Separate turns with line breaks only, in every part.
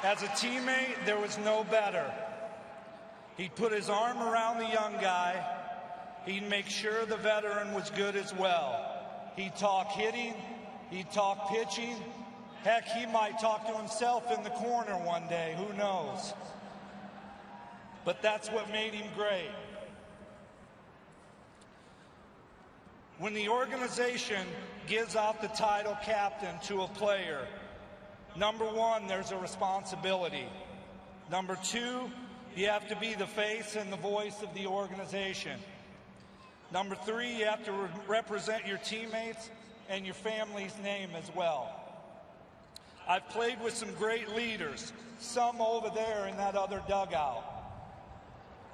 As a teammate, there was no better. He'd put his arm around the young guy. He'd make sure the veteran was good as well. He'd talk hitting. He'd talk pitching. Heck, he might talk to himself in the corner one day. Who knows? But that's what made him great. When the organization gives out the title captain to a player, number one, there's a responsibility. Number two, you have to be the face and the voice of the organization. Number three, you have to represent your teammates and your family's name as well. I've played with some great leaders, some over there in that other dugout.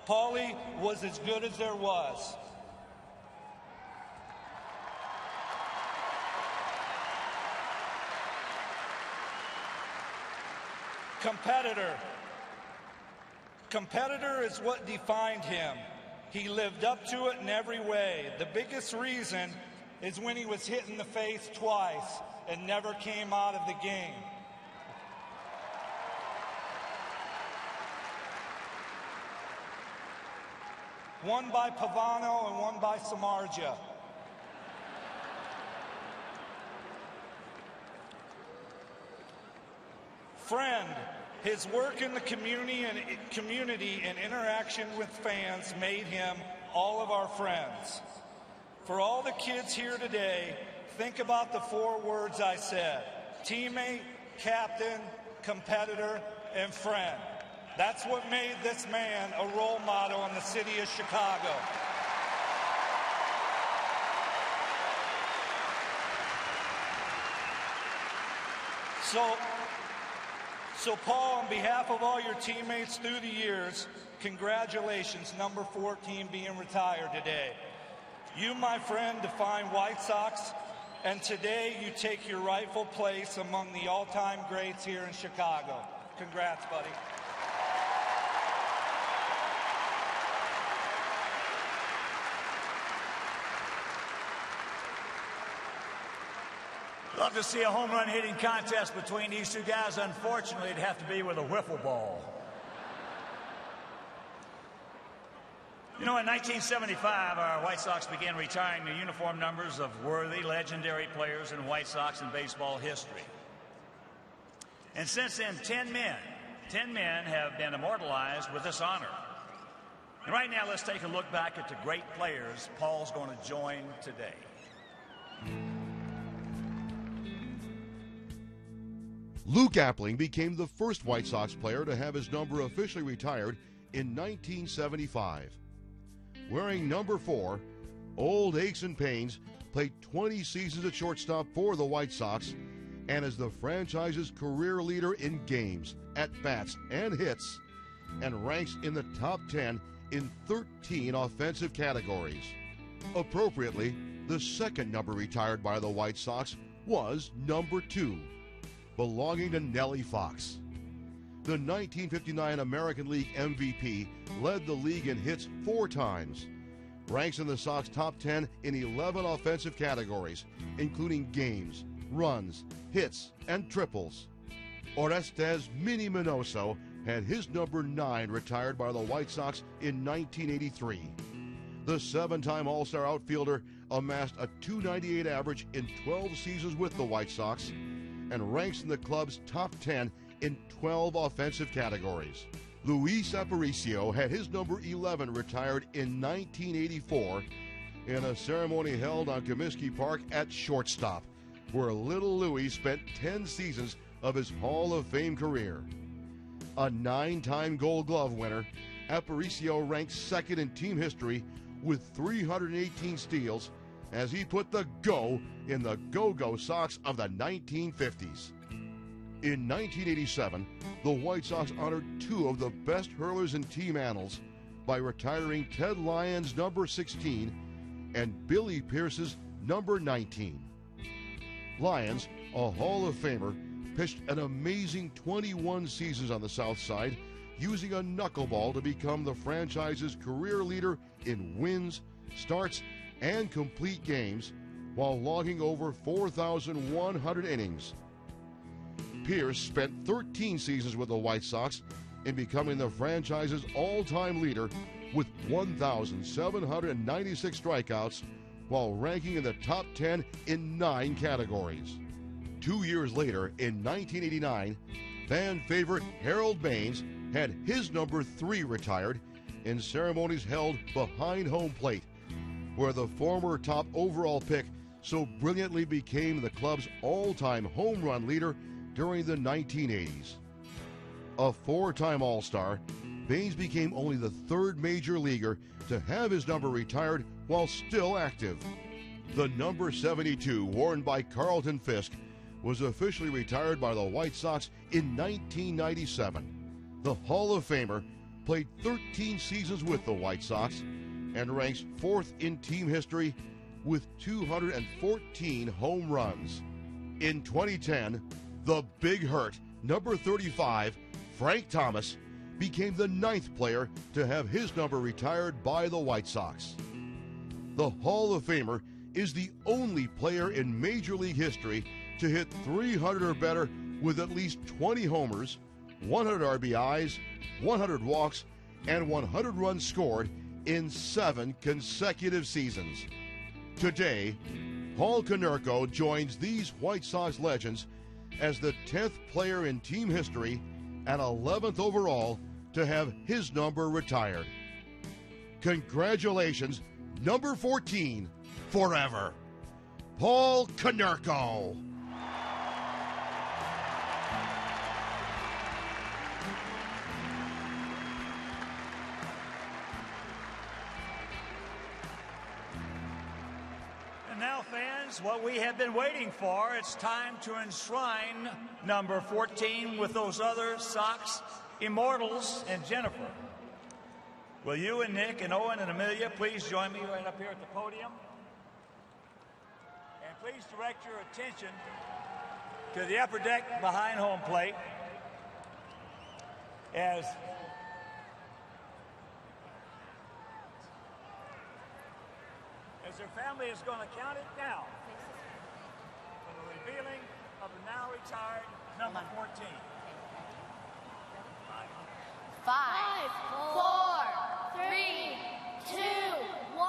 Paulie was as good as there was. Competitor is what defined him. He lived up to it in every way. The biggest reason is when he was hit in the face twice and never came out of the game. One by Pavano and one by Samardzija. Friend, his work in the community and interaction with fans made him all of our friends. For all the kids here today, think about the four words I said: teammate, captain, competitor, and friend. That's what made this man a role model in the city of Chicago. So Paul, on behalf of all your teammates through the years, congratulations, number 14 being retired today. You, my friend, define White Sox, and today you take your rightful place among the all-time greats here in Chicago. Congrats, buddy.
Love to see a home run hitting contest between these two guys. Unfortunately, it'd have to be with a wiffle ball. You know, in 1975, our White Sox began retiring the uniform numbers of worthy, legendary players in White Sox and baseball history. And since then, 10 men have been immortalized with this honor. And right now, let's take a look back at the great players Paul's going to join today.
Luke Appling became the first White Sox player to have his number officially retired in 1975. Wearing number 4, Old Aches and Pains played 20 seasons at shortstop for the White Sox and is the franchise's career leader in games, at-bats, and hits, and ranks in the top 10 in 13 offensive categories. Appropriately, the second number retired by the White Sox was number 2, belonging to Nellie Fox. The 1959 American League MVP led the league in hits 4 times, ranks in the Sox top 10 in 11 offensive categories, including games, runs, hits, and triples. Orestes Mini Minoso had his number 9 retired by the White Sox in 1983. The 7-time All-Star outfielder amassed a .298 average in 12 seasons with the White Sox and ranks in the club's top 10 in 12 offensive categories. Luis Aparicio had his number 11 retired in 1984 in a ceremony held on Comiskey Park at shortstop, where Little Louis spent 10 seasons of his Hall of Fame career. A 9-time Gold Glove winner, Aparicio ranks second in team history with 318 steals as he put the go in the Go-Go Sox of the 1950s. In 1987, the White Sox honored 2 of the best hurlers in team annals by retiring Ted Lyons' number 16 and Billy Pierce's number 19. Lyons, a Hall of Famer, pitched an amazing 21 seasons on the South Side, using a knuckleball to become the franchise's career leader in wins, starts, and complete games, while logging over 4,100 innings. Pierce spent 13 seasons with the White Sox in becoming the franchise's all-time leader with 1,796 strikeouts while ranking in the top 10 in 9 categories. 2 years later, in 1989, fan favorite Harold Baines had his number 3 retired in ceremonies held behind home plate, where the former top overall pick so brilliantly became the club's all-time home run leader during the 1980s. A 4-time All-Star, Baines became only the 3rd major leaguer to have his number retired while still active. The number 72, worn by Carlton Fisk, was officially retired by the White Sox in 1997. The Hall of Famer played 13 seasons with the White Sox and ranks 4th in team history with 214 home runs. In 2010, the Big Hurt, number 35, Frank Thomas, became the 9th player to have his number retired by the White Sox. The Hall of Famer is the only player in Major League history to hit 300 or better with at least 20 homers, 100 RBIs, 100 walks, and 100 runs scored in 7 consecutive seasons. Today, Paul Konerko joins these White Sox legends as the 10th player in team history and 11th overall to have his number retired. Congratulations, number 14, forever, Paul Konerko.
Now, fans, what we have been waiting for, it's time to enshrine number 14 with those other Sox immortals and Jennifer. Will you and Nick and Owen and Amelia please join me right up here at the podium? And please direct your attention to the upper deck behind home plate as their family is going to count it down for the revealing of the now retired number 14.
5, 4, 3, 2, 1.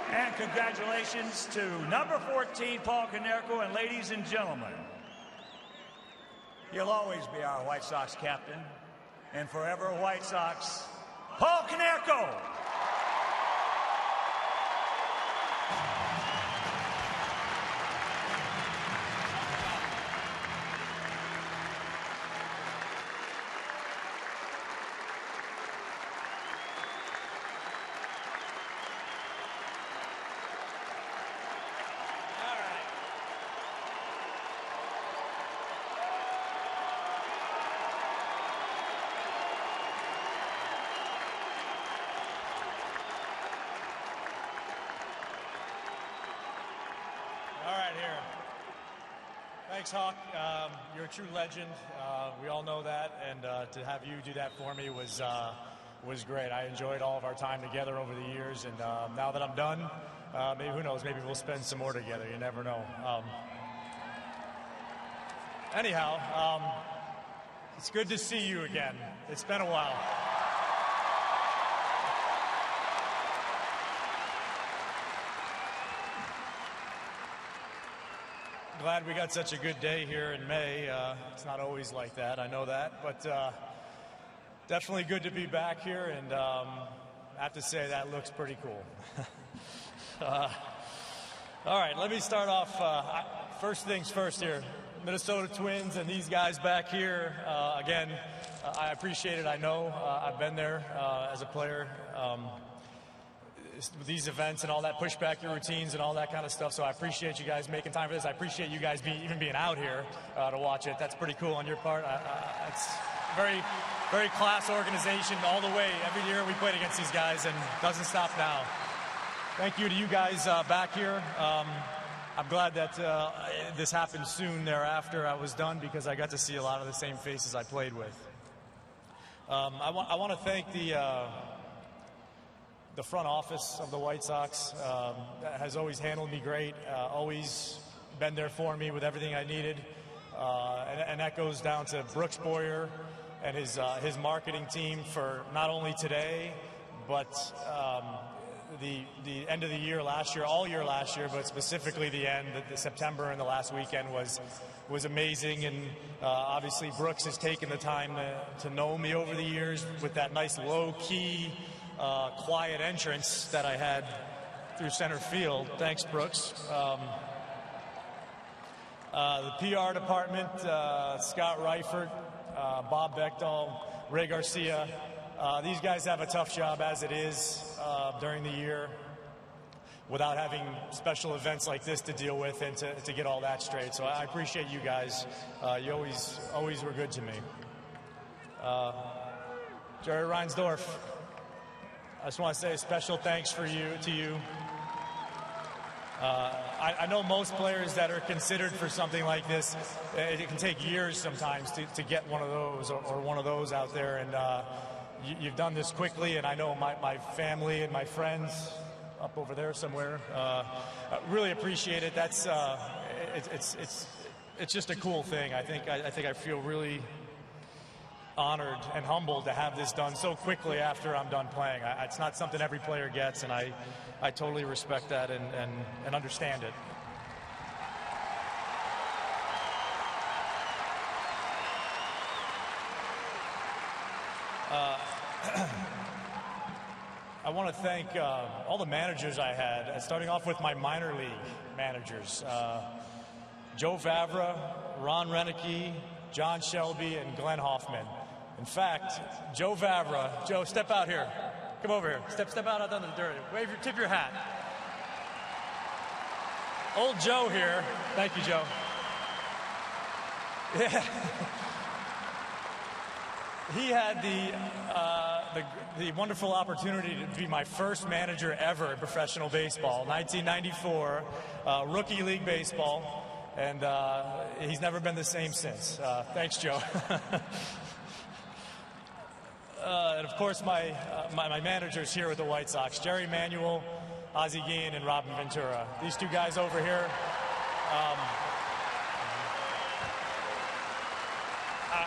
And congratulations to number 14, Paul Konerko, and ladies and gentlemen, you'll always be our White Sox captain, and forever White Sox, Paul Konerko.
Thanks, Hawk. You're a true legend. We all know that, and to have you do that for me was great. I enjoyed all of our time together over the years, and now that I'm done, maybe, who knows, maybe we'll spend some more together. You never know. Anyhow, it's good to see you again. It's been a while. Glad we got such a good day here in May. It's not always like that, I know that, but definitely good to be back here, and I have to say that looks pretty cool. All right, let me start off. First things first here. Minnesota Twins and these guys back here, again, I appreciate it. I know I've been there as a player. These events and all that, push back your routines and all that kind of stuff. So I appreciate you guys making time for this. I appreciate you guys even being out here to watch it. That's pretty cool on your part. It's very, very class organization all the way. Every year we played against these guys, and it doesn't stop now. Thank you to you guys back here. I'm glad that this happened soon thereafter I was done, because I got to see a lot of the same faces I played with. I want to thank the front office of the White Sox. That has always handled me great, always been there for me with everything I needed. And that goes down to Brooks Boyer and his marketing team for not only today, but the end of the year last year, all year last year, but specifically the end, the September and the last weekend was amazing. And obviously Brooks has taken the time to know me over the years with that nice low-key, quiet entrance that I had through center field. Thanks, Brooks. The PR department, Scott Reifert, Bob Bechtel, Ray Garcia. These guys have a tough job as it is during the year without having special events like this to deal with and to get all that straight. So I appreciate you guys. You always were good to me. Jerry Reinsdorf, I just want to say a special thanks to you. I know most players that are considered for something like this, it can take years sometimes to get one of those or one of those out there. And you've done this quickly, and I know my family and my friends up over there somewhere really appreciate it. That's it's just a cool thing. I think I feel really honored and humbled to have this done so quickly after I'm done playing. It's not something every player gets, and I totally respect that and understand it. I want to thank all the managers I had, starting off with my minor league managers. Joe Vavra, Ron Renicky, John Shelby, and Glenn Hoffman. In fact, Joe Vavra, Joe, step out here. Come over here. Step out on the dirt. Tip your hat. Old Joe here. Thank you, Joe. Yeah. He had the wonderful opportunity to be my first manager ever in professional baseball, 1994, rookie league baseball, and he's never been the same since. Thanks, Joe. And of course, my managers here with the White Sox, Jerry Manuel, Ozzie Guillen, and Robin Ventura. These two guys over here.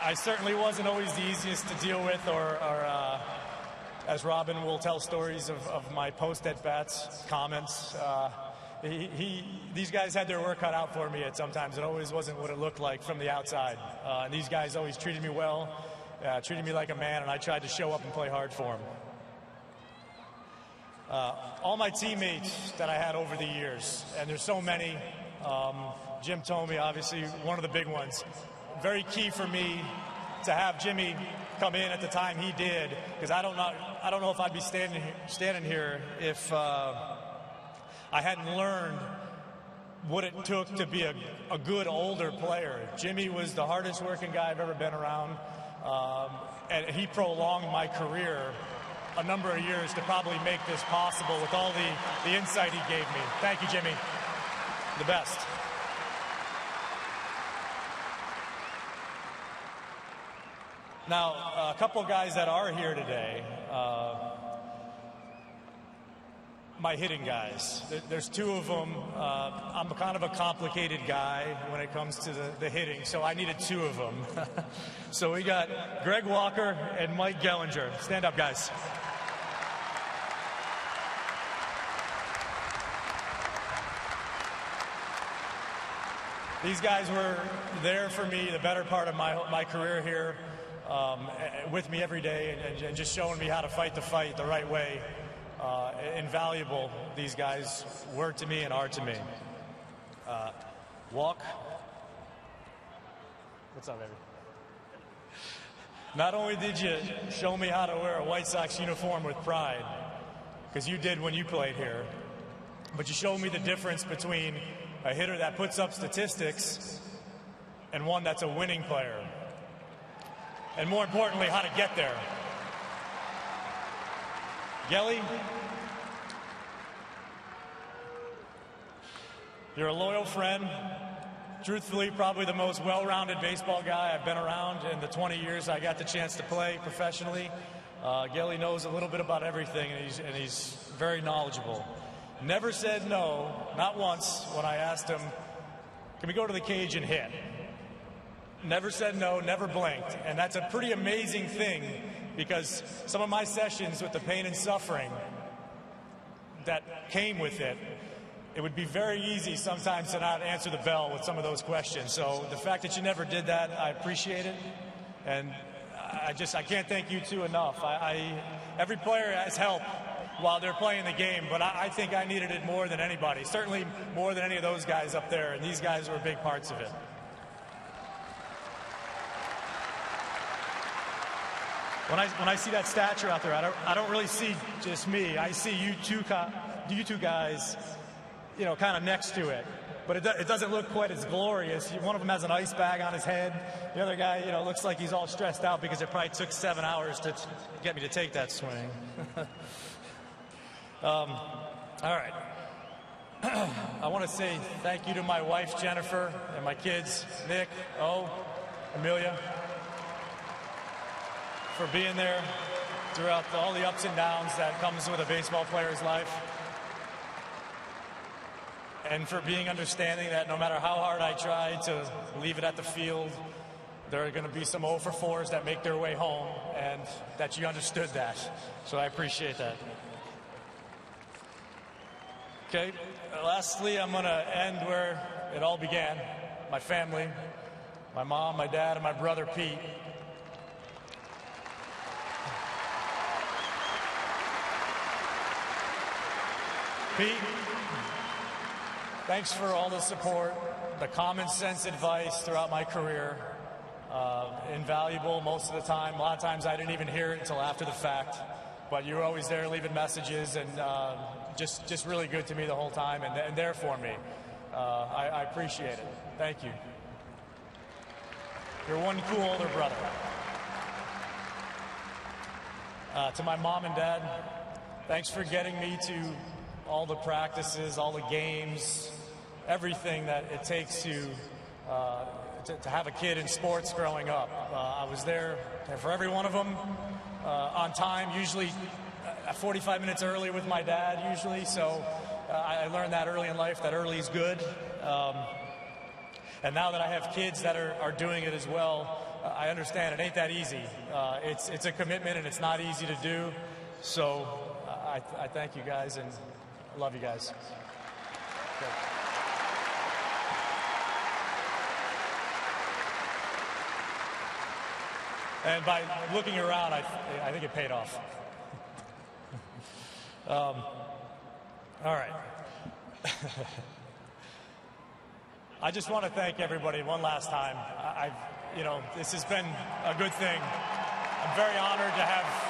I certainly wasn't always the easiest to deal with, or as Robin will tell stories of my post-at-bats comments. These guys had their work cut out for me at sometimes. It always wasn't what it looked like from the outside. And these guys always treated me well, treated me like a man, and I tried to show up and play hard for them. All my teammates that I had over the years, and there's so many. Jim Thome, obviously, one of the big ones. Very key for me to have Jimmy come in at the time he did, because I don't know if I'd be standing here if I hadn't learned what it took to be a good older player. Jimmy was the hardest working guy I've ever been around, and he prolonged my career a number of years to probably make this possible with all the insight he gave me. Thank you, Jimmy. The best. Now, a couple guys that are here today, my hitting guys. There's two of them. I'm kind of a complicated guy when it comes to the hitting, so I needed two of them. So we got Greg Walker and Mike Gellinger. Stand up, guys. These guys were there for me the better part of my career here. With me every day and just showing me how to fight the fight the right way. Invaluable these guys were to me and are to me. Walk. What's up, baby? Not only did you show me how to wear a White Sox uniform with pride, because you did when you played here, but you showed me the difference between a hitter that puts up statistics and one that's a winning player. And more importantly, how to get there. Gelly, you're a loyal friend. Truthfully, probably the most well-rounded baseball guy I've been around in the 20 years I got the chance to play professionally. Gelly knows a little bit about everything, and he's very knowledgeable. Never said no, not once, when I asked him, can we go to the cage and hit? Never said no, never blinked. And that's a pretty amazing thing, because some of my sessions with the pain and suffering that came with it, it would be very easy sometimes to not answer the bell with some of those questions. So the fact that you never did that, I appreciate it. And I can't thank you two enough. Every player has help while they're playing the game, but I think I needed it more than anybody, certainly more than any of those guys up there, and these guys were big parts of it. When I see that stature out there, I don't really see just me. I see you two guys, you know, kind of next to it. But it doesn't look quite as glorious. One of them has an ice bag on his head. The other guy, you know, looks like he's all stressed out because it probably took 7 hours to get me to take that swing. All right. I want to say thank you to my wife, Jennifer, and my kids, Nick, Amelia, for being there throughout all the ups and downs that comes with a baseball player's life. And for being understanding that no matter how hard I try to leave it at the field, there are going to be some 0 for 4s that make their way home, and that you understood that. So I appreciate that. Okay, lastly, I'm going to end where it all began. My family, my mom, my dad, and my brother, Pete. Pete, thanks for all the support, the common sense advice throughout my career. Invaluable most of the time. A lot of times I didn't even hear it until after the fact. But you were always there leaving messages, and just really good to me the whole time, and there for me. I appreciate it. Thank you. You're one cool older brother. To my mom and dad, thanks for getting me to all the practices, all the games, everything that it takes to have a kid in sports growing up. I was there for every one of them on time, usually 45 minutes early with my dad, usually. So I learned that early in life, that early is good. And now that I have kids that are doing it as well, I understand it ain't that easy. It's a commitment, and it's not easy to do. So I thank you guys, and I love you guys. Okay. And by looking around, I think it paid off. All right. I just want to thank everybody one last time. This has been a good thing. I'm very honored to have.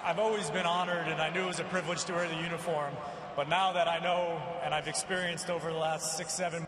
I've always been honored, and I knew it was a privilege to wear the uniform. But now that I know, and I've experienced over the last 6, 7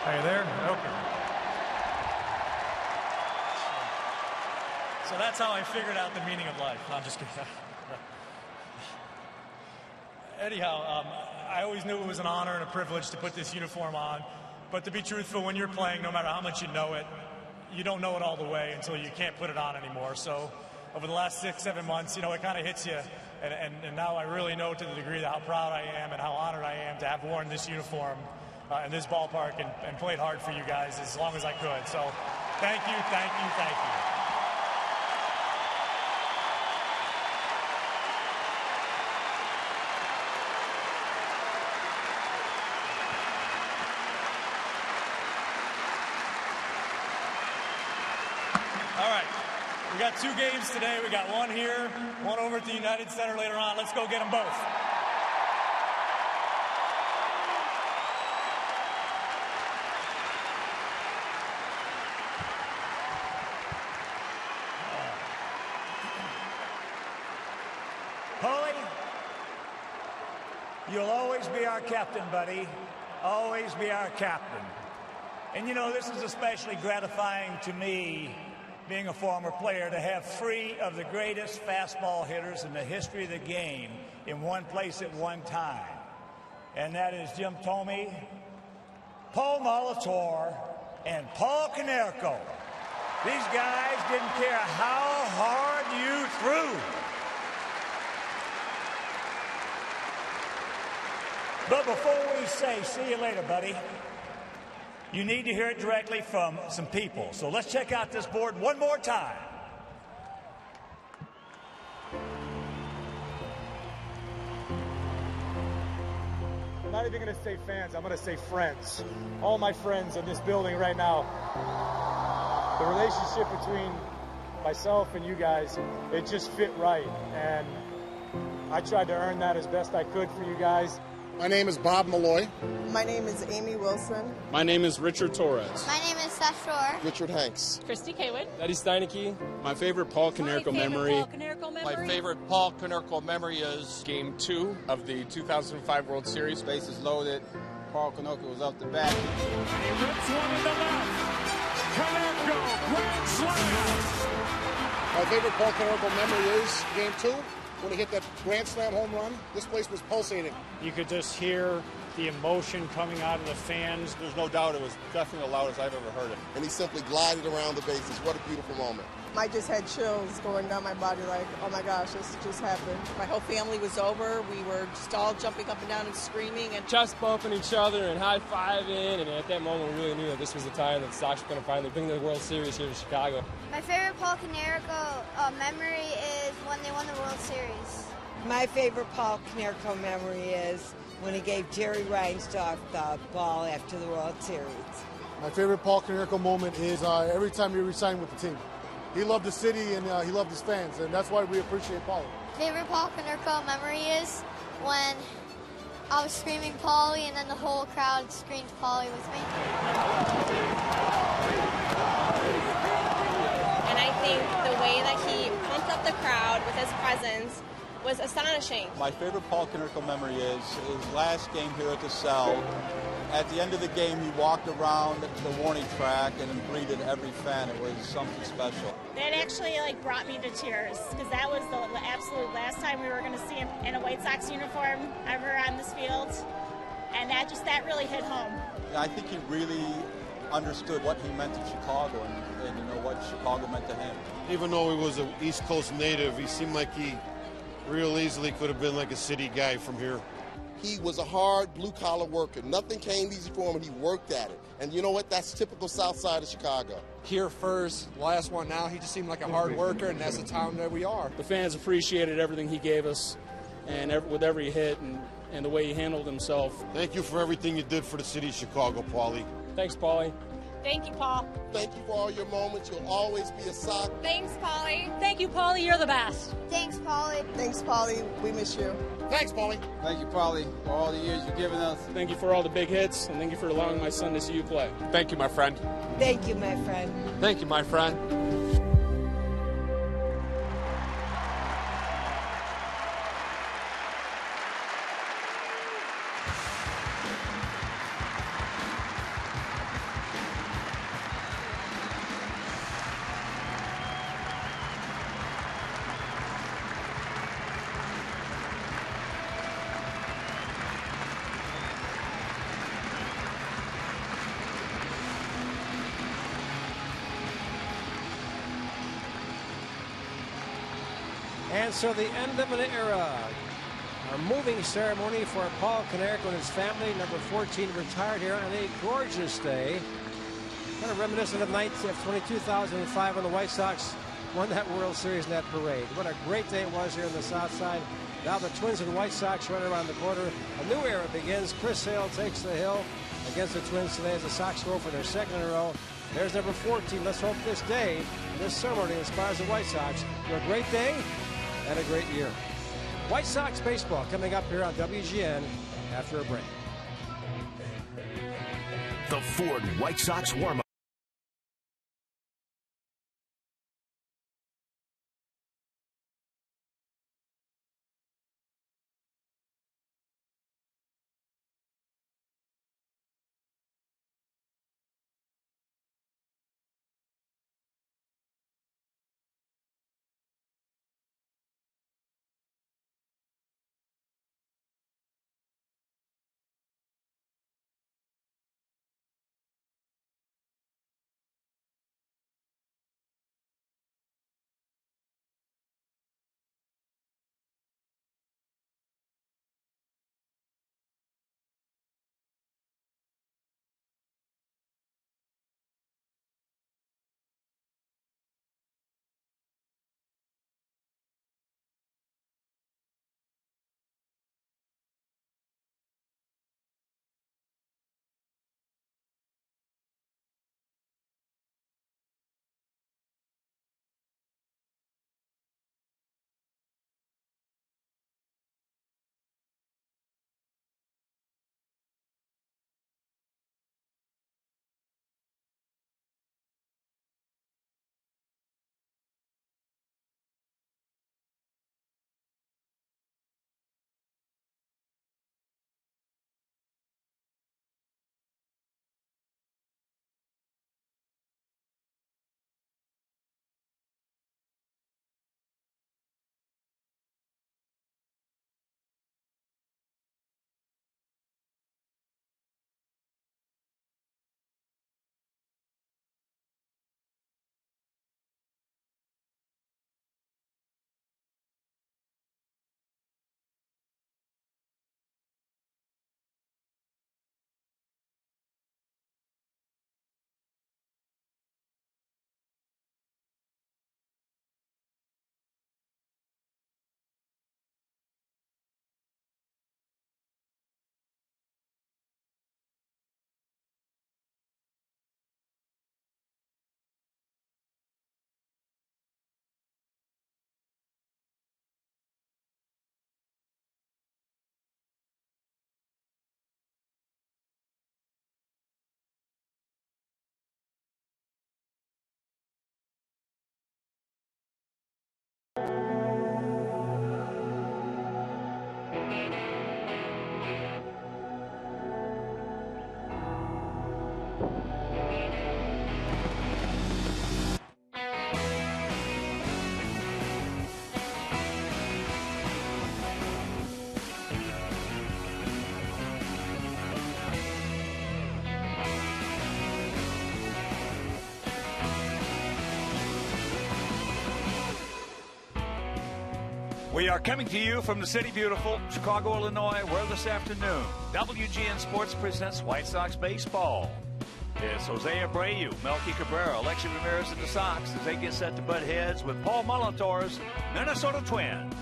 Are you there? Okay. So that's how I figured out the meaning of life. No, I'm just kidding. Anyhow, I always knew it was an honor and a privilege to put this uniform on. But to be truthful, when you're playing, no matter how much you know it, you don't know it all the way until you can't put it on anymore. So over the last 6-7 months, it kind of hits you. And now I really know to the degree how proud I am and how honored I am to have worn this uniform in this ballpark and played hard for you guys as long as I could. So thank you, thank you, thank you. All right, we got 2 games today. We got one here, one over at the United Center later on. Let's go get them both.
Paulie, you'll always be our captain, buddy. Always be our captain. And this is especially gratifying to me, being a former player, to have 3 of the greatest fastball hitters in the history of the game in one place at one time. And that is Jim Thome, Paul Molitor, and Paul Konerko. These guys didn't care how hard you threw. But before we say, see you later, buddy, you need to hear it directly from some people. So let's check out this board one more time.
I'm not even going to say fans. I'm going to say friends. All my friends in this building right now. The relationship between myself and you guys, it just fit right. And I tried to earn that as best I could for you guys.
My name is Bob Malloy.
My name is Amy Wilson.
My name is Richard Torres.
My name is Seth Shore.
Richard Hanks.
Christy Kaywood.
Eddie Steineke. My favorite Paul Konerko memory.
My favorite Paul Konerko memory is Game 2 of the 2005 World Series.
Bases loaded. Paul Konerko was up the bat.
He rips one in the left. Konerko, grand slam.
My favorite Paul Konerko memory is Game 2. When he hit that grand slam home run, this place was pulsating.
You could just hear the emotion coming out of the fans.
There's no doubt it was definitely the loudest I've ever heard it.
And he simply glided around the bases. What a beautiful moment.
I just had chills going down my body like, oh my gosh, this just happened. My whole family was over. We were just all jumping up and down and screaming. And
Chest bumping each other and high-fiving. And at that moment, we really knew that this was the time that the Sox were going to finally bring the World Series here to Chicago.
My favorite Paul Konerko memory is when they won the World Series.
My favorite Paul Konerko memory is when he gave Jerry Reinsdorf the ball after the World Series.
My favorite Paul Konerko moment is every time he re-signed with the team. He loved the city and he loved his fans, and that's why we appreciate Paulie.
Favorite Paul Konerko memory is when I was screaming Paulie and then the whole crowd screamed Paulie with me.
And I think the way that he pumped up the crowd with his presence was astonishing.
My favorite Paul Konerko memory is his last game here at the Cell. At the end of the game, he walked around the warning track and greeted every fan. It was something special.
That actually brought me to tears because that was the absolute last time we were going to see him in a White Sox uniform ever on this field. And that really hit home.
I think he really understood what he meant to Chicago and what Chicago meant to him.
Even though he was an East Coast native, he seemed like he real easily could have been like a city guy from here.
He was a hard blue-collar worker. Nothing came easy for him, and he worked at it. And you know what? That's typical South Side of Chicago.
Here first, last one now. He just seemed like a hard worker, and that's the town that we are.
The fans appreciated everything he gave us, and with every hit and the way he handled himself.
Thank you for everything you did for the city of Chicago, Paulie.
Thanks, Paulie.
Thank you, Paul.
Thank you for all your moments. You'll always be a Sox.
Thanks, Paulie.
Thank you, Paulie. You're the best.
Thanks, Paulie.
Thanks, Paulie. We miss you.
Thanks, Paulie.
Thank you, Paulie, for all the years you've given us.
Thank you for all the big hits, and thank you for allowing my son to see you play.
Thank you, my friend.
Thank you, my friend.
Thank you, my friend.
And so the end of an era. A moving ceremony for Paul Konerko and his family. Number 14 retired here on a gorgeous day. Kind of reminiscent of 2005 when the White Sox won that World Series in that parade. What a great day it was here on the South Side. Now the Twins and the White Sox run around the corner. A new era begins. Chris Sale takes the hill against the Twins today as the Sox go for their second in a row. There's number 14. Let's hope this day, this ceremony, inspires the White Sox to a great day and a great year. White Sox baseball coming up here on WGN after a break.
The Ford White Sox warm-up.
We are coming to you from the city beautiful, Chicago, Illinois, where this afternoon, WGN Sports presents White Sox baseball. It's Jose Abreu, Melky Cabrera, Alexi Ramirez, and the Sox as they get set to butt heads with Paul Molitor's Minnesota Twins.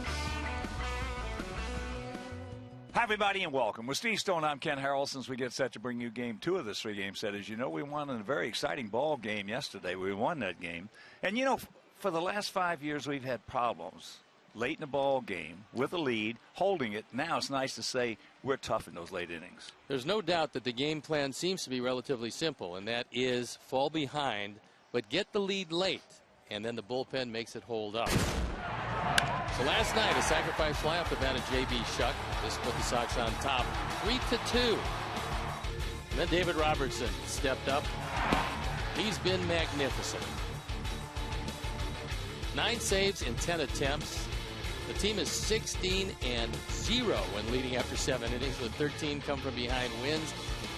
Hi, everybody, and welcome. With Steve Stone, I'm Ken Harrell. Since we get set to bring you Game 2 of this three-game set, as you know, we won a very exciting ball game yesterday. We won that game. And, you know, for the last 5 years, we've had problems late in the ball game with a lead, holding it. Now it's nice to say we're tough in those late innings.
There's no doubt that the game plan seems to be relatively simple, and that is fall behind, but get the lead late, and then the bullpen makes it hold up. So last night, a sacrifice fly off the bat of J.B. Shuck. This put the Sox on top, 3-2. And then David Robertson stepped up. He's been magnificent. 9 saves in 10 attempts. The team is 16-0 when leading after 7 innings, with 13 come from behind wins.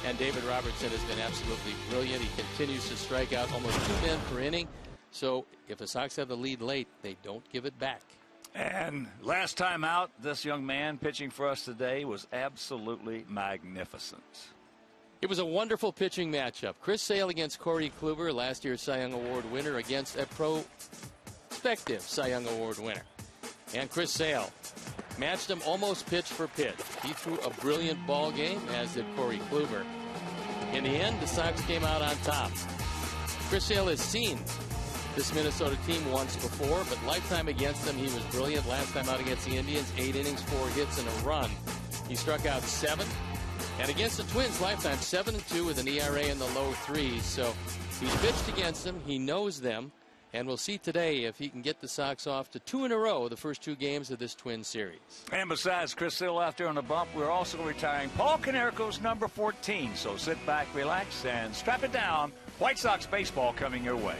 And David Robertson has been absolutely brilliant. He continues to strike out almost 2 men per inning. So if the Sox have the lead late, they don't give it back.
And last time out, this young man pitching for us today was absolutely magnificent.
It was a wonderful pitching matchup. Chris Sale against Corey Kluber, last year's Cy Young Award winner, against a prospective Cy Young Award winner. And Chris Sale matched him almost pitch for pitch. He threw a brilliant ball game, as did Corey Kluber. In the end, the Sox came out on top. Chris Sale has seen this Minnesota team once before, but lifetime against them, he was brilliant. Last time out against the Indians, 8 innings, 4 hits, and a run. He struck out 7. And against the Twins, lifetime 7-2 with an ERA in the low 3s. So he's pitched against them. He knows them. And we'll see today if he can get the Sox off to 2 in a row, the first 2 games of this Twin series.
And besides Chris Sale out there on the bump, we're also retiring Paul Konerko's number 14. So sit back, relax, and strap it down. White Sox baseball coming your way.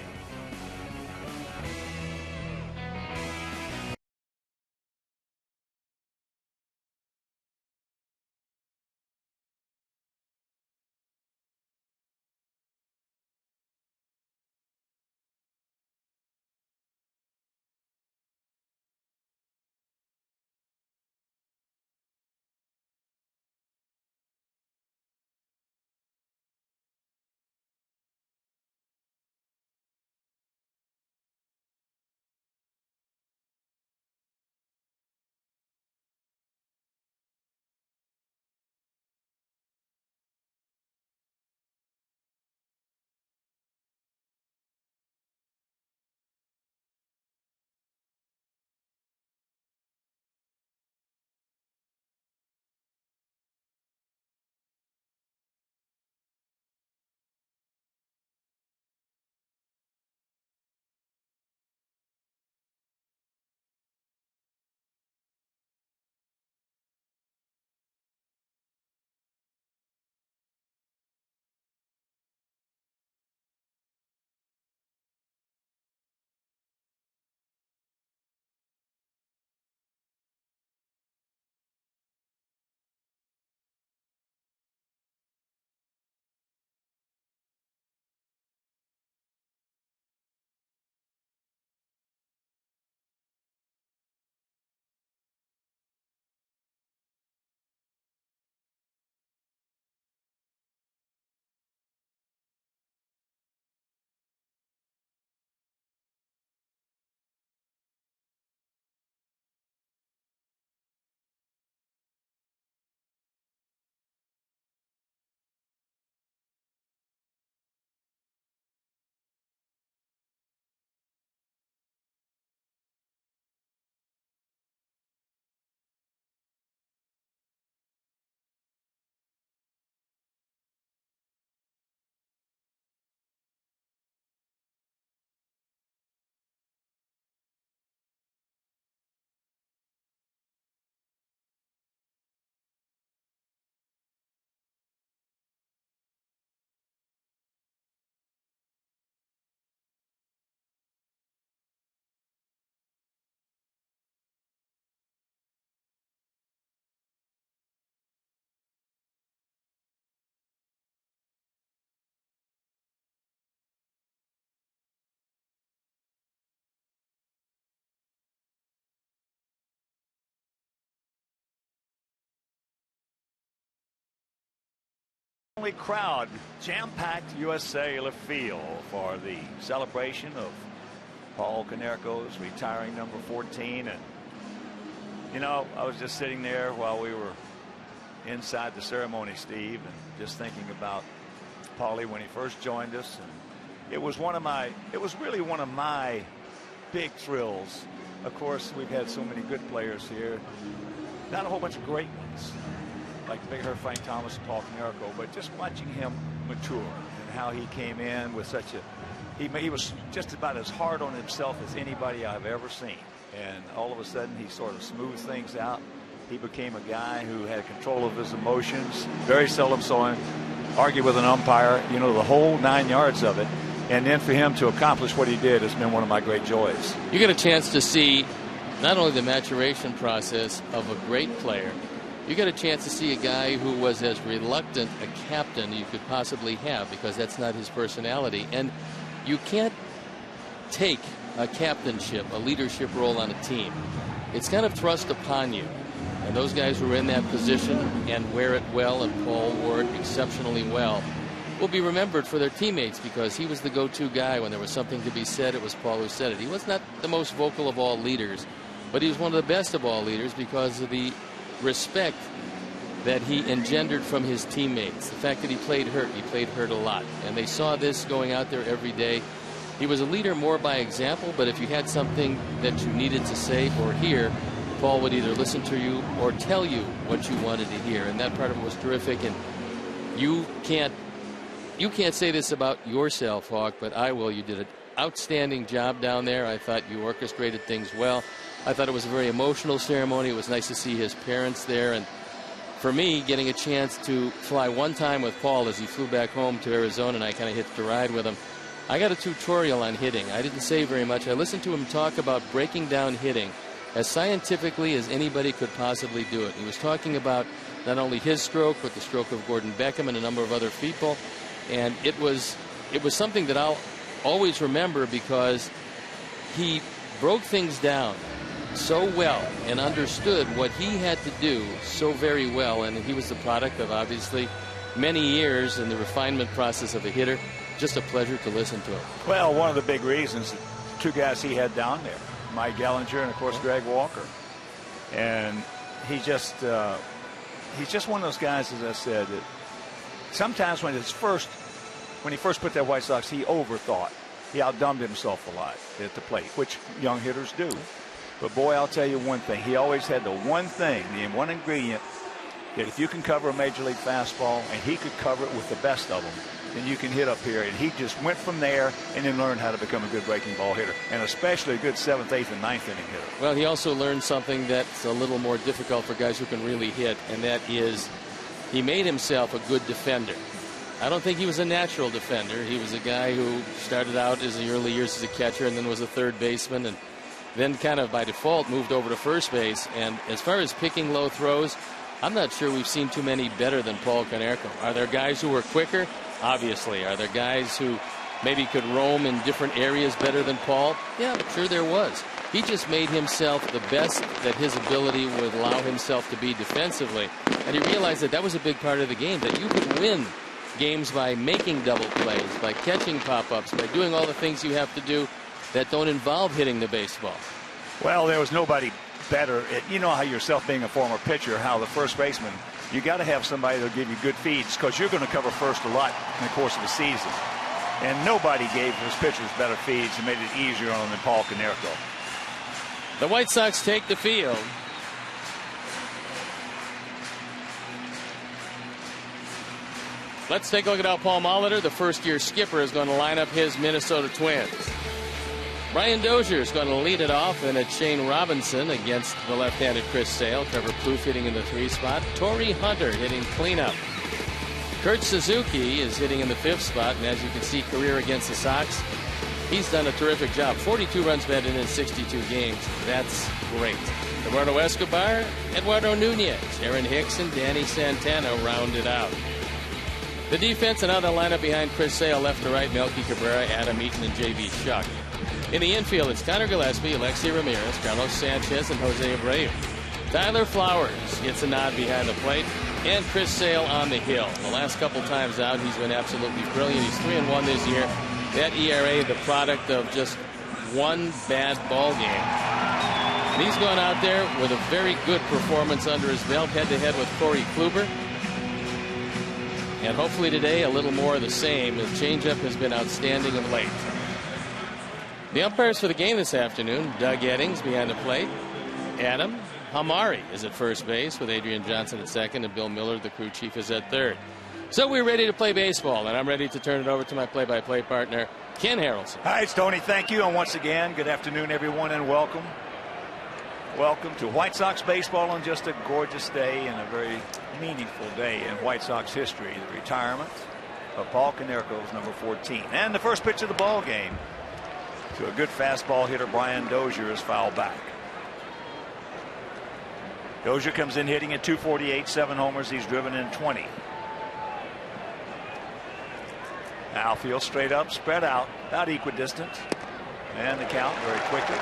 Only crowd, jam-packed US Cellular Field for the celebration of Paul Konerko's retiring number 14. And you know, I was just sitting there while we were inside the ceremony, Steve, and just thinking about Paulie when he first joined us. And it was really one of my big thrills. Of course, we've had so many good players here, not a whole bunch of great ones like the Big Hurt Frank Thomas and Paul Konerko, but just watching him mature and how he came in with such a, he was just about as hard on himself as anybody I've ever seen. And all of a sudden he sort of smoothed things out. He became a guy who had control of his emotions. Very seldom saw him argue with an umpire, you know, the whole 9 yards of it. And then for him to accomplish what he did has been one of my great joys.
You get a chance to see not only the maturation process of a great player, you get a chance to see a guy who was as reluctant a captain you could possibly have, because that's not his personality. And you can't take a captainship, a leadership role on a team, it's kind of thrust upon you. And those guys who are in that position and wear it well, and Paul wore it exceptionally well, will be remembered for their teammates, because he was the go-to guy. When there was something to be said, it was Paul who said it. He was not the most vocal of all leaders, but he was one of the best of all leaders because of the respect that he engendered from his teammates. The fact that he played hurt a lot, and they saw this going out there every day. He was a leader more by example, but if you had something that you needed to say or hear, Paul would either listen to you or tell you what you wanted to hear, and that part of it was terrific. And you can't say this about yourself, Hawk, but I will. You did an outstanding job down there. I thought you orchestrated things well. I thought it was a very emotional ceremony. It was nice to see his parents there, and for me, getting a chance to fly one time with Paul as he flew back home to Arizona, and I kind of hitched a ride with him, I got a tutorial on hitting. I didn't say very much. I listened to him talk about breaking down hitting as scientifically as anybody could possibly do it. He was talking about not only his stroke, but the stroke of Gordon Beckham and a number of other people. And it was something that I'll always remember, because he broke things down so well and understood what he had to do so very well. And he was the product of, obviously, many years in the refinement process of a hitter. Just a pleasure to listen to him.
Well, one of the big reasons, two guys he had down there, Mike Gellinger and, of course, Greg Walker. And he's just one of those guys, as I said, that sometimes when he first put that White Sox, he overthought. He outdumbed himself a lot at the plate, which young hitters do. But, boy, I'll tell you one thing. He always had the one thing, the one ingredient, that if you can cover a major league fastball, and he could cover it with the best of them, then you can hit up here. And he just went from there and then learned how to become a good breaking ball hitter, and especially a good 7th, 8th, and 9th inning hitter.
Well, he also learned something that's a little more difficult for guys who can really hit, and that is he made himself a good defender. I don't think he was a natural defender. He was a guy who started out in the early years as a catcher and then was a third baseman, and then kind of by default moved over to first base. And as far as picking low throws, I'm not sure we've seen too many better than Paul Konerko. Are there guys who were quicker? Obviously. Are there guys who maybe could roam in different areas better than Paul? Yeah, sure there was. He just made himself the best that his ability would allow himself to be defensively. And he realized that that was a big part of the game, that you could win games by making double plays, by catching pop-ups, by doing all the things you have to do that don't involve hitting the baseball.
Well, there was nobody better. You know how yourself, being a former pitcher, how the first baseman, you got to have somebody that'll give you good feeds, because you're going to cover first a lot in the course of the season. And nobody gave his pitchers better feeds and made it easier on them than Paul Konerko.
The White Sox take the field. Let's take a look at how Paul Molitor, the first-year skipper, is going to line up his Minnesota Twins. Brian Dozier is going to lead it off, and it's Shane Robinson against the left-handed Chris Sale. Trevor Plouffe hitting in the 3 spot. Torrey Hunter hitting cleanup. Kurt Suzuki is hitting in the 5th spot, and as you can see, career against the Sox, he's done a terrific job. 42 runs batted in 62 games. That's great. Eduardo Escobar, Eduardo Nunez, Aaron Hicks, and Danny Santana round it out. The defense and other lineup behind Chris Sale, left to right, Melky Cabrera, Adam Eaton, and J.B. Shuck. In the infield, it's Connor Gillespie, Alexi Ramirez, Carlos Sanchez, and Jose Abreu. Tyler Flowers gets a nod behind the plate, and Chris Sale on the hill. The last couple times out, he's been absolutely brilliant. He's 3-1 this year. That ERA, the product of just one bad ball game. And he's gone out there with a very good performance under his belt, head-to-head with Corey Kluber. And hopefully today, a little more of the same. His changeup has been outstanding of late. The umpires for the game this afternoon, Doug Eddings behind the plate. Adam Hamari is at first base with Adrian Johnson at second, and Bill Miller, the crew chief, is at third. So we're ready to play baseball, and I'm ready to turn it over to my play-by-play partner, Ken Harrelson.
Hi, it's Tony. Thank you. And once again, good afternoon, everyone, and welcome. Welcome to White Sox baseball on just a gorgeous day and a very meaningful day in White Sox history. The retirement of Paul Konerko's number 14. And the first pitch of the ball game to a good fastball hitter, Brian Dozier, is fouled back. Dozier comes in hitting at .248, 7 homers. He's driven in 20. Outfield straight up, spread out, about equidistant. And the count very quickly.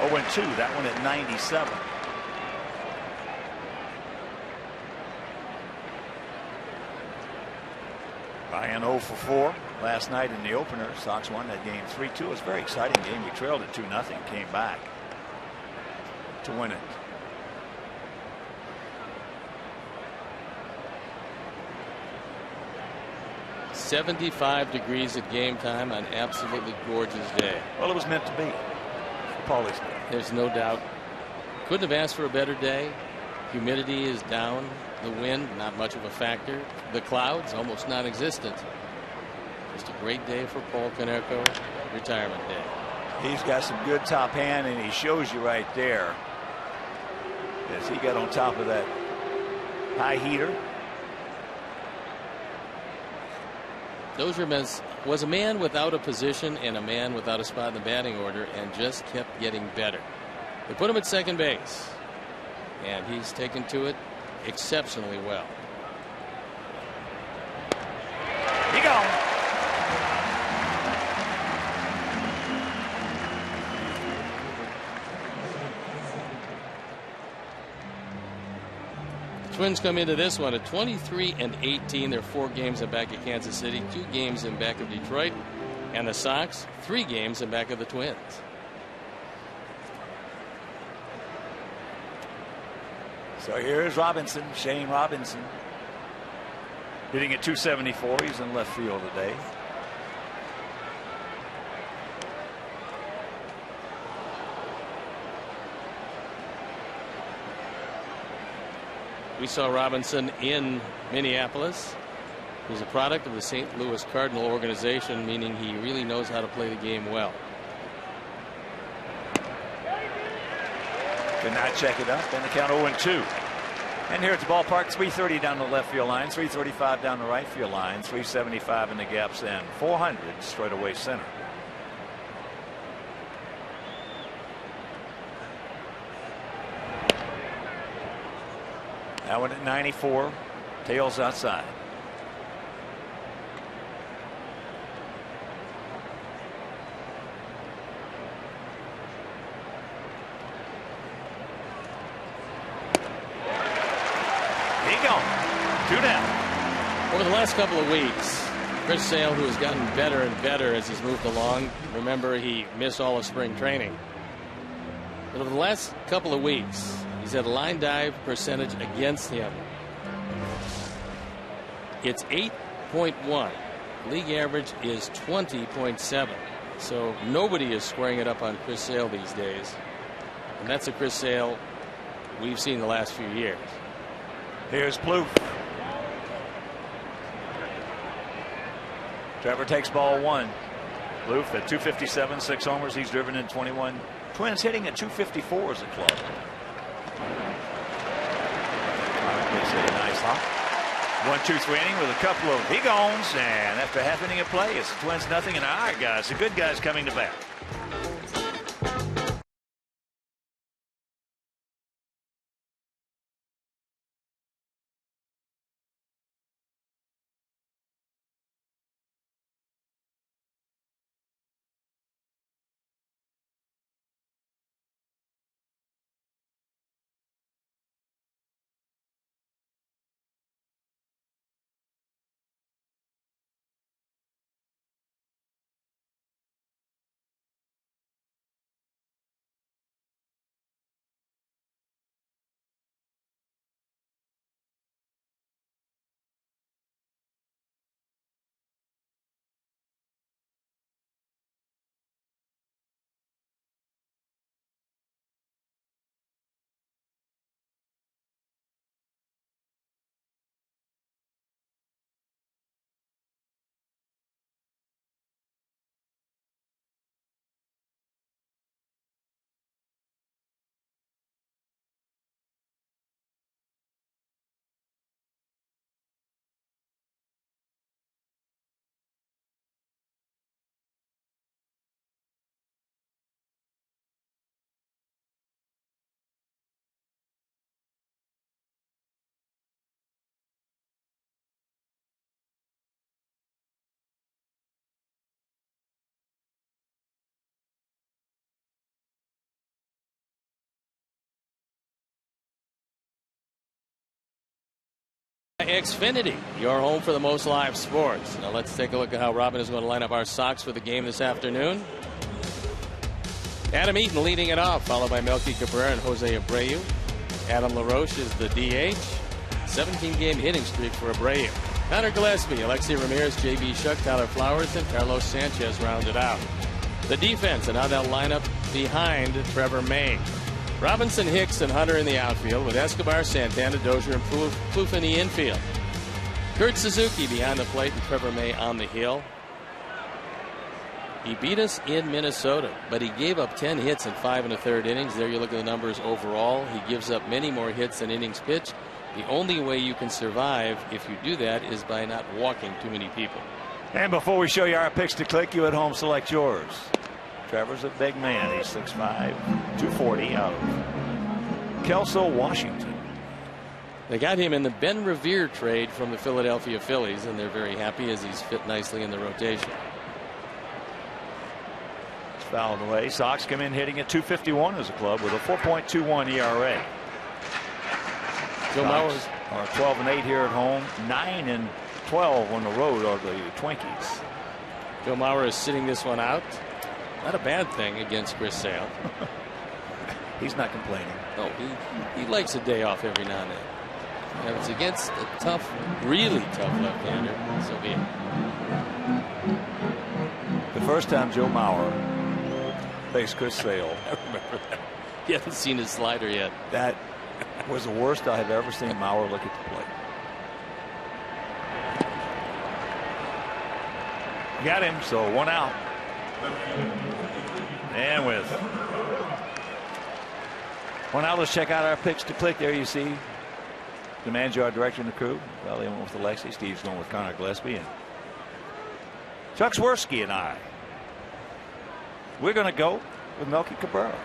0-2. That one at 97. Ryan 0 for 4 last night in the opener. Sox won that game 3-2. It was a very exciting game. We trailed it 2-0. Came back to win it.
"75 degrees at game time, an absolutely gorgeous day."
Well, it was meant to be. Paulie's day.
There's no doubt. Couldn't have asked for a better day. Humidity is down. The wind, not much of a factor. The clouds, almost non-existent. Just a great day for Paul Konerko. Retirement day.
He's got some good top hand, and he shows you right there as he got on top of that high heater.
Dozier was a man without a position and a man without a spot in the batting order, and just kept getting better. They put him at second base, and he's taken to it exceptionally well.
He gone.
Twins come into this one at 23-18. They're 4 games in back of Kansas City, 2 games in back of Detroit, and the Sox 3 games in back of the Twins.
So here's Robinson, Shane Robinson, hitting at 274. He's in left field today.
We saw Robinson in Minneapolis. He's a product of the St. Louis Cardinal organization, meaning he really knows how to play the game well.
Did not check it up. Then the count 0-2. And here at the ballpark, 330 down the left field line, 335 down the right field line, 375 in the gaps, and 400 straight away center. That one at 94, tails outside. He gone. 2 down.
Over the last couple of weeks, Chris Sale, who has gotten better and better as he's moved along. Remember, he missed all of spring training. But over the last couple of weeks, he's had a line dive percentage against him. It's 8.1. League average is 20.7. So nobody is squaring it up on Chris Sale these days. And that's a Chris Sale we've seen the last few years.
Here's Plouffe. Trevor takes ball 1. Plouffe at 257, 6 homers. He's driven in 21. Twins hitting at 254 as a club. Nice hop. 1-2-3 inning with a couple of he-gones, and after half inning of play, it's the Twins nothing, and our guys, the good guys, coming to bat.
Xfinity, your home for the most live sports. Now let's take a look at how Robin is going to line up our Sox for the game this afternoon. Adam Eaton leading it off, followed by Melky Cabrera and Jose Abreu. Adam LaRoche is the DH. 17-game hitting streak for Abreu. Connor Gillespie, Alexi Ramirez, J.B. Shuck, Tyler Flowers, and Carlos Sanchez rounded out. The defense, and how they'll line up behind Trevor May. Robinson, Hicks, and Hunter in the outfield, with Escobar, Santana, Dozier, and Plouffe in the infield. Kurt Suzuki behind the plate and Trevor May on the hill. He beat us in Minnesota, but he gave up 10 hits in 5 1/3 innings. There you look at the numbers overall. He gives up many more hits than innings pitched. The only way you can survive if you do that is by not walking too many people.
And before we show you our picks to click, you at home select yours. Trevor's a big man. He's 6'5", 240 out of Kelso, Washington.
They got him in the Ben Revere trade from the Philadelphia Phillies, and they're very happy as he's fit nicely in the rotation.
It's fouled away. Sox come in hitting at .251 as a club with a 4.21 ERA.
Joe Mauer's
are 12-8 here at home. 9-12 on the road are the Twinkies.
Joe Mauer is sitting this one out. Not a bad thing against Chris Sale.
He's not complaining.
No, he likes a day off every now and then. And if it's against a tough, really tough left-hander, so be it.
The first time Joe Mauer faced Chris Sale.
I remember that. He hasn't seen his slider yet.
That was the worst I have ever seen Mauer look at the plate. Got him, so 1 out. And with 1 out, let's check out our picks to click. There you see the manager, our director, and the crew. Well, they went with Alexi. Steve's going with Connor Gillespie. And Chuck Swirsky and I. We're going to go with Melky Cabrera.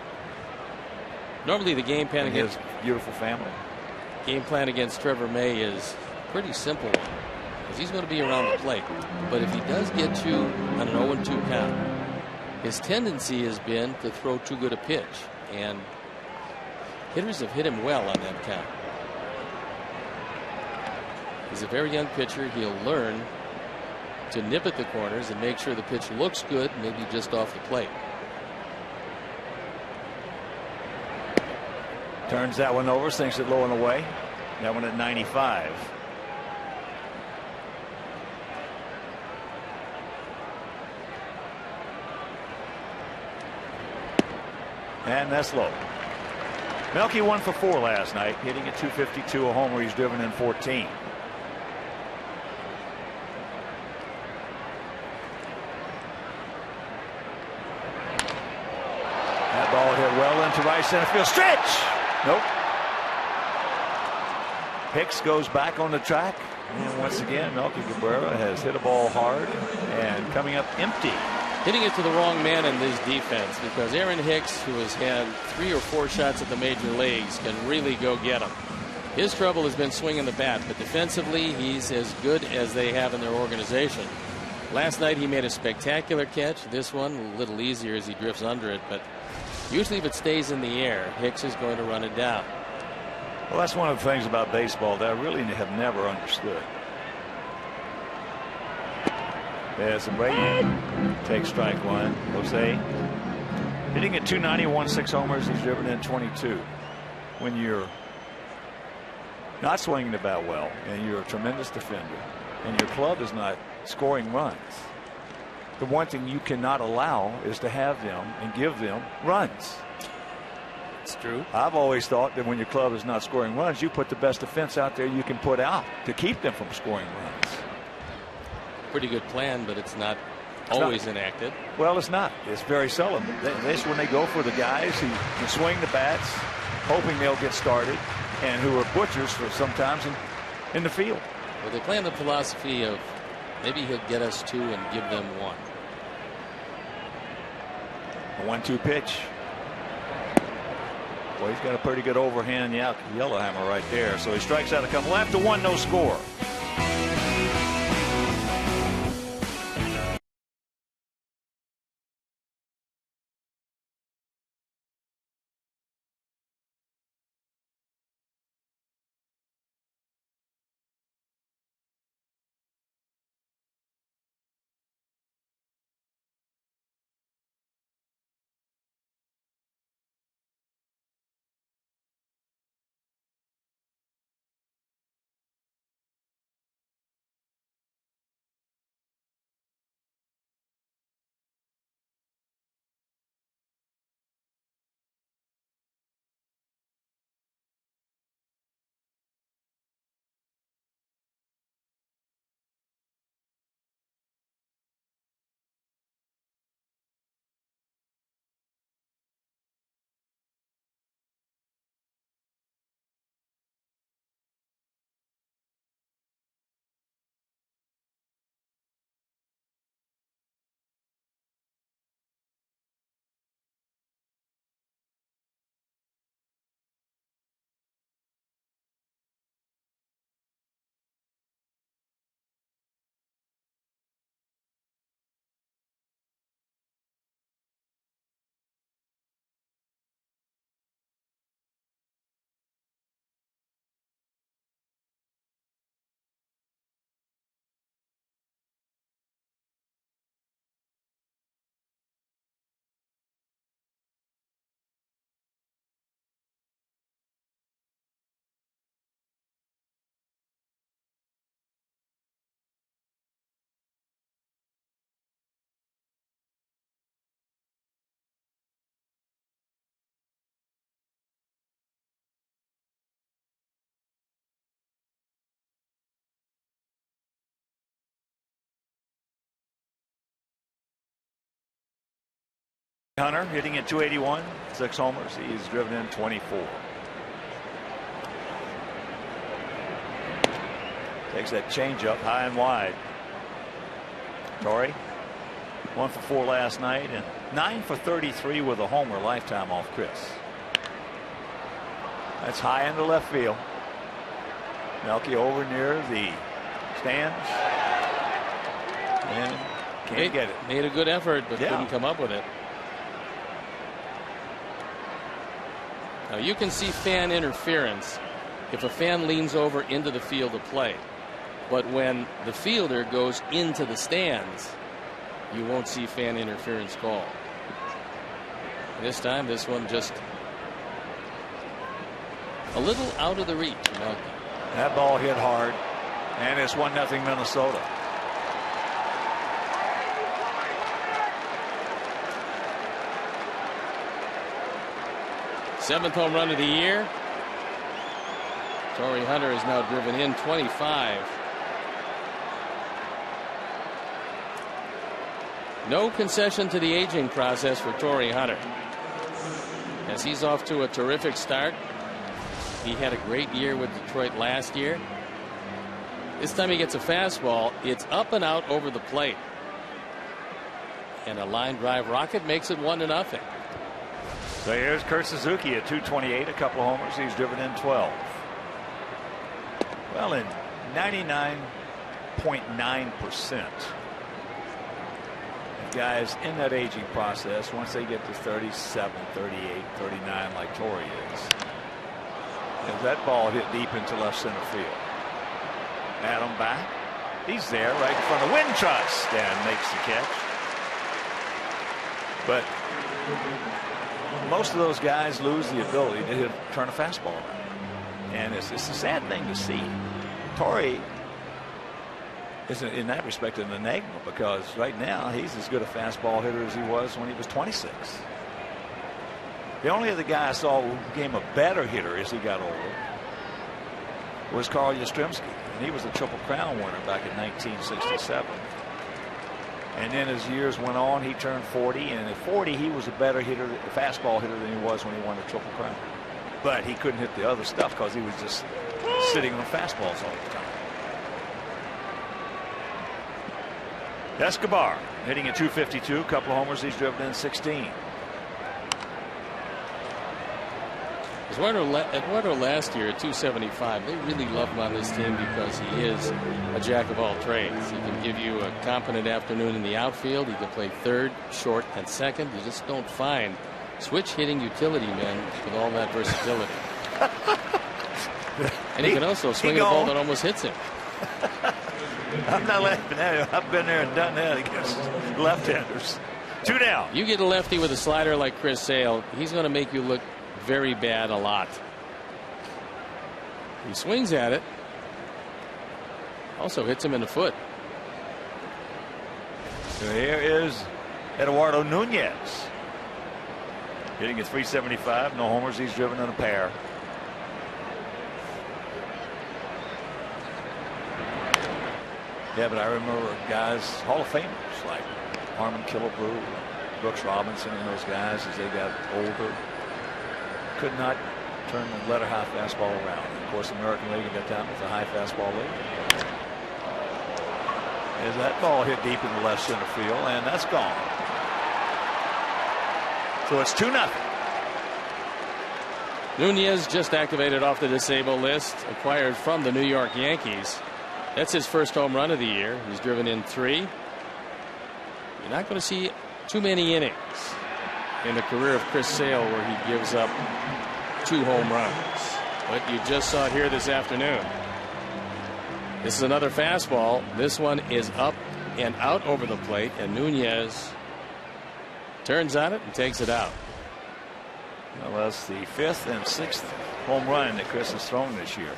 Normally the game plan against
his beautiful family.
Game plan against Trevor May is a pretty simple one, because he's going to be around the plate. But if he does get to an 0-2 count, his tendency has been to throw too good a pitch, and hitters have hit him well on that count. He's a very young pitcher. He'll learn to nip at the corners and make sure the pitch looks good, maybe just off the plate.
Turns that one over, sinks it low and away. That one at 95. And that's low. Melky 1 for 4 last night, hitting at .252, a homer. He's driven in 14. That ball hit well into right center field. Stretch! Nope. Hicks goes back on the track. And once again, Melky Cabrera has hit a ball hard and coming up empty.
Hitting it to the wrong man in this defense, because Aaron Hicks, who has had 3 or 4 shots at the major leagues, can really go get him. His trouble has been swinging the bat, but defensively he's as good as they have in their organization. Last night he made a spectacular catch. This one a little easier as he drifts under it, but usually if it stays in the air, Hicks is going to run it down.
Well, that's one of the things about baseball that I really have never understood. There's Abreu. Takes strike 1. Jose hitting at .290, 6 homers. He's driven in 22. When you're not swinging the bat well and you're a tremendous defender and your club is not scoring runs, the one thing you cannot allow is to have them and give them runs.
It's true.
I've always thought that when your club is not scoring runs, you put the best defense out there you can put out to keep them from scoring runs.
Pretty good plan, but it's not always enacted.
Well, it's not. It's very seldom. That's when they go for the guys who can swing the bats, hoping they'll get started, and who are butchers for sometimes in the field.
Well, they play on the philosophy of maybe he'll get us 2 and give them 1.
A 1-2 pitch. Well, he's got a pretty good overhand Yellowhammer right there. So he strikes out a couple. After 1, no score. Hunter hitting at 281, 6 homers. He's driven in 24. Takes that changeup high and wide. Torrey, 1 for 4 last night and 9 for 33 with a homer lifetime off Chris. That's high into left field. Melky over near the stands and can't get it.
Made a good effort, but couldn't come up with it. Now you can see fan interference if a fan leans over into the field of play. But when the fielder goes into the stands, you won't see fan interference call. This time, this one just a little out of the reach.
That ball hit hard, and it's 1-0 Minnesota.
Seventh home run of the year. Torrey Hunter has now driven in 25. No concession to the aging process for Torrey Hunter, as he's off to a terrific start. He had a great year with Detroit last year. This time he gets a fastball. It's up and out over the plate, and a line drive rocket makes it 1-0.
So here's Kurt Suzuki at 228, a couple of homers. He's driven in 12. Well, in 99.9%. Guys in that aging process, once they get to 37, 38, 39 like Torrey is, and that ball hit deep into left center field. Adam back. He's there right in front of Wintrust and makes the catch. But most of those guys lose the ability to turn a fastball around. And it's a sad thing to see. Torrey is in that respect an enigma, because right now he's as good a fastball hitter as he was when he was 26. The only other guy I saw who became a better hitter as he got older was Carl Yastrzemski, and he was the Triple Crown winner back in 1967. And then as years went on, he turned 40, and at 40 he was a better hitter, a fastball hitter, than he was when he won the Triple Crown. But he couldn't hit the other stuff because he was just sitting on fastballs all the time. Escobar hitting at 252, a couple of homers. He's driven in 16.
Eduardo last year at 275, they really love him on this team because he is a jack of all trades. He can give you a competent afternoon in the outfield. He can play third, short, and second. You just don't find switch hitting utility men with all that versatility. And he can also swing a ball that almost hits him.
I'm not laughing at you. I've been there and done that against left-handers. 2 down.
You get a lefty with a slider like Chris Sale, he's going to make you look very bad a lot. He swings at it. Also hits him in the foot.
So here is Eduardo Nunez. Hitting at 375. No homers. He's driven in a pair. Yeah, but I remember guys, Hall of Famers like Harmon Killebrew, Brooks Robinson, and those guys, as they got older, could not turn the letter high fastball around. Of course, the American League at that time was a high fastball league. As that ball hit deep in the left center field, and that's gone. So it's 2-0.
Nunez just activated off the disabled list, acquired from the New York Yankees. That's his first home run of the year. He's driven in 3. You're not going to see too many innings in the career of Chris Sale where he gives up 2 home runs. But you just saw it here this afternoon. This is another fastball. This one is up and out over the plate, and Nunez turns on it and takes it out.
Well, that's the 5th and 6th home run that Chris has thrown this year.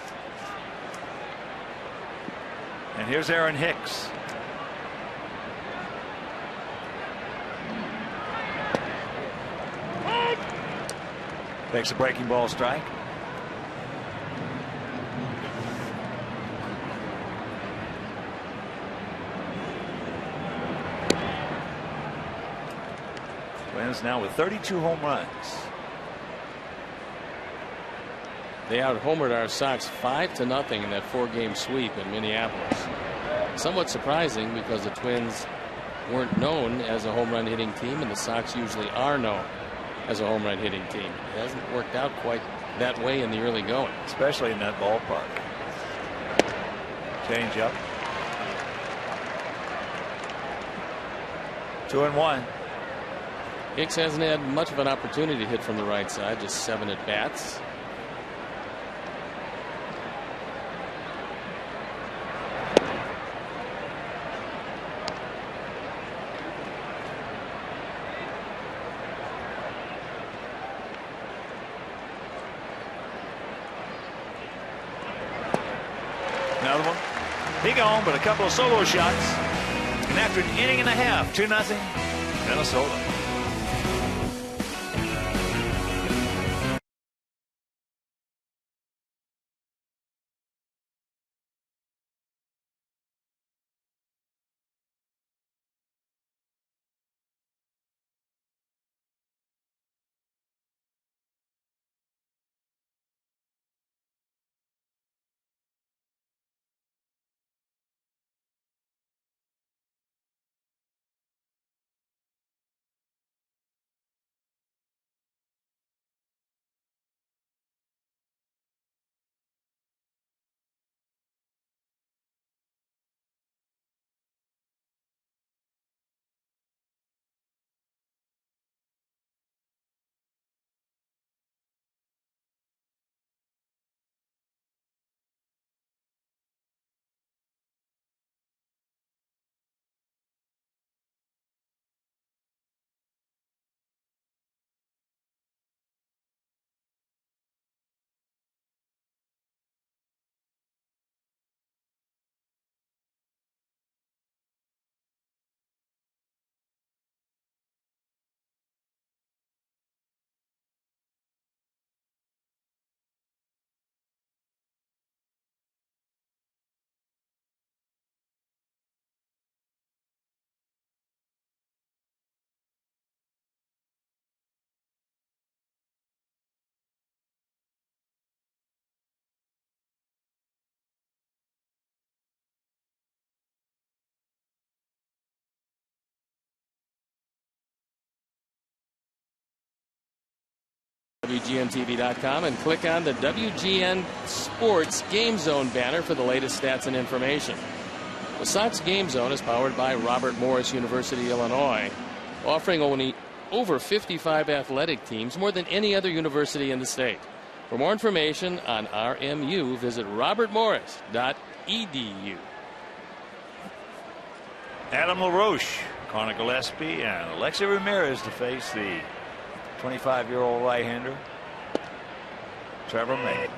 And here's Aaron Hicks. Takes a breaking ball strike. Twins now with 32 home runs.
They out-homered our Sox 5-0 in that 4-game sweep in Minneapolis. Somewhat surprising because the Twins weren't known as a home run hitting team, and the Sox usually are known as a home run hitting team. It hasn't worked out quite that way in the early going,
especially in that ballpark. Change up. 2-1.
Hicks hasn't had much of an opportunity to hit from the right side, just 7 at bats.
Another one. He gone, but a couple of solo shots. And after an inning and a half, 2-0 Minnesota.
WGNTV.com and click on the WGN Sports Game Zone banner for the latest stats and information. The Sox Game Zone is powered by Robert Morris University, Illinois, offering only over 55 athletic teams, more than any other university in the state. For more information on RMU, visit robertmorris.edu.
Adam LaRoche, Connor Gillespie, and Alexi Ramirez to face the 25-year-old right-hander Trevor May.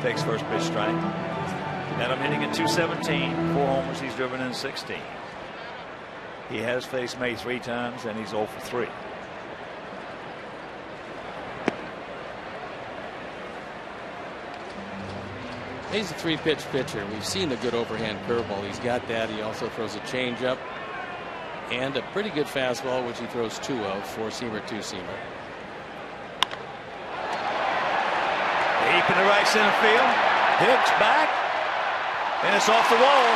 Takes first pitch strike. Adam hitting at .217, 4 homers. He's driven in 16. He has faced May 3 times, and he's 0 for 3.
He's a 3-pitch pitcher. We've seen the good overhand curveball. He's got that. He also throws a changeup and a pretty good fastball, which he throws 2 of, 4-seamer, 2-seamer.
Deep in the right center field. Hicks back, and it's off the wall.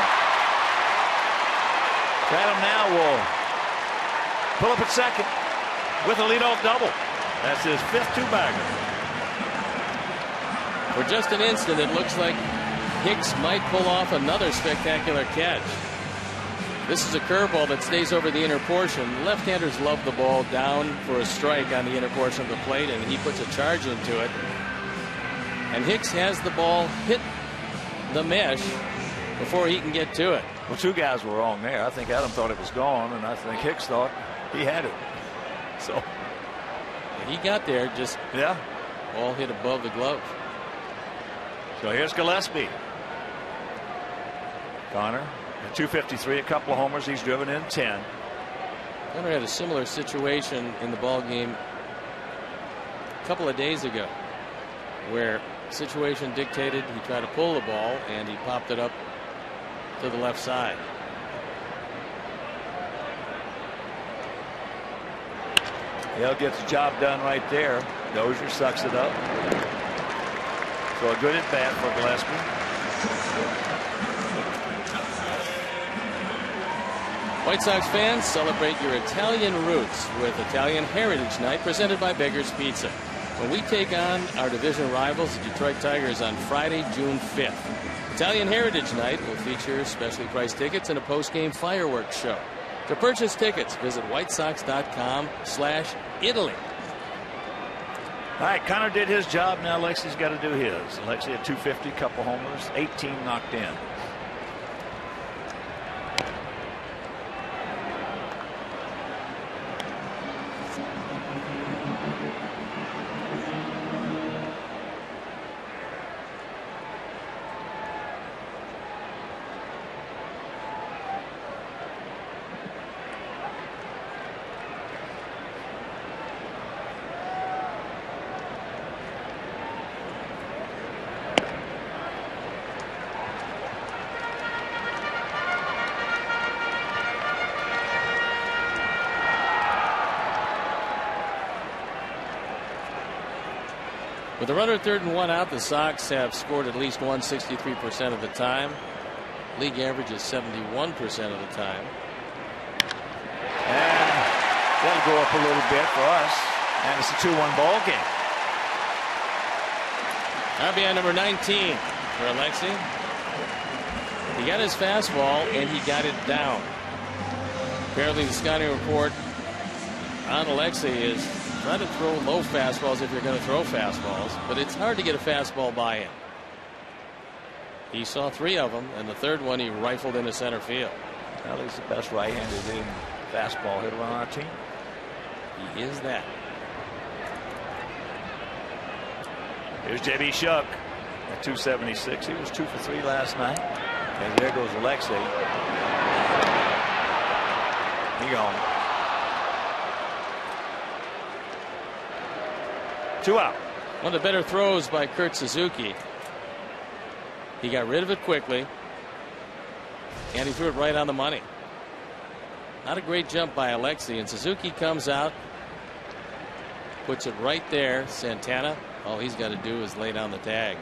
Adam now will pull up at second with a leadoff double. That's his 5th two-bagger.
For just an instant, it looks like Hicks might pull off another spectacular catch. This is a curveball that stays over the inner portion. Left-handers love the ball down for a strike on the inner portion of the plate, and he puts a charge into it. And Hicks has the ball hit the mesh before he can get to it.
Well, 2 guys were wrong there. I think Adam thought it was gone, and I think Hicks thought he had it. So
he got there, just ball hit above the glove.
So here's Gillespie. Connor at .253, a couple of homers. He's driven in 10.
Connor had a similar situation in the ball game a couple of days ago, where situation dictated he tried to pull the ball and he popped it up to the left side.
He'll get the job done right there. Dozier sucks it up. So a good at bat for Gillespie.
White Sox fans, celebrate your Italian roots with Italian Heritage Night presented by Beggar's Pizza. When we take on our division rivals, the Detroit Tigers, on Friday, June 5th. Italian Heritage Night will feature specially priced tickets and a post-game fireworks show. To purchase tickets, visit whitesox.com/Italy.
All right, Connor did his job. Now Alexi's got to do his. Alexi had 250, couple homers, 18 knocked in.
With a runner at 3rd and 1 out, the Sox have scored at least 163% of the time. League average is 71% of the time.
And that'll go up a little bit for us. And it's a 2-1 ball game.
RBI number 19 for Alexi. He got his fastball and he got it down. Apparently the scouting report on Alexi is try to throw low fastballs if you're going to throw fastballs, but it's hard to get a fastball by him. He saw 3 of them, and the 3rd one he rifled into center field.
Well, he's the best right-handed fastball hitter on our team.
He is that.
Here's J.B. Shuck at 276. He was 2 for 3 last night. And there goes Alexi. He gone. 2 out.
One of the better throws by Kurt Suzuki. He got rid of it quickly, and he threw it right on the money. Not a great jump by Alexi, and Suzuki comes out, puts it right there. Santana, all he's got to do is lay down the tag.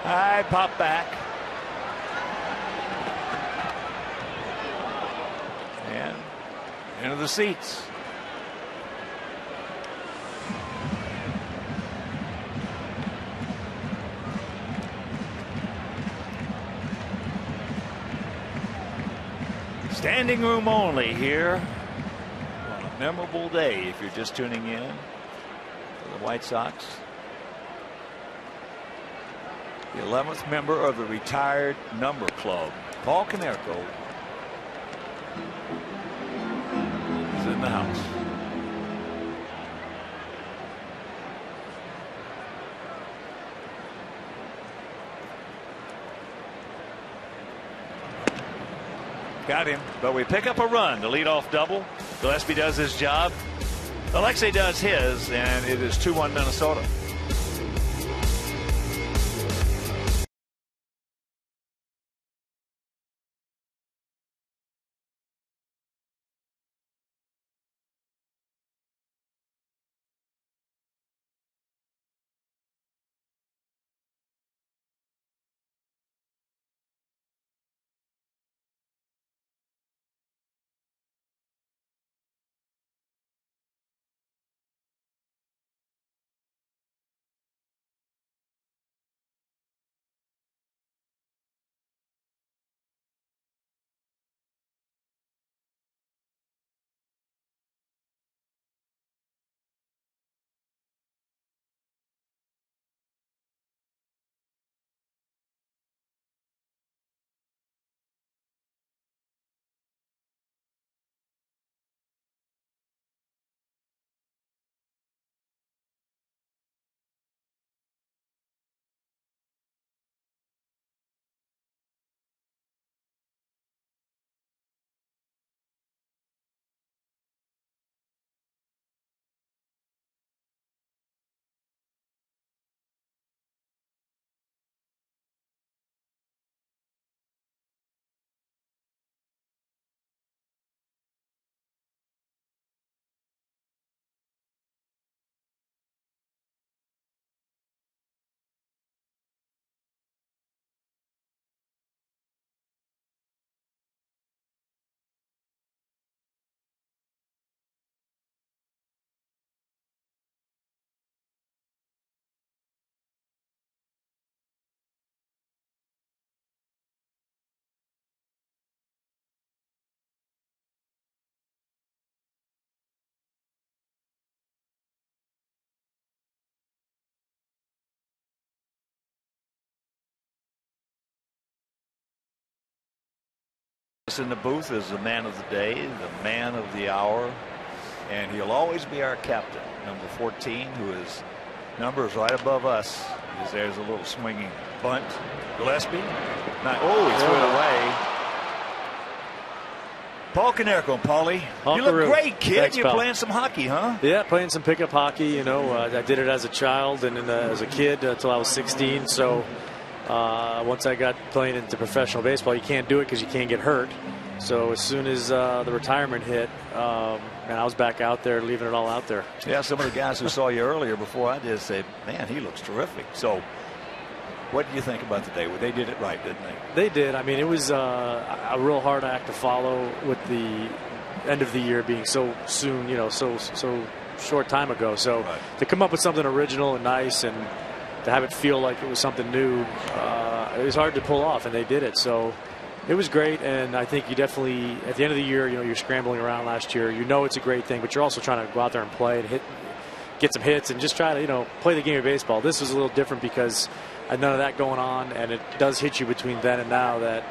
High pop back. And into the seats. Standing room only here on a memorable day if you're just tuning in for the White Sox. The 11th member of the retired number club, Paul Konerko, is in the house. Got him, but we pick up a run to lead off double. Gillespie does his job. Alexi does his, and it is 2-1 Minnesota. us in the booth as the man of the day, the man of the hour, and he'll always be our captain, number 14, who is numbers right above us. There's a little swinging bunt. Gillespie. Oh, he threw it away. Paul Konerko, Paulie. You look great, kid.
Thanks,
You're
pal.
playing some hockey, huh?
Yeah, playing some pickup hockey. You know, I did it as a child and then, as a kid until I was 16. So once I got playing into professional baseball, you can't do it because you can't get hurt. So as soon as the retirement hit, and I was back out there, leaving it all out there.
Yeah, some of the guys who saw you earlier before I did say, man, he looks terrific. So what do you think about today? Well, they did it right, didn't they?
They did. I mean, it was a real hard act to follow with the end of the year being so soon, you know, so short time ago. So to come up with something original and nice and to have it feel like it was something new, it was hard to pull off, and they did it. So it was great, and I think you definitely, at the end of the year, you know, you're scrambling around last year. You know it's a great thing, but you're also trying to go out there and play and get some hits and just try to, you know, play the game of baseball. This was a little different because I had none of that going on, and it does hit you between then and now that,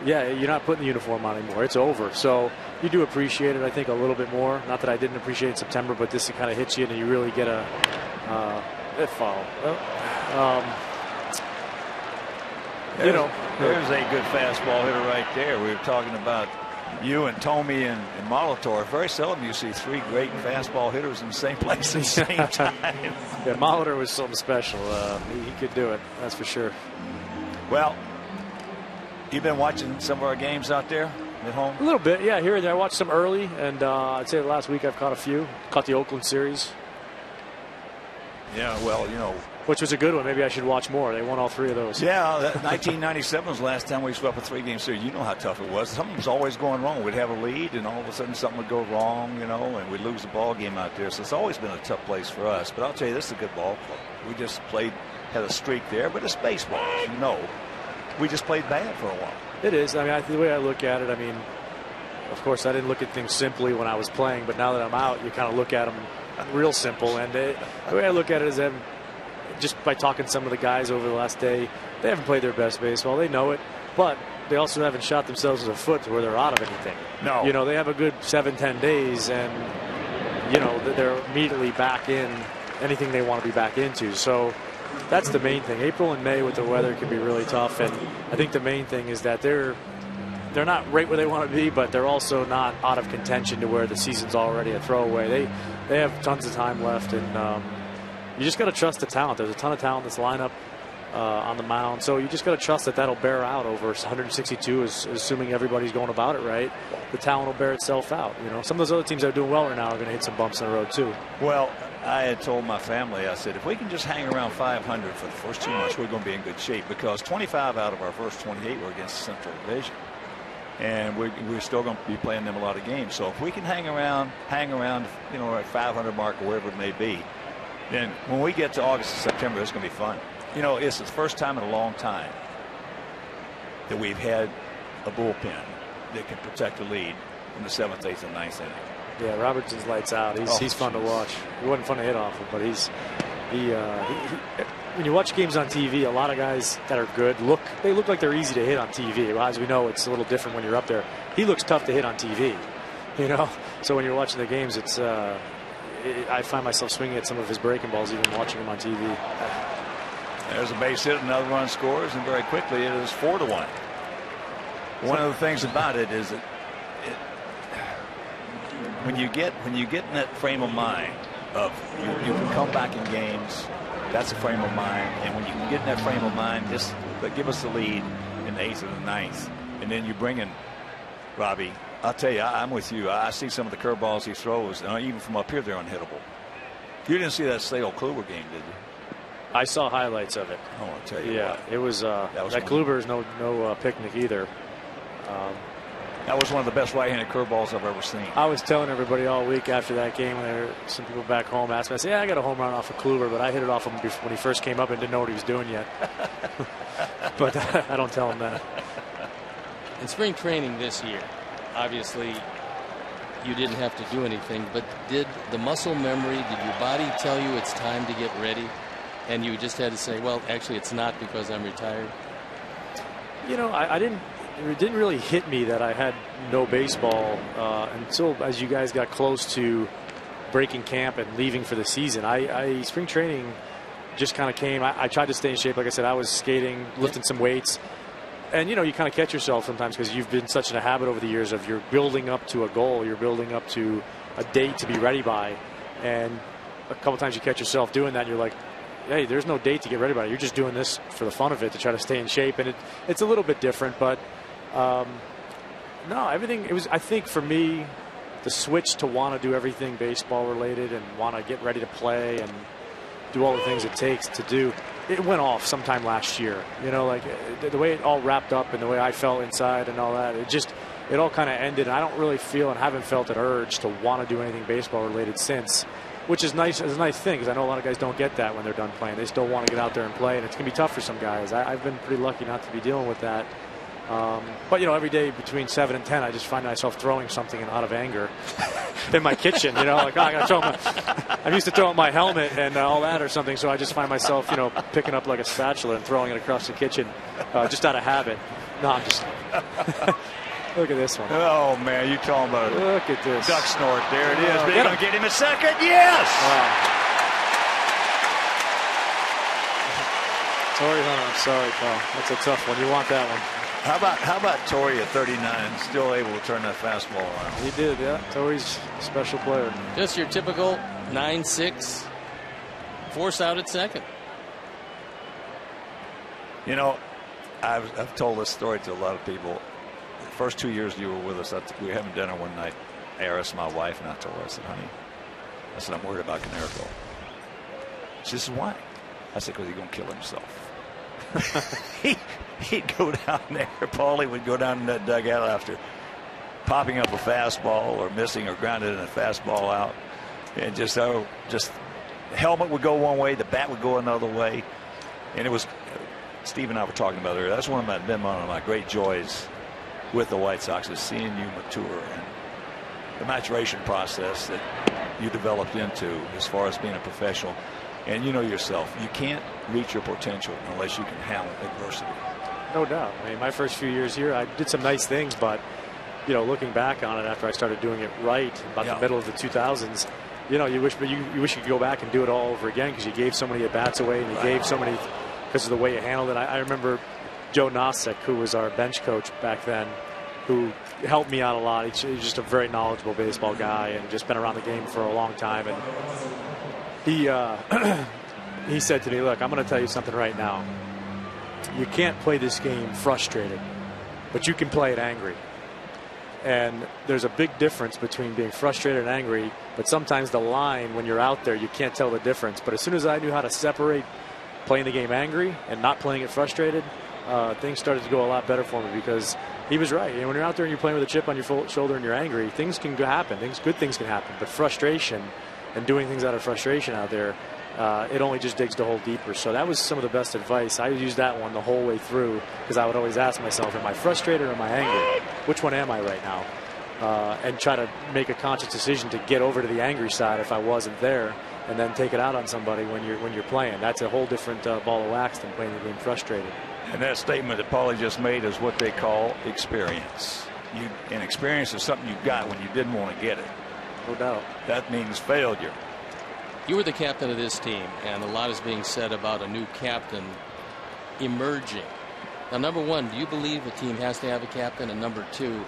yeah, you're not putting the uniform on anymore. It's over. So you do appreciate it, I think, a little bit more. Not that I didn't appreciate it in September, but this kind of hits you, and you really get a foul. You know,
there's a good fastball hitter right there. We were talking about you and Tommy and Molitor. Very seldom you see three great fastball hitters in the same place at the same time.
Yeah, Molitor was something special. He could do it, that's for sure.
Well, you've been watching some of our games out there at home?
A little bit, yeah, here and there. I watched some early, and I'd say the last week I've caught a few. Caught the Oakland series.
Yeah, well, you know.
Which was a good one. Maybe I should watch more. They won all three of those.
Yeah, 1997 was the last time we swept a 3-game series. You know how tough it was. Something was always going wrong. We'd have a lead, and all of a sudden something would go wrong, you know, and we'd lose the ball game out there. So it's always been a tough place for us. But I'll tell you, this is a good ball club. We just had a streak there, but it's baseball, as you know. We just played bad for a while.
It is. I mean, the way I look at it, I mean, of course, I didn't look at things simply when I was playing, but now that I'm out, you kind of look at them real simple. And the way I look at it is just by talking to some of the guys over the last day, they haven't played their best baseball. They know it, but they also haven't shot themselves in the foot to where they're out of anything.
No.
You know, they have a good 7-10 days, and, you know, they're immediately back in anything they want to be back into. So that's the main thing. April and May with the weather can be really tough, and I think the main thing is that they're not right where they want to be, but they're also not out of contention to where the season's already a throwaway. They have tons of time left, and you just got to trust the talent. There's a ton of talent in this lineup on the mound, so you just got to trust that that'll bear out over 162, assuming everybody's going about it right. The talent will bear itself out. You know, some of those other teams that are doing well right now are going to hit some bumps in the road too.
Well, I had told my family, I said, if we can just hang around 500 for the first 2 months, we're going to be in good shape, because 25 out of our first 28 were against the Central Division. And we're still going to be playing them a lot of games. So if we can hang around, you know, at 500 mark or wherever it may be, then when we get to August and September, it's going to be fun. You know, it's the first time in a long time that we've had a bullpen that can protect the lead in the 7th, 8th, and 9th inning.
Yeah, Robertson's lights out. He's fun to watch. He wasn't fun to hit off of, but when you watch games on TV, a lot of guys that are good look like they're easy to hit on TV. Well, as we know, it's a little different when you're up there. He looks tough to hit on TV, you know. So when you're watching the games, it's I find myself swinging at some of his breaking balls even watching him on TV.
There's a base hit, another run scores, and very quickly it is 4-1. One of the things about it is that when you get in that frame of mind of you can come back in games, that's a frame of mind, and when you can get in that frame of mind, just give us the lead in the 8th and the 9th, and then you bring in Robbie. I'll tell you, I'm with you. I see some of the curveballs he throws, and even from up here, they're unhittable. You didn't see that Sale Kluber game, did you?
I saw highlights of it.
Oh, I'll tell you.
Yeah,
what.
it was. That Kluber is no picnic either.
That was one of the best right-handed curveballs I've ever seen.
I was telling everybody all week after that game, when some people back home asked me, I said, yeah, I got a home run off of Kluber, but I hit it off him when he first came up and didn't know what he was doing yet. But I don't tell him that.
In spring training this year, obviously you didn't have to do anything, but did the muscle memory, did your body tell you it's time to get ready, and you just had to say, well, actually it's not because I'm retired?
You know, I didn't. it didn't really hit me that I had no baseball until as you guys got close to breaking camp and leaving for the season. Spring training just kind of came. I tried to stay in shape. Like I said, I was skating, lifting some weights. And, you kind of catch yourself sometimes because you've been such in a habit over the years of you're building up to a goal. You're building up to a date to be ready by. And a couple times you catch yourself doing that and you're like, hey, there's no date to get ready by. You're just doing this for the fun of it to try to stay in shape. And it's a little bit different. But, no, everything, I think for me, the switch to want to do everything baseball related and want to get ready to play and do all the things it takes to do, it went off sometime last year. Like the way it all wrapped up and the way I felt inside and all that, it all kind of ended. And I don't really feel and haven't felt an urge to want to do anything baseball related since, which is nice. It's a nice thing because I know a lot of guys don't get that when they're done playing. They still want to get out there and play, and it's going to be tough for some guys. I've been pretty lucky not to be dealing with that. But every day between 7 and 10, I just find myself throwing something out of anger in my kitchen. Like I got to throw I'm used to throwing my helmet and all that or something, so I just find myself, picking up like a spatula and throwing it across the kitchen, just out of habit. No, I'm just. Look at this one.
Oh man, you talking about it?
Look at this
duck snort. There it is. They're going to get him a second. Yes.
Wow. Torrey Hunter, I'm sorry, Paul. That's a tough one. You want that one.
How about Torrey at 39 still able to turn that fastball around?
He did, yeah. Torrey's a special player.
Just your typical 9-6 force out at second.
I've told this story to a lot of people. The first 2 years you were with us, we were having dinner one night. I asked my wife, and I told her, I said, honey, I'm worried about Konerko. She said, why? I said, because he's going to kill himself. He'd go down there. Paulie would go down in that dugout after popping up a fastball or missing or grounded in a fastball out, and just the helmet would go one way, the bat would go another way, and it was. Steve and I were talking about it earlier. That's been one of my great joys with the White Sox is seeing you mature and the maturation process that you developed into as far as being a professional. And you know yourself, you can't reach your potential unless you can handle adversity.
No doubt. I mean, my first few years here, I did some nice things, but looking back on it after I started doing it right about the middle of the 2000s, you wish you could go back and do it all over again because you gave so many at bats away and you gave so many because of the way you handled it. I remember Joe Nosek, who was our bench coach back then, who helped me out a lot. He's just a very knowledgeable baseball guy and just been around the game for a long time. And he said to me, look, I'm going to tell you something right now. You can't play this game frustrated, but you can play it angry. And there's a big difference between being frustrated and angry, but sometimes the line when you're out there, you can't tell the difference. But as soon as I knew how to separate playing the game angry and not playing it frustrated, things started to go a lot better for me because he was right. When you're out there and you're playing with a chip on your shoulder and you're angry, things can happen. Good things can happen. But frustration and doing things out of frustration out there, it only just digs the hole deeper. So that was some of the best advice. I used that one the whole way through because I would always ask myself, am I frustrated or am I angry? Which one am I right now? And try to make a conscious decision to get over to the angry side if I wasn't there and then take it out on somebody when you're playing. That's a whole different ball of wax than playing the game frustrated.
And that statement that Paulie just made is what they call experience. And experience is something you got when you didn't want to get it.
No doubt.
That means failure.
You were the captain of this team, and a lot is being said about a new captain emerging. Now, number one, do you believe a team has to have a captain? And number two,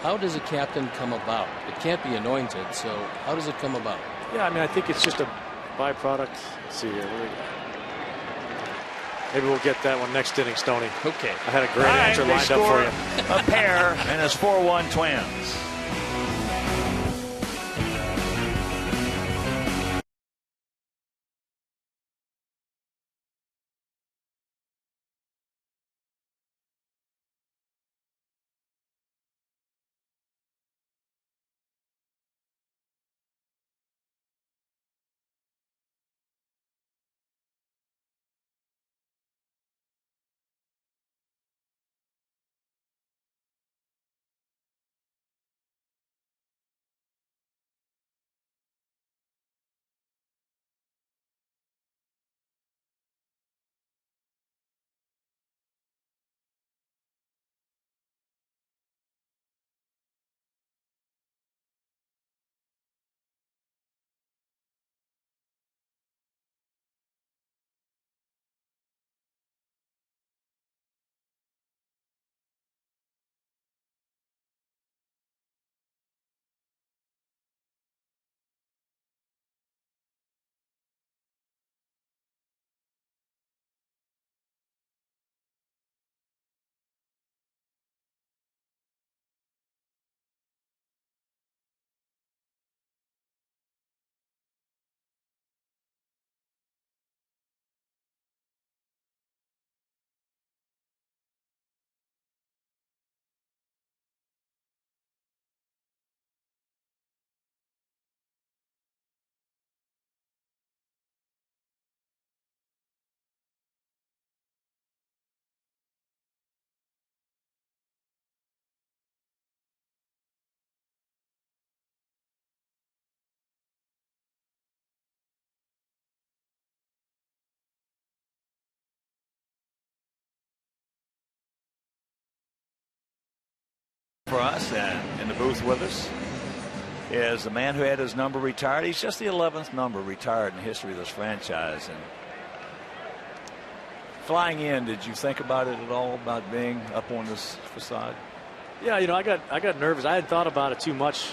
how does a captain come about? It can't be anointed, so how does it come about?
Yeah, I mean, I think it's just a byproduct. Let's see here. Maybe we'll get that one next inning, Stoney.
Okay.
I had a great answer lined up for you.
A pair, and it's 4-1 Twins. us and in the booth with us is the man who had his number retired. He's just the 11th number retired in the history of this franchise. And flying in, did you think about it at all, about being up on this facade?
Yeah, you know, I got nervous. I hadn't thought about it too much.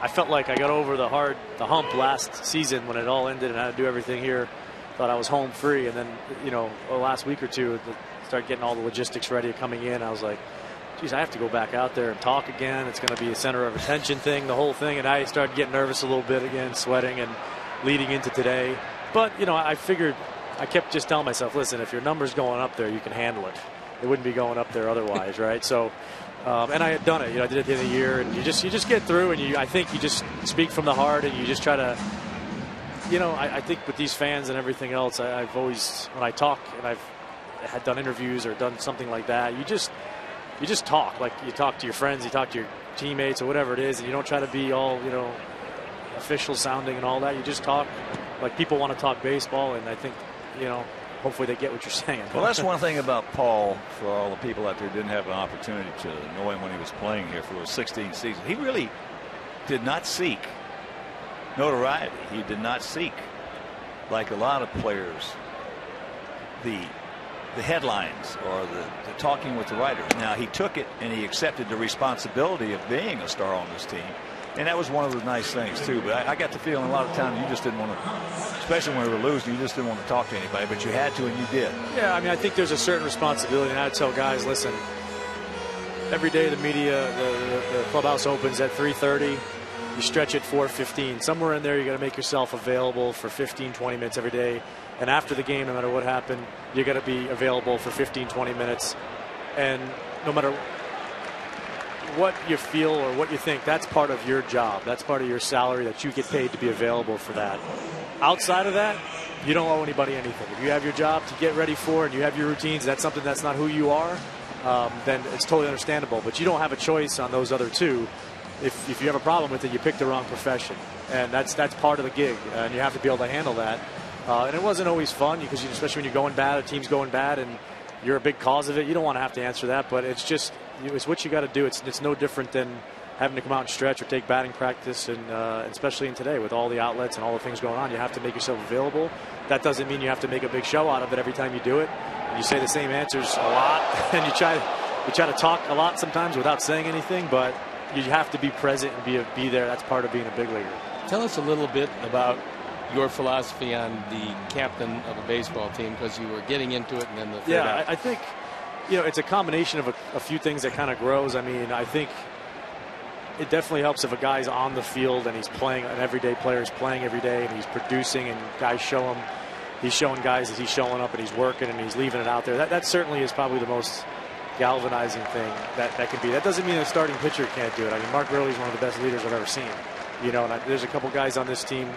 I felt like I got over the hump last season when it all ended and I had to do everything here. Thought I was home free, and then, you know, the last week or two, start getting all the logistics ready, coming in. I was like, geez, I have to go back out there and talk again. It's going to be a center of attention thing, the whole thing. And I started getting nervous a little bit again, sweating and leading into today. But, you know, I figured, I kept just telling myself, listen, if your number's going up there, you can handle it. It wouldn't be going up there otherwise, right? So, and I had done it. You know, I did it at the end of the year, and you just get through, and I think you just speak from the heart, and you just try to, you know, I think with these fans and everything else, I've always, when I talk, and I've had done interviews or done something like that, you just talk. Like, you talk to your friends, you talk to your teammates or whatever it is, and you don't try to be all, you know, official sounding and all that. You just talk like people want to talk baseball, and I think, you know, hopefully they get what you're saying.
Well, that's one thing about Paul, for all the people out there who didn't have an opportunity to know him when he was playing here for those 16 seasons. He really did not seek notoriety. He did not seek, like a lot of players, the headlines or the talking with the writers. Now, he took it and he accepted the responsibility of being a star on this team. And that was one of the nice things, too. But I got the feeling a lot of times you just didn't want to, especially when we were losing, you just didn't want to talk to anybody. But you had to, and you did.
Yeah, I mean, I think there's a certain responsibility. And I tell guys, listen, every day the media, the clubhouse opens at 3:30. You stretch it 4:15. Somewhere in there, you got to make yourself available for 15, 20 minutes every day. And after the game, no matter what happened, you got to be available for 15, 20 minutes. And no matter what you feel or what you think, that's part of your job. That's part of your salary that you get paid to be available for that. Outside of that, you don't owe anybody anything. If you have your job to get ready for and you have your routines, that's something that's not who you are, then it's totally understandable. But you don't have a choice on those other two. If you have a problem with it, you pick the wrong profession. And that's part of the gig, and you have to be able to handle that. And it wasn't always fun, because especially when you're going bad, a team's going bad, and you're a big cause of it. You don't want to have to answer that, but it's just, it's what you got to do. It's no different than having to come out and stretch or take batting practice, and especially in today with all the outlets and all the things going on, you have to make yourself available. That doesn't mean you have to make a big show out of it every time you do it. You say the same answers a lot, and you try to talk a lot sometimes without saying anything, but you have to be present and be there. That's part of being a big leaguer.
Tell us a little bit about your philosophy on the captain of a baseball team, because you were getting into it and then the third out.
I think, you know, it's a combination of a few things that kind of grows. I mean, I think it definitely helps if a guy's on the field and he's playing, an everyday player is playing every day and he's producing, and guys show him, he's showing guys that he's showing up and he's working and he's leaving it out there. That certainly is probably the most galvanizing thing that can be. That doesn't mean a starting pitcher can't do it. I mean, Mark Burley is one of the best leaders I've ever seen. You know, and there's a couple guys on this team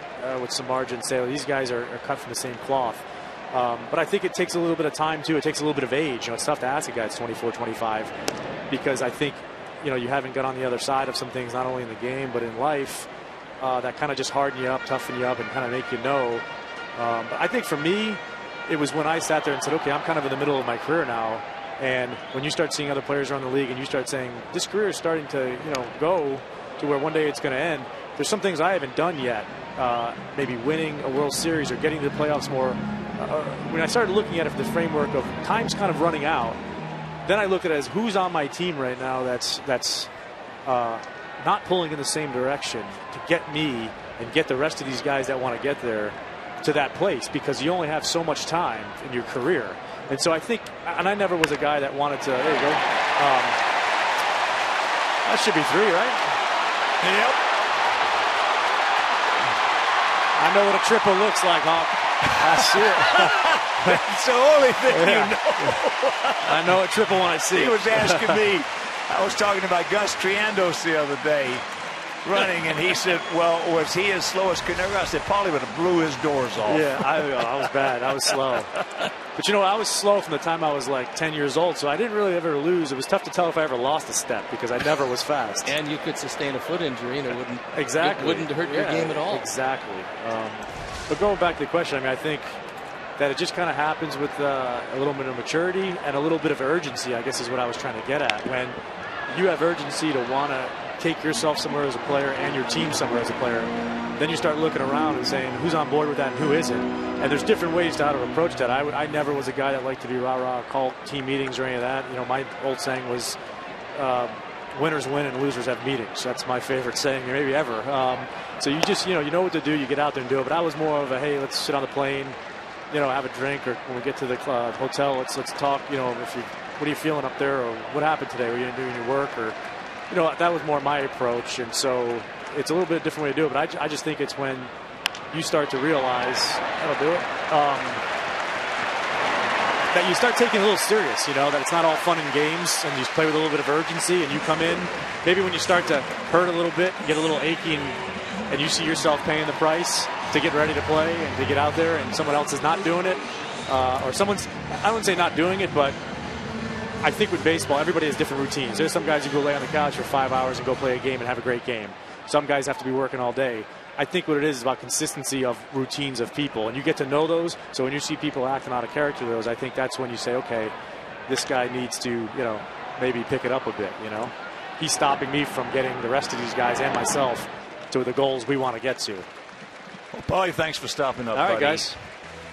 with some margin say, well, these guys are cut from the same cloth. But I think it takes a little bit of time, too. It takes a little bit of age. You know, it's tough to ask a guy that's 24, 25, because I think, you know, you haven't got on the other side of some things, not only in the game, but in life, that kind of just harden you up, toughen you up, and kind of make you know. But I think for me, it was when I sat there and said, okay, I'm kind of in the middle of my career now. And when you start seeing other players around the league and you start saying, this career is starting to, you know, go to where one day it's going to end, there's some things I haven't done yet. Maybe winning a World Series or getting to the playoffs more. When I started looking at it from the framework of time's kind of running out, then I looked at it as who's on my team right now that's not pulling in the same direction to get me and get the rest of these guys that want to get there to that place, because you only have so much time in your career. And so I think, and I never was a guy that wanted to, there you go. That should be 3, right?
Yep.
I know what a triple looks like, Hawk. That's it.
That's the only thing you know.
I know a triple when I see it.
He was asking me. I was talking about Gus Triandos the other day running, and he said, well, was he as slow as Konerko? I said, Paulie would have blew his doors off.
Yeah, I was bad. I was slow. But, you know, I was slow from the time I was like 10 years old, so I didn't really ever lose. It was tough to tell if I ever lost a step, because I never was fast.
And you could sustain a foot injury, and it wouldn't,
exactly.
It wouldn't hurt your game at all.
Exactly. But going back to the question, I mean, I think that it just kind of happens with a little bit of maturity and a little bit of urgency, I guess is what I was trying to get at. When you have urgency to want to take yourself somewhere as a player and your team somewhere as a player, then you start looking around and saying who's on board with that and who isn't. And there's different ways to how to approach that. I never was a guy that liked to be rah-rah, call team meetings or any of that. You know, my old saying was winners win and losers have meetings. That's my favorite saying maybe ever. So you just, you know what to do. You get out there and do it. But I was more of a, hey, let's sit on the plane, you know, have a drink, or when we get to the hotel, let's talk. You know, what are you feeling up there, or what happened today? Were you doing your work, or you know, that was more my approach. And so it's a little bit different way to do it. But I just think it's when you start to realize that'll do it. That you start taking it a little serious, you know, that it's not all fun and games, and you play with a little bit of urgency, and you come in, maybe when you start to hurt a little bit, you get a little achy, and you see yourself paying the price to get ready to play and to get out there, and someone else is not doing it, or someone's, I wouldn't say not doing it, but I think with baseball, everybody has different routines. There's some guys who go lay on the couch for 5 hours and go play a game and have a great game. Some guys have to be working all day. I think what it is about consistency of routines of people, and you get to know those. So when you see people acting out of character those, I think that's when you say, okay, this guy needs to, you know, maybe pick it up a bit. You know, he's stopping me from getting the rest of these guys and myself to the goals we want to get to.
Well, Paulie, thanks for stopping up.
All right,
buddy.
guys.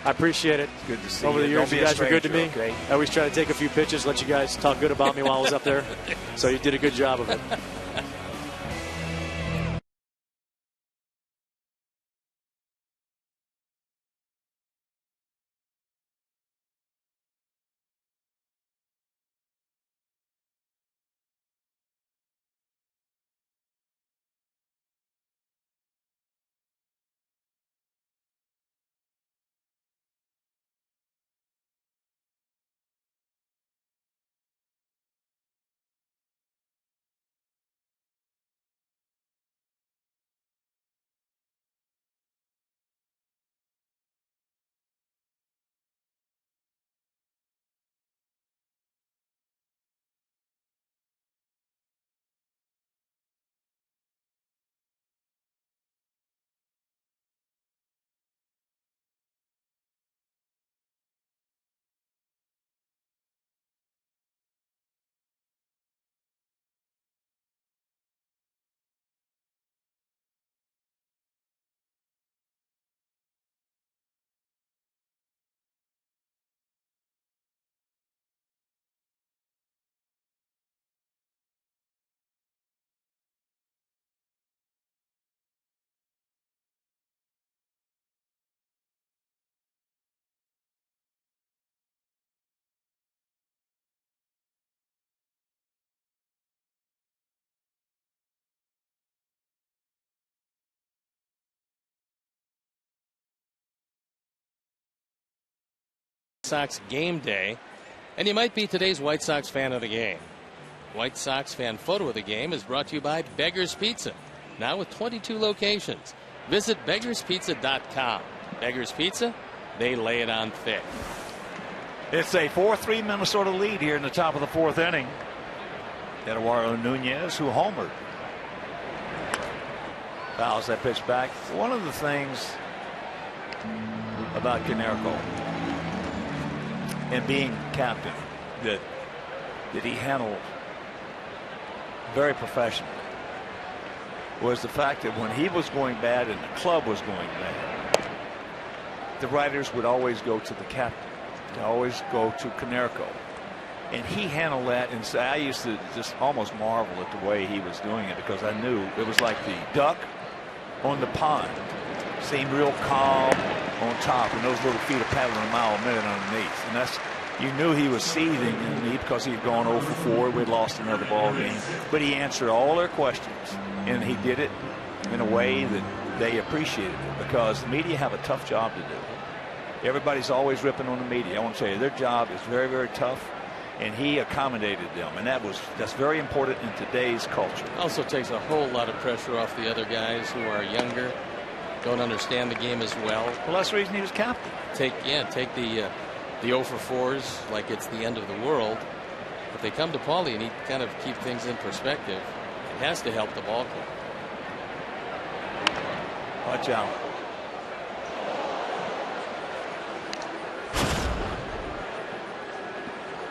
I appreciate it.
It's good to see
Over
you.
the years,
Don't be
you
a
guys were good to me.
stranger, okay?
I always try to take a few pitches, let you guys talk good about me while I was up there. So you did a good job of it.
Sox game day, and you might be today's White Sox fan of the game. White Sox fan photo of the game is brought to you by Beggar's Pizza, now with 22 locations. Visit beggarspizza.com. Beggar's Pizza, they lay it on thick.
It's a 4-3 Minnesota lead here in the top of the fourth inning. Eduardo Nunez, who homered, fouls that pitch back. One of the things about Konerko and being captain that he handled very professionally was the fact that when he was going bad and the club was going bad, the writers would always go to the captain. They always go to Konerko. And he handled that, and I used to just almost marvel at the way he was doing it, because I knew it was like the duck on the pond. Seemed real calm on top, and those little feet are paddling a mile a minute underneath. And that's, you knew he was seething underneath because he had gone 0 for 4. We'd lost another ball game. But he answered all their questions, and he did it in a way that they appreciated it, because the media have a tough job to do. Everybody's always ripping on the media. I want to tell you, their job is very, very tough. And he accommodated them, and that's very important in today's culture.
Also takes a whole lot of pressure off the other guys who are younger, don't understand the game as well.
Well, that's the reason he was captain.
Take the 0 for 4s like it's the end of the world. But they come to Paulie and he kind of keep things in perspective. It has to help the ball club.
Watch out.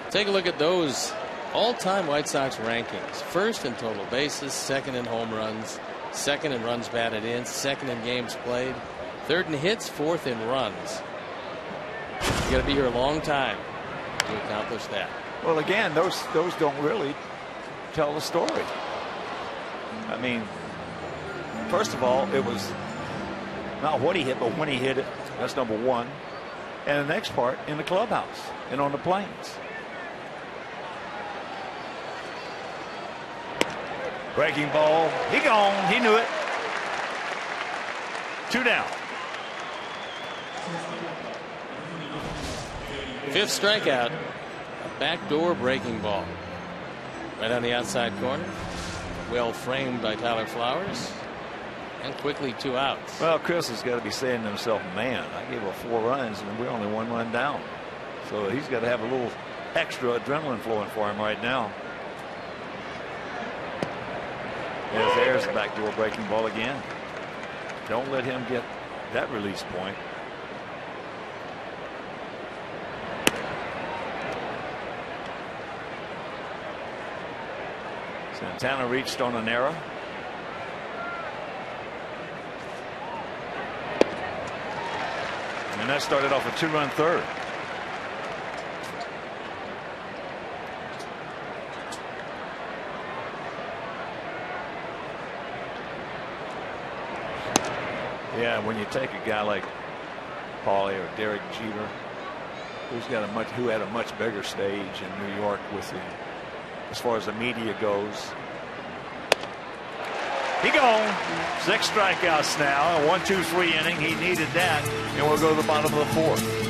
Take a look at those All-time White Sox rankings: first in total bases, second in home runs, second in runs batted in, second in games played, third in hits, fourth in runs. You got to be here a long time to accomplish that.
Well, again, those don't really tell the story. I mean, first of all, it was not what he hit, but when he hit it. That's number one. And the next part, in the clubhouse and on the plains. Breaking ball. He gone. He knew it. 2 down.
Fifth strikeout. A backdoor breaking ball. Right on the outside corner. Well framed by Tyler Flowers. And quickly 2 outs.
Well, Chris has got to be saying to himself, man, I gave up 4 runs and we're only 1 run down. So he's got to have a little extra adrenaline flowing for him right now. There's the backdoor breaking ball again. Don't let him get that release point. Santana reached on an error. And that started off a 2-run third. Yeah, when you take a guy like Paulie or Derek Jeter, who had a much bigger stage in New York with him as far as the media goes. He gone. 6 strikeouts now. A 1-2-3 inning. He needed that, and we'll go to the bottom of the 4th.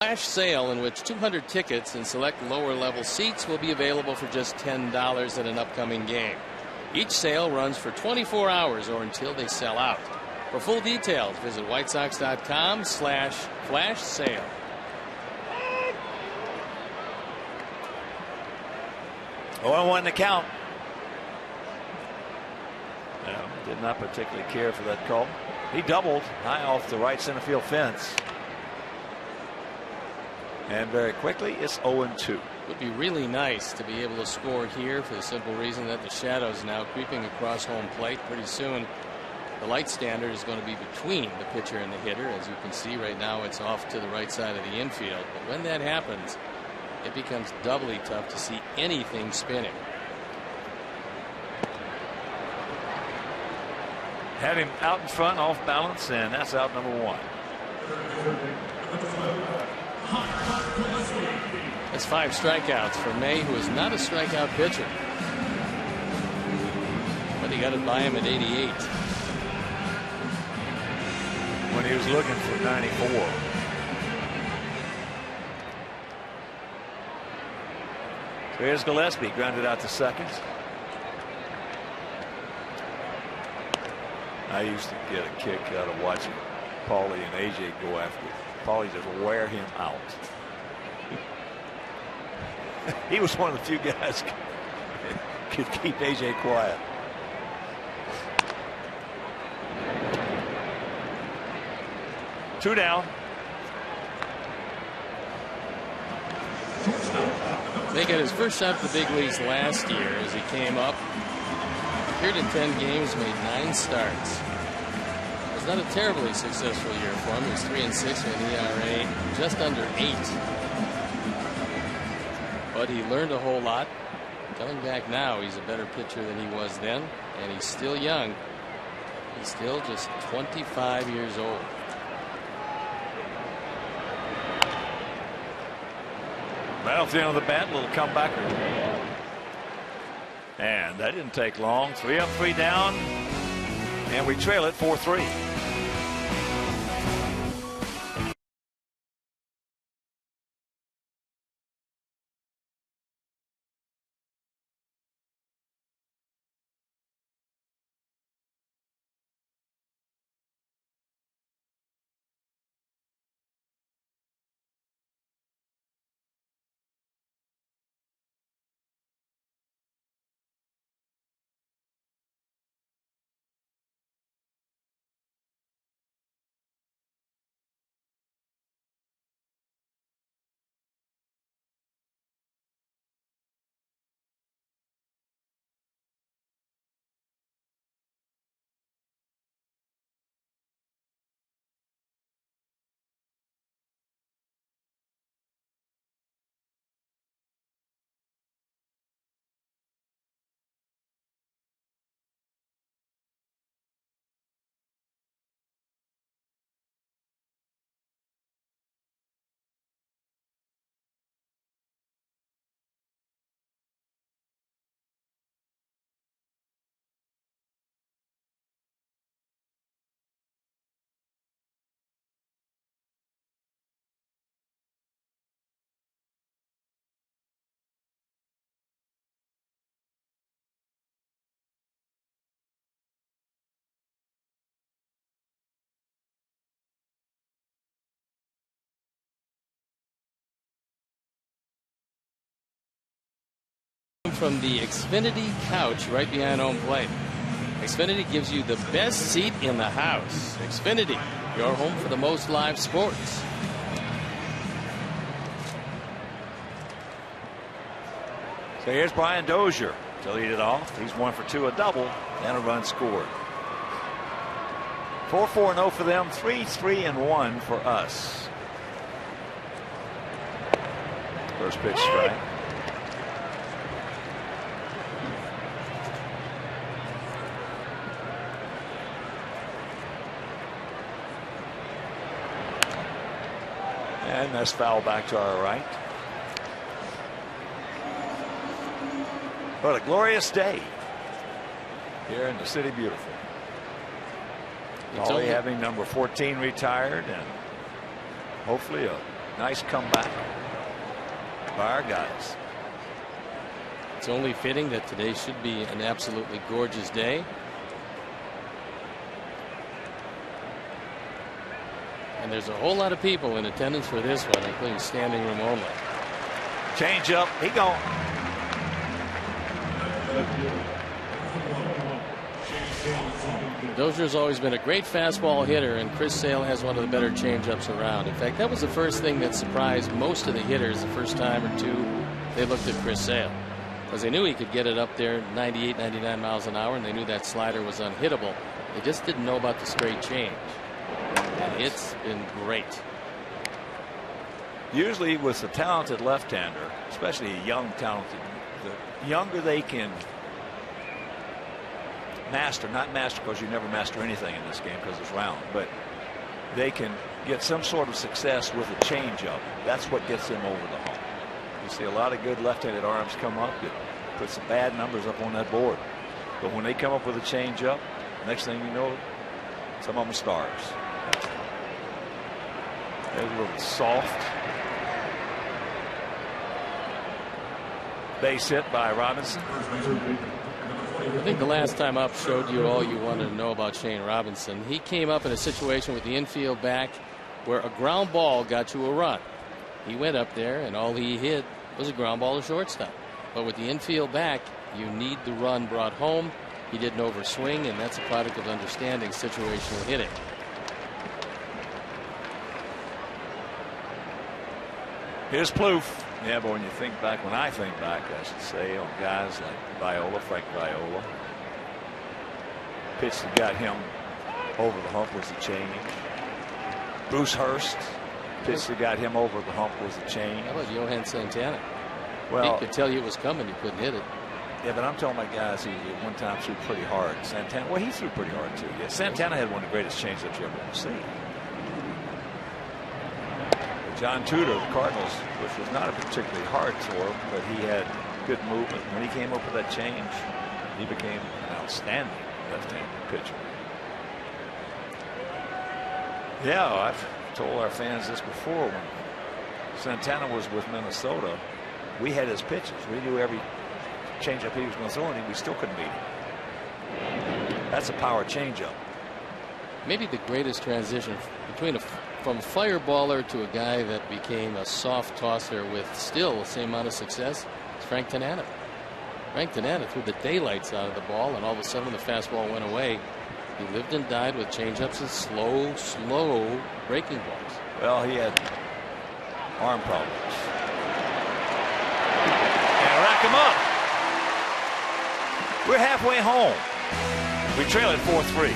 Flash sale in which 200 tickets and select lower level seats will be available for just $10 at an upcoming game. Each sale runs for 24 hours or until they sell out. For full details, visit whitesox.com/flash sale.
Oh, 1 to count. Did not particularly care for that call. He doubled high off the right center field fence. And very quickly, it's 0-2.
It would be really nice to be able to score here for the simple reason that the shadow's now creeping across home plate. Pretty soon, the light standard is going to be between the pitcher and the hitter. As you can see right now, it's off to the right side of the infield. But when that happens, it becomes doubly tough to see anything spinning.
Had him out in front, off balance, and that's out number 1.
That's 5 strikeouts for May, who is not a strikeout pitcher. But He got it by him at 88.
When he was looking for 94. So here's Gillespie, grounded out to second. I used to get a kick out of watching Paulie and AJ go after it. Paulie just wear him out. He was one of the few guys could keep AJ quiet. Two down.
They got his first shot at the big leagues last year as he came up. Appeared in 10 games, made 9 starts. It was not a terribly successful year for him. He was 3-6 with an ERA just under 8. But he learned a whole lot. Coming back now, he's a better pitcher than he was then, and he's still young. He's still just 25 years old.
Right off the end of the bat, a little comeback. And that didn't take long. 3 up, 3 down. And we trail it 4-3.
From the Xfinity couch right behind home plate. Xfinity gives you the best seat in the house. Xfinity, your home for the most live sports.
So here's Brian Dozier to lead it off. He's 1 for 2, a double, and a run scored. 4-4-0 for them, 3-3-1 for us. First pitch strike. And that's foul back to our right. What a glorious day here in the City Beautiful. Ollie having number 14 retired, and hopefully a nice comeback by our guys.
It's only fitting that today should be an absolutely gorgeous day. And there's a whole lot of people in attendance for this one, including standing room only.
Change up, he gone.
Dozier's always been a great fastball hitter, and Chris Sale has one of the better changeups around. In fact, that was the first thing that surprised most of the hitters the first time or two they looked at Chris Sale, because they knew he could get it up there 98, 99 miles an hour, and they knew that slider was unhittable. They just didn't know about the straight change. And it's been great.
Usually with a talented left-hander, especially a young talented, the younger they can master, not master because you never master anything in this game because it's round, but they can get some sort of success with a changeup. That's what gets them over the hump. You see a lot of good left-handed arms come up that put some bad numbers up on that board. But when they come up with a changeup, next thing you know, some of them stars. There's a little soft base hit by Robinson.
I think the last time up showed you all you wanted to know about Shane Robinson. He came up in a situation with the infield back where a ground ball got you a run. He went up there and all he hit was a ground ball to shortstop. But with the infield back, you need the run brought home. He didn't overswing, and that's a product of understanding situational hitting.
Here's Plouffe. Yeah, but when you think back, when I think back, I should say, on guys like Viola, Frank Viola, pitch that got him over the hump was a change. Bruce Hurst, pitch that got him over the hump was a change.
How about Johan Santana?
Well,
he could tell you it was coming, you couldn't hit it.
Yeah, but I'm telling my guys who at one time threw pretty hard. Santana, well, he threw pretty hard too. Yeah, Santana had one of the greatest changeups you ever will see. John Tudor of the Cardinals, which was not a particularly hard throw, but he had good movement. When he came up with that change, he became an outstanding left-handed pitcher. Yeah, I've told our fans this before. When Santana was with Minnesota, we had his pitches. We knew every changeup he was going to throw, and we still couldn't beat him. That's a power changeup.
Maybe the greatest transition between from a fireballer to a guy that became a soft tosser with still the same amount of success is Frank Tanana. Frank Tanana threw the daylights out of the ball, and all of a sudden when the fastball went away, he lived and died with changeups and slow breaking balls.
Well, he had arm problems. And rack him up. We're halfway home. We trail at 4-3.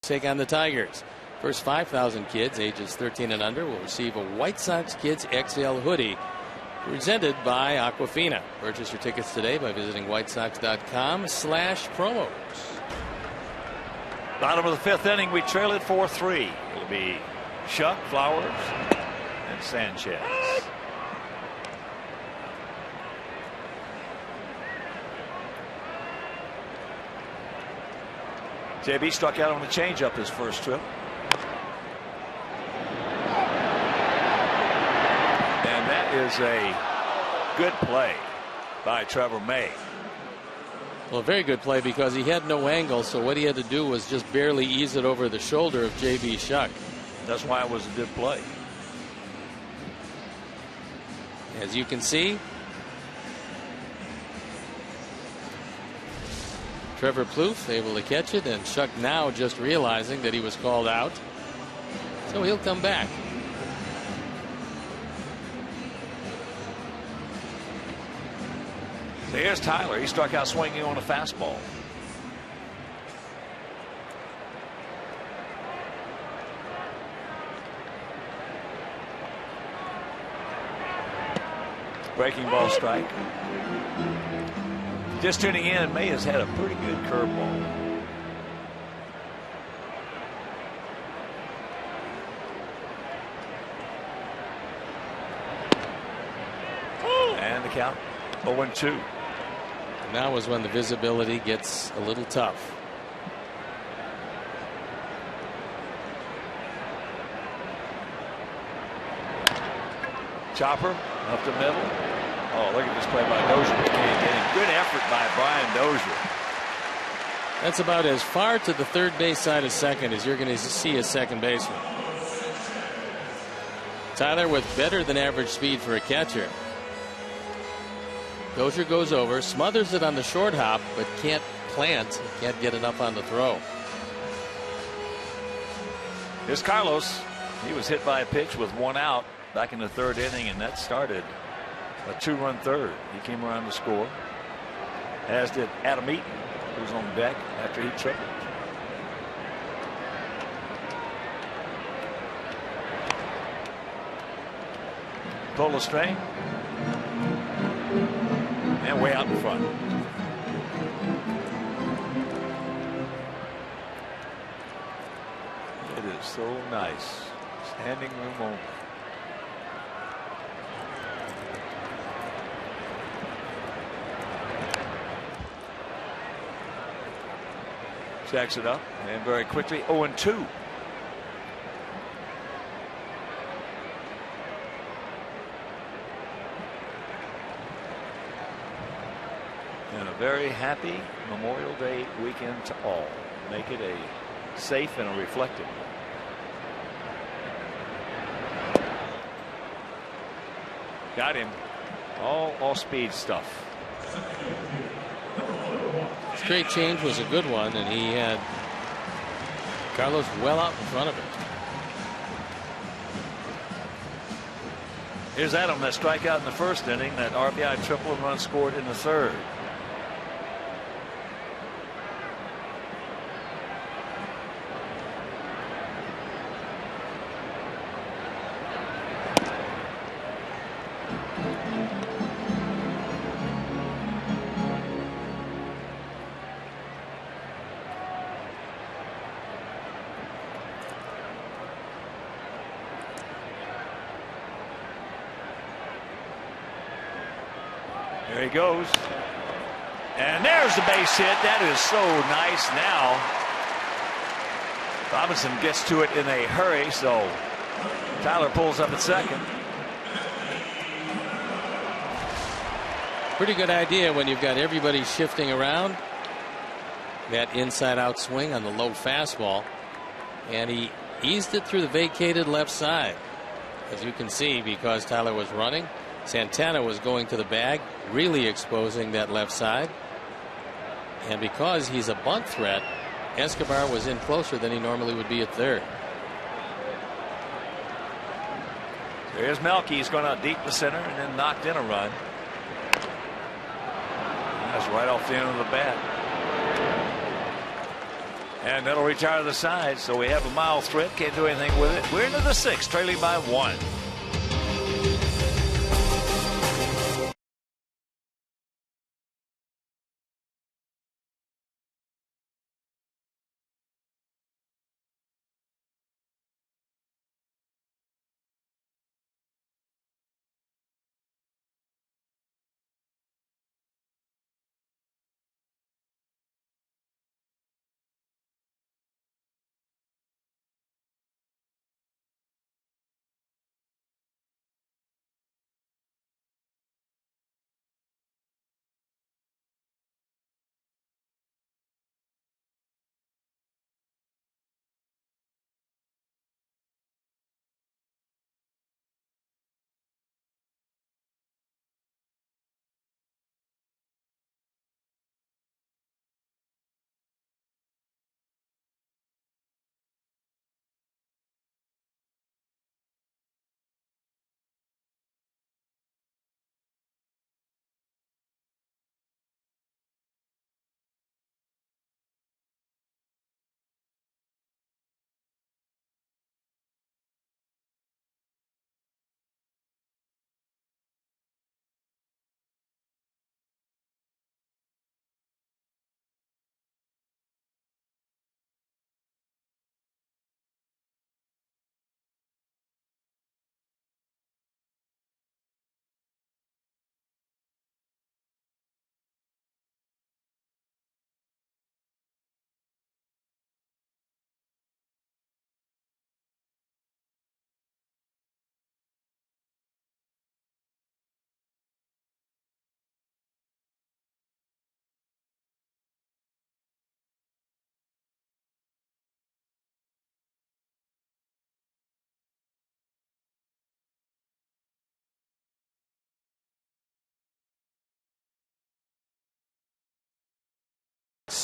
Take on the Tigers. First 5,000 kids ages 13 and under will receive a White Sox Kids XL hoodie presented by Aquafina. Purchase your tickets today by visiting whitesox.com/promos.
Bottom of the fifth inning, we trail at 4-3. It'll be Shuck, Flowers, and Sanchez. JB struck out on the changeup his first trip. And that is a good play by Trevor May.
Well, a very good play because he had no angle, so what he had to do was just barely ease it over the shoulder of J.B. Shuck.
That's why it was a good play.
As you can see, Trevor Plouffe able to catch it, and Shuck now just realizing that he was called out. So he'll come back.
So here's Tyler. He struck out swinging on a fastball. Breaking ball strike. Just tuning in, May has had a pretty good curveball. And the count 0-2.
Now is when the visibility gets a little tough.
Chopper up the middle. Oh, look at this play by Dozier. He can't get him. Good effort by Brian Dozier.
That's about as far to the third base side of second as you're going to see a second baseman. Tyler with better than average speed for a catcher. Dozier goes over, smothers it on the short hop, but can't plant, can't get enough on the throw.
Here's Carlos. He was hit by a pitch with one out back in the third inning, and that started a 2-run third. He came around to score, as did Adam Eaton, who was on deck after he tripled. Pull the string, and way out in front. It is so nice. Standing room only. Jacks it up, and very quickly 0-2. And a very happy Memorial Day weekend to all. Make it a safe and a reflective one. Got him. All speed stuff.
Straight change was a good one, and he had Carlos well out in front of it.
Here's Adam, that strikeout in the first inning, that RBI triple and run scored in the third. There he goes. And there's the base hit. That is so nice now. Robinson gets to it in a hurry, so Tyler pulls up at second.
Pretty good idea when you've got everybody shifting around. That inside out swing on the low fastball. And he eased it through the vacated left side. As you can see, because Tyler was running, Santana was going to the bag, really exposing that left side. And because he's a bunt threat, Escobar was in closer than he normally would be at third.
There's Melky. He's gone out deep to center and then knocked in a run. That's right off the end of the bat. And that'll retire the side. So we have a mild threat. Can't do anything with it. We're into the sixth, trailing by 1.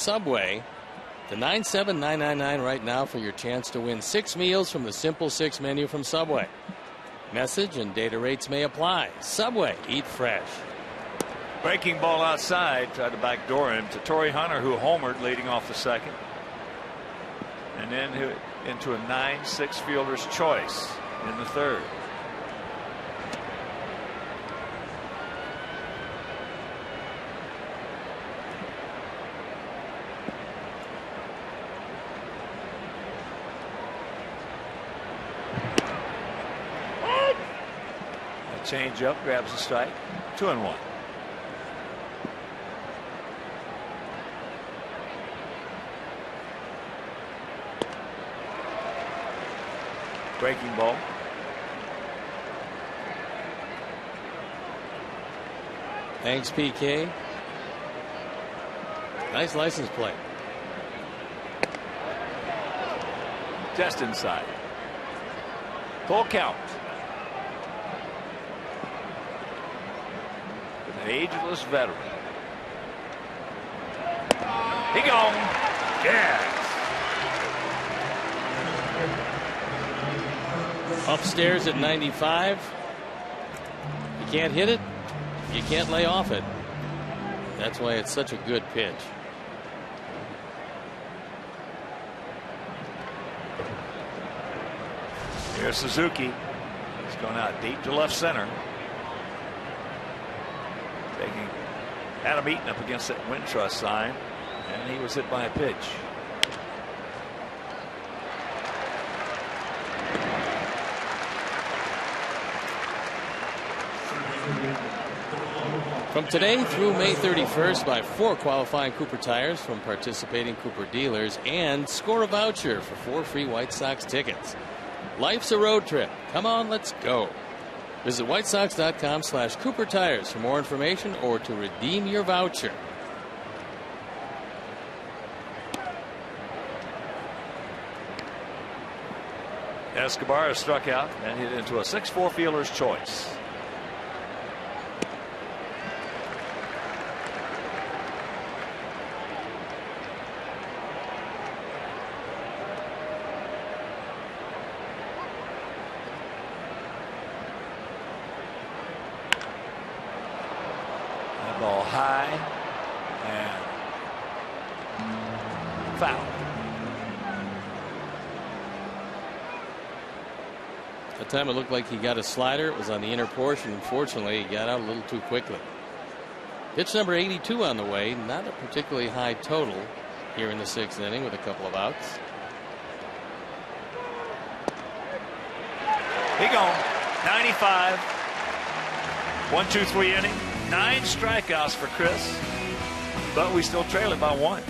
Subway to 97999 right now for your chance to win 6 meals from the Simple 6 menu from Subway. Message and data rates may apply. Subway, eat fresh.
Breaking ball outside, tried to backdoor him to Torrey Hunter, who homered leading off the second. And then into a 9-6 fielder's choice in the third. Change up, grabs a strike. 2-1. Breaking ball.
Thanks, PK. Nice license plate.
Just inside. Full count. An ageless veteran. He gone. Yes.
Upstairs at 95. You can't hit it. You can't lay off it. That's why it's such a good pitch.
Here's Suzuki. He's going out deep to left center. Taking Adam Eaton up against that Wintrust sign, and he was hit by a pitch.
From today through May 31st, buy 4 qualifying Cooper tires from participating Cooper dealers and score a voucher for 4 free White Sox tickets. Life's a road trip. Come on, let's go. Visit whitesox.com/Cooper Tires for more information or to redeem your voucher.
Escobar struck out and hit into a 6-4 fielder's choice. That ball high and foul.
That time it looked like he got a slider. It was on the inner portion. Unfortunately, he got out a little too quickly. Pitch number 82 on the way. Not a particularly high total here in the 6th inning with a couple of outs.
He gone. 95. 1-2-3 inning. 9 strikeouts for Chris. But we still trail it by 1.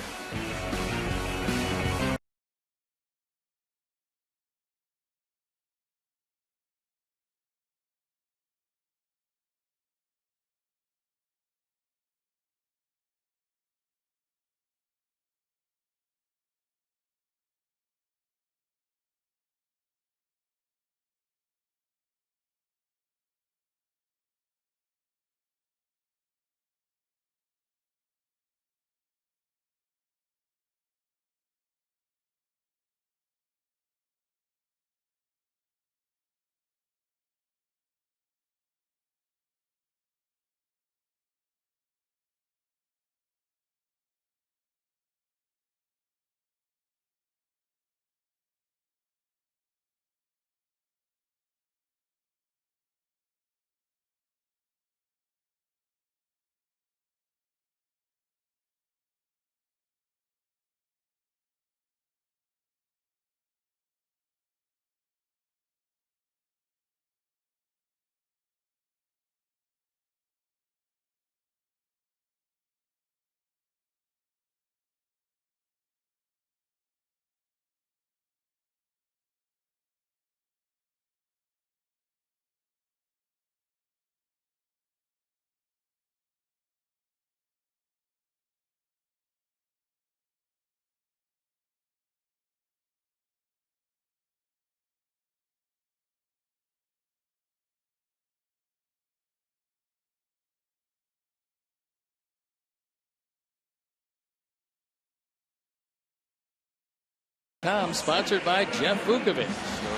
Sponsored by Jeff Vukovich,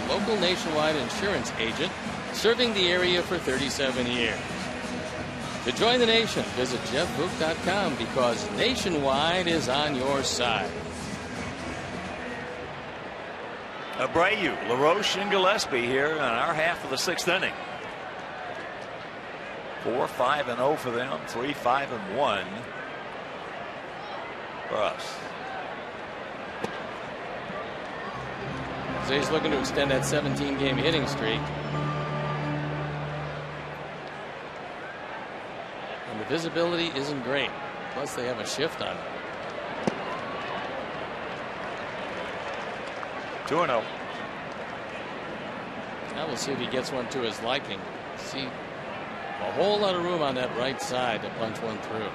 your local nationwide insurance agent, serving the area for 37 years. To join the nation, visit jeffvuk.com because Nationwide is on your side.
Abreu, LaRoche, and Gillespie here in our half of the 6th inning. 4-5-0 for them. 3-5-1 for us.
He's looking to extend that 17-game hitting streak. And the visibility isn't great. Plus, they have a shift on it.
2-0.
Now we'll see if he gets one to his liking. See a whole lot of room on that right side to punch one through.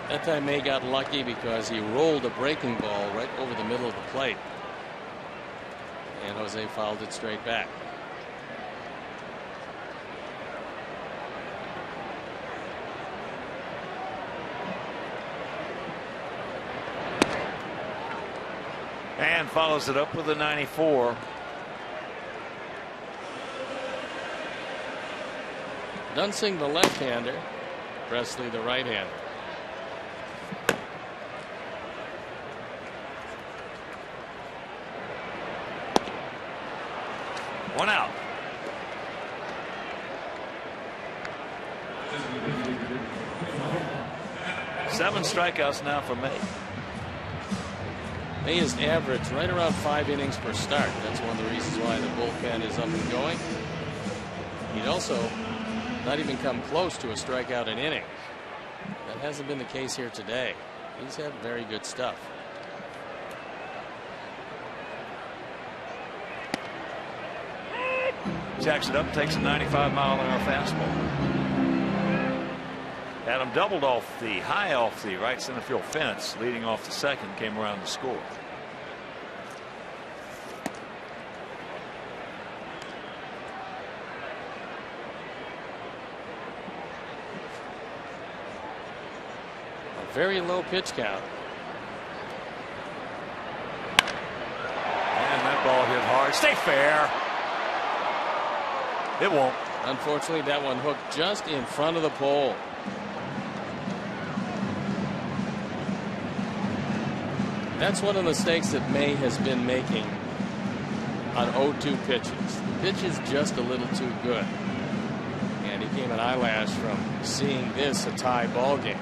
That time May got lucky because he rolled a breaking ball right over the middle of the plate. And Jose fouled it straight back.
And follows it up with a 94.
Dunsing the left-hander, Presley the right-hander.
One out. Seven strikeouts now for May.
May is average right around 5 innings per start. That's one of the reasons why the bullpen is up and going. He'd also not even come close to a strikeout an inning. That hasn't been the case here today. He's had very good stuff.
Jacks it up, takes a 95-mile-an-hour fastball. Had him doubled off the right center field fence, leading off the second, came around to score.
A very low pitch count.
And that ball hit hard. Stay fair. It won't.
Unfortunately, that one hooked just in front of the pole. That's one of the mistakes that May has been making on 0-2 pitches. The pitch is just a little too good. And he came an eyelash from seeing this a tie ball game.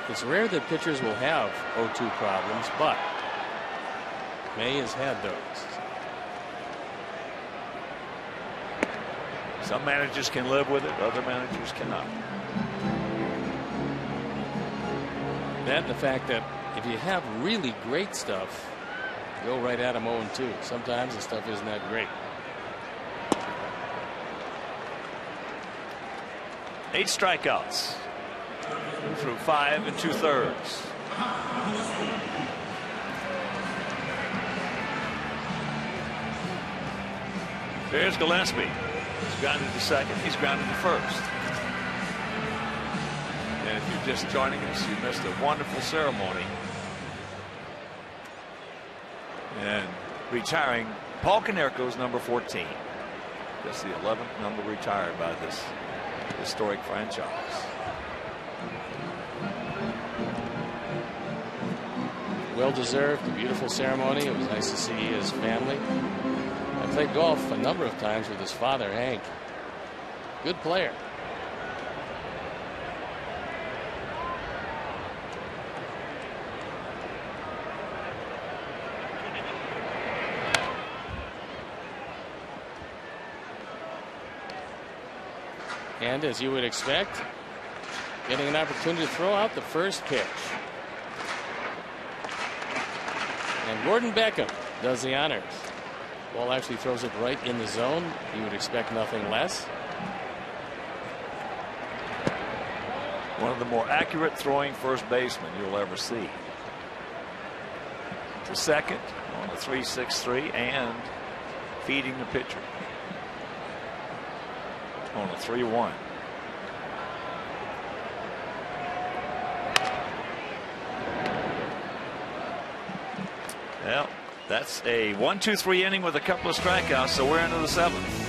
It's rare that pitchers will have 0-2 problems, but May has had those.
Some managers can live with it, other managers cannot.
That and the fact that if you have really great stuff, go right at them 0-2. Sometimes the stuff isn't that great.
8 strikeouts through 5 2/3. There's Gillespie. He's grounded to second. He's grounded to first. And if you're just joining us, you missed a wonderful ceremony. And retiring Paul Konerko's number 14. That's the 11th number retired by this historic franchise.
Well deserved, a beautiful ceremony. It was nice to see his family. I played golf a number of times with his father, Hank. Good player. And as you would expect, getting an opportunity to throw out the first pitch. And Gordon Beckham does the honors. Ball actually throws it right in the zone. You would expect nothing less.
One of the more accurate throwing first basemen you'll ever see. To second on a 3-6-3 and feeding the pitcher. on a 3-1. Well, that's a 1-2-3 inning with a couple of strikeouts, so we're into the 7th.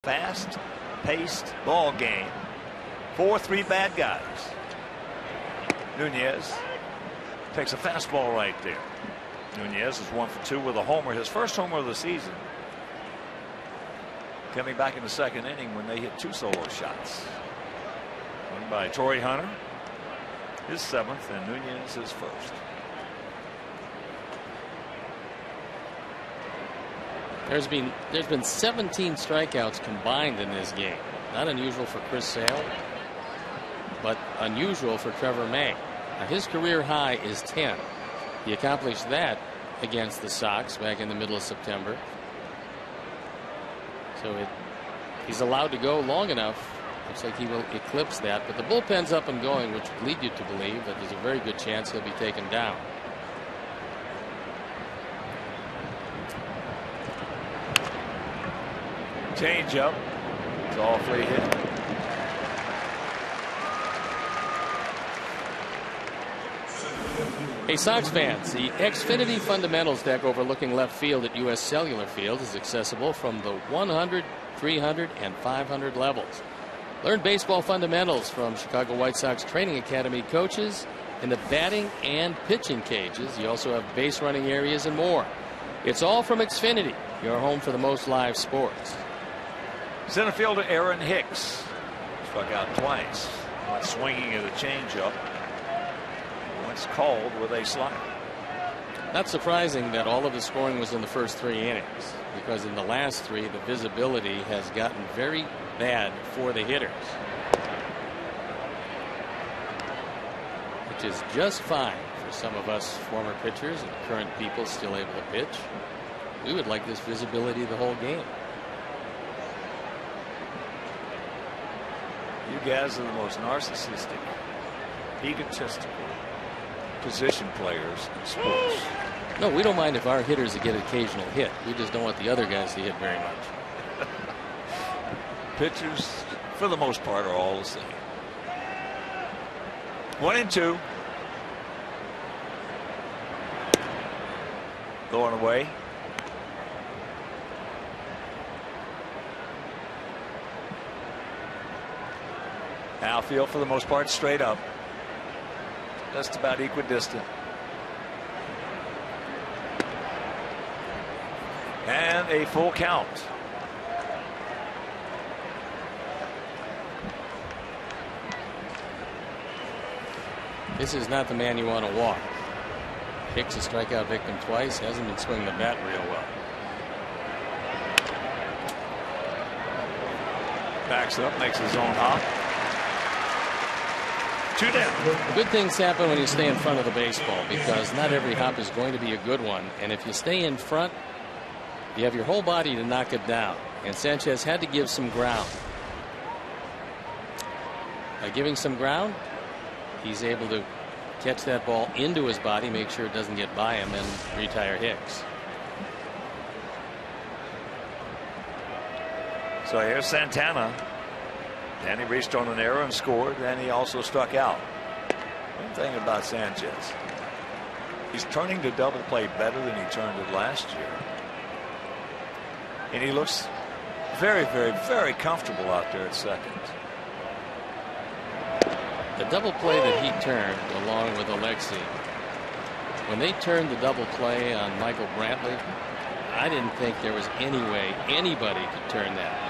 Fast-paced ball game. 4-3 bad guys. Nunez takes a fastball right there. Nunez is 1 for 2 with a homer, his first homer of the season. Coming back in the 2nd inning when they hit 2 solo shots. One by Torrey Hunter, his 7th, and Nunez his 1st.
There's been 17 strikeouts combined in this game. Not unusual for Chris Sale, but unusual for Trevor May. Now, his career high is 10. He accomplished that against the Sox back in the middle of September. So he's allowed to go long enough. Looks like he will eclipse that. But the bullpen's up and going, which would lead you to believe that there's a very good chance he'll be taken down.
Change up. It's all free hit.
Hey, Sox fans, the Xfinity Fundamentals deck overlooking left field at U.S. Cellular Field is accessible from the 100, 300, and 500 levels. Learn baseball fundamentals from Chicago White Sox Training Academy coaches in the batting and pitching cages. You also have base running areas and more. It's all from Xfinity, your home for the most live sports.
Center fielder Aaron Hicks struck out twice. Went swinging at a changeup. Once called with a slider.
Not surprising that all of the scoring was in the first 3 innings, because in the last 3 the visibility has gotten very bad for the hitters, which is just fine for some of us former pitchers and current people still able to pitch. We would like this visibility the whole game.
You guys are the most narcissistic, egotistical position players in sports.
No, we don't mind if our hitters get an occasional hit. We just don't want the other guys to hit very much.
Pitchers, for the most part, are all the same. 1-2. Going away. Outfield, for the most part, straight up. Just about equidistant. And a full count.
This is not the man you want to walk. Hicks a strikeout victim twice, hasn't been swinging the bat real well.
Backs up, makes his own hop. 2 down.
Good things happen when you stay in front of the baseball, because not every hop is going to be a good one. And if you stay in front, you have your whole body to knock it down. And Sanchez had to give some ground. By giving some ground, he's able to catch that ball into his body, make sure it doesn't get by him, and retire Hicks.
So here's Santana. And he reached on an error and scored, and he also struck out. One thing about Sanchez, he's turning to double play better than he turned it last year. And he looks very, very, very comfortable out there at second.
The double play that he turned along with Alexei, when they turned the double play on Michael Brantley, I didn't think there was any way anybody could turn that.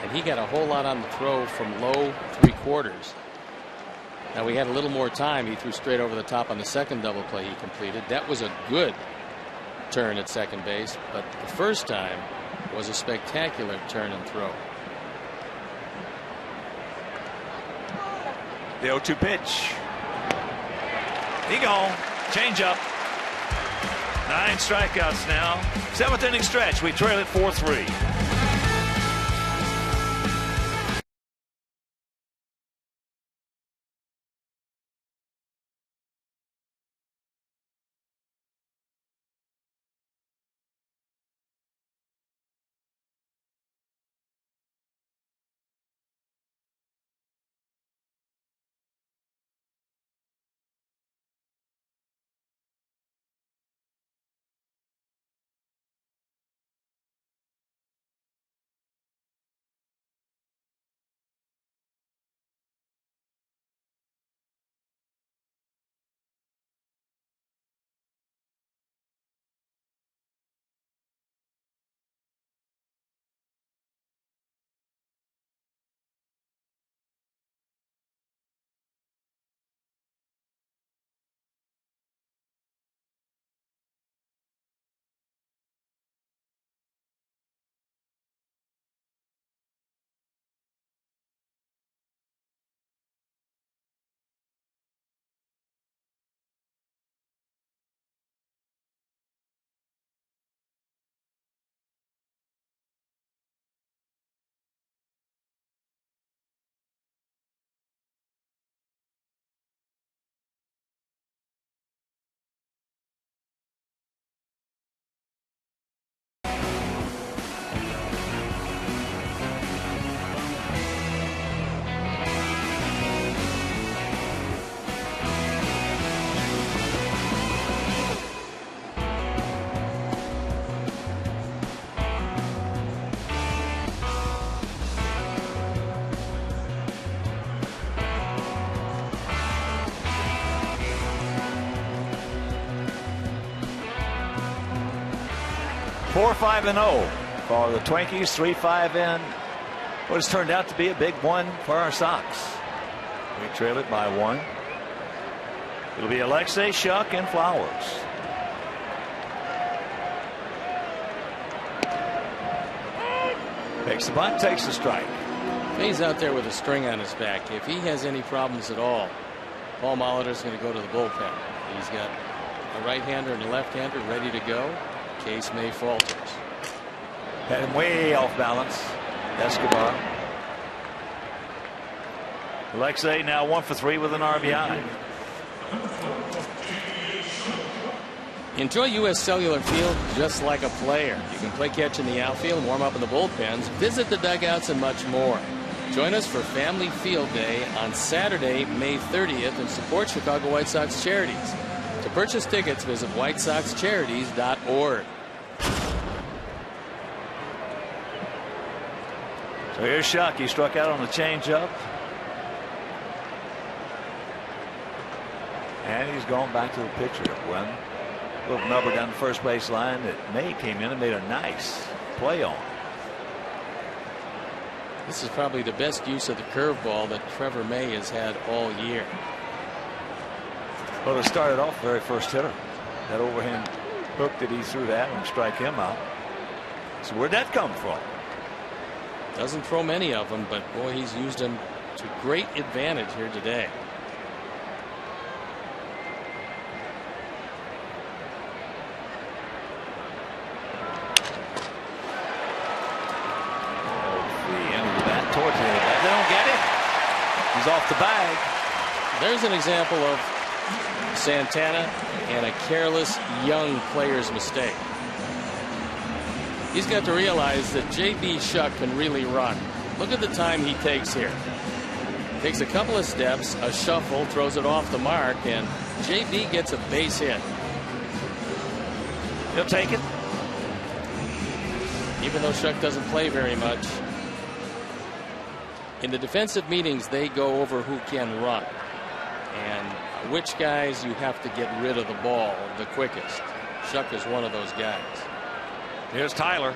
And he got a whole lot on the throw from low 3/4. Now we had a little more time. He threw straight over the top on the second double play he completed. That was a good turn at second base, but the first time was a spectacular turn and throw.
The 0-2 pitch. He gone. Change up. 9 strikeouts now. 7th inning stretch. We trail it 4-3. Four, 5-0 for the Twinkies. 3-5 in what has turned out to be a big one for our Sox. We trail it by 1. It'll be Alexei, Shuck, and Flowers. Makes the bunt, takes the strike.
He's out there with a string on his back. If he has any problems at all, Paul Molitor's going to go to the bullpen. He's got a right-hander and a left-hander ready to go in case May falters.
Had him way off balance. Escobar. Alexei now 1 for 3 with an RBI.
Enjoy U.S. Cellular Field just like a player. You can play catch in the outfield, warm up in the bullpens, visit the dugouts, and much more. Join us for Family Field Day on Saturday, May 30th, and support Chicago White Sox charities. To purchase tickets, visit whitesoxcharities.org.
So here's Shuck. He struck out on the changeup. And he's gone back to the pitcher when Little number down the first base line that May came in and made a nice play on.
This is probably the best use of the curveball that Trevor May has had all year.
Well, it started off very first hitter. That overhand hook that he threw that and strike him out. So where'd that come from?
Doesn't throw many of them, but boy, he's used them to great advantage here today.
Towards him. They don't get it. He's off the bag.
There's an example of Santana and a careless young player's mistake. He's got to realize that J.B. Shuck can really run. Look at the time he takes here. Takes a couple of steps, a shuffle, throws it off the mark, and J.B. gets a base hit.
He'll take it.
Even though Shuck doesn't play very much. In the defensive meetings, they go over who can run and which guys you have to get rid of the ball the quickest. Shuck is one of those guys.
Here's Tyler.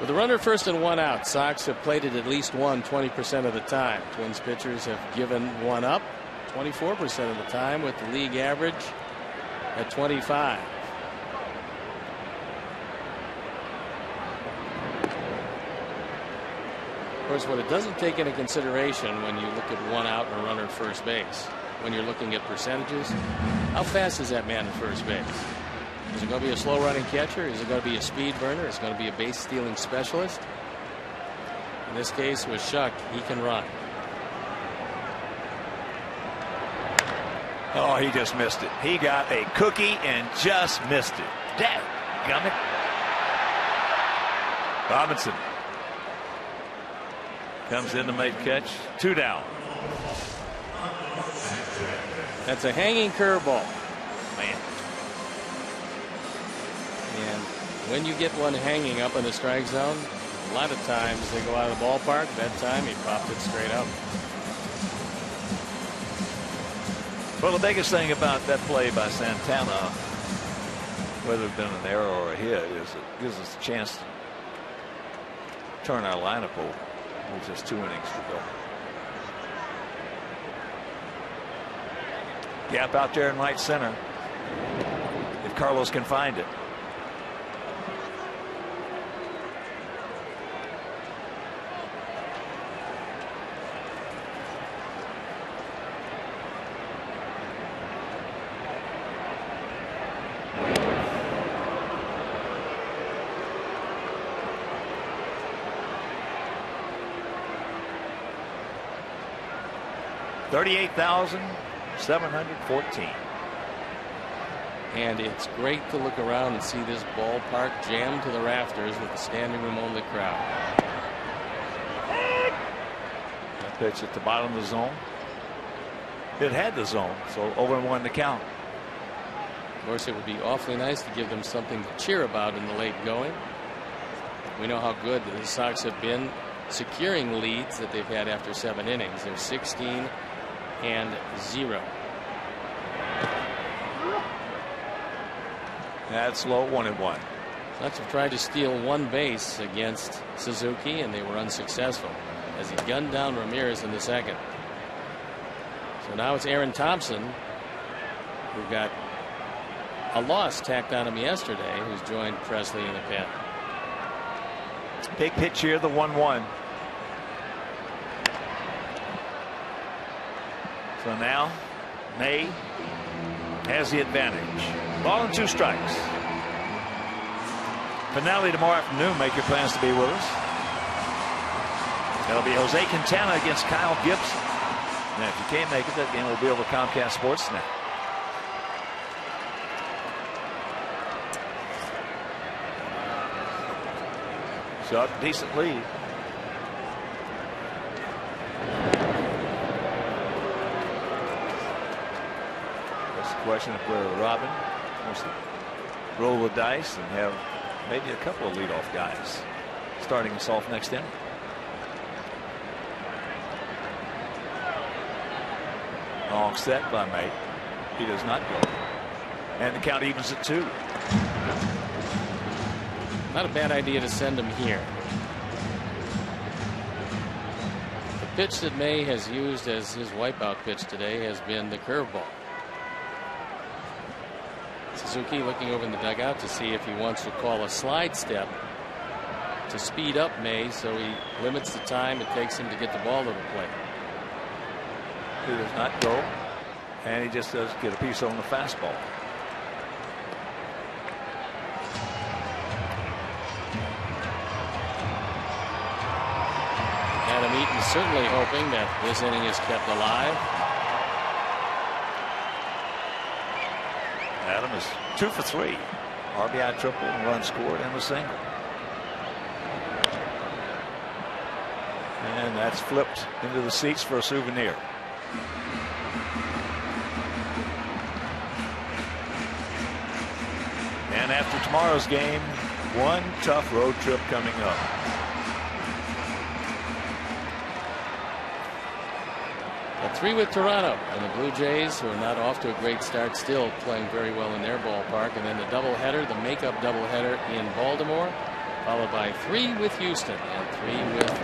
With a runner first and one out, Sox have played it at least 20% of the time. Twins pitchers have given one up 24% of the time, with the league average at 25. Of course, what it doesn't take into consideration when you look at one out and a runner at first base, when you're looking at percentages, how fast is that man at first base? Is it going to be a slow running catcher? Is it going to be a speed burner? Is it going to be a base stealing specialist? In this case with Shuck, he can run.
Oh, he just missed it. He got a cookie and just missed it. Dadgummit. Robinson comes in to make catch. 2 down.
That's a hanging curveball.
Man.
And when you get one hanging up in the strike zone, a lot of times they go out of the ballpark. That time he popped it straight up.
Well, the biggest thing about that play by Santana, whether it's been an error or a hit, is it gives us a chance to turn our lineup over with just 2 innings to go. Gap out there in right center, if Carlos can find it. $38,714.
And it's great to look around and see this ballpark jammed to the rafters with a standing room only crowd.
That pitch at the bottom of the zone. It had the zone, so 0-1 to count.
Of course, it would be awfully nice to give them something to cheer about in the late going. We know how good the Sox have been securing leads that they've had after 7 innings. They're 16-0.
That's low. 1-1.
Sox have tried to steal 1 base against Suzuki, and they were unsuccessful as he gunned down Ramirez in the second. So now it's Aaron Thompson, who got a loss tacked on him yesterday, who's joined Presley in the pen.
Big pitch here, the 1-1. So now May has the advantage. Ball and 2 strikes. Finale tomorrow afternoon. Make your plans to be with us. That'll be Jose Quintana against Kyle Gibson. Now, if you can't make it, that game will be over Comcast Sports Net. So up, decent lead. That's the question of where Robin wants to roll the dice and have maybe a couple of leadoff guys starting us off next inning. Long set by May. He does not go. And the count evens at 2.
Not a bad idea to send him here. The pitch that May has used as his wipeout pitch today has been the curveball. Suzuki looking over in the dugout to see if he wants to call a slide step to speed up May, so he limits the time it takes him to get the ball to the plate.
He does not go, and he just does get a piece on the fastball.
Adam Eaton certainly hoping that this inning is kept alive.
Adam is 2 for 3. RBI triple, and run scored, and a single. And that's flipped into the seats for a souvenir. And after tomorrow's game, one tough road trip coming up.
A 3 with Toronto, and the Blue Jays, who are not off to a great start, still playing very well in their ballpark. And then the doubleheader, the makeup doubleheader in Baltimore, followed by 3 with Houston and 3 with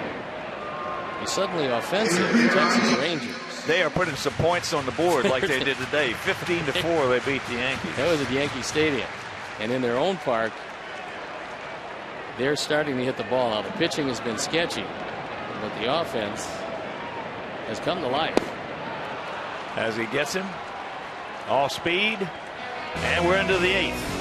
the suddenly offensive Texas Rangers.
They are putting some points on the board like they did today. 15-4, they beat the Yankees.
That was at Yankee Stadium. And in their own park, they're starting to hit the ball. Now, the pitching has been sketchy, but the offense has come to life.
As he gets him, all speed, and we're into the 8th.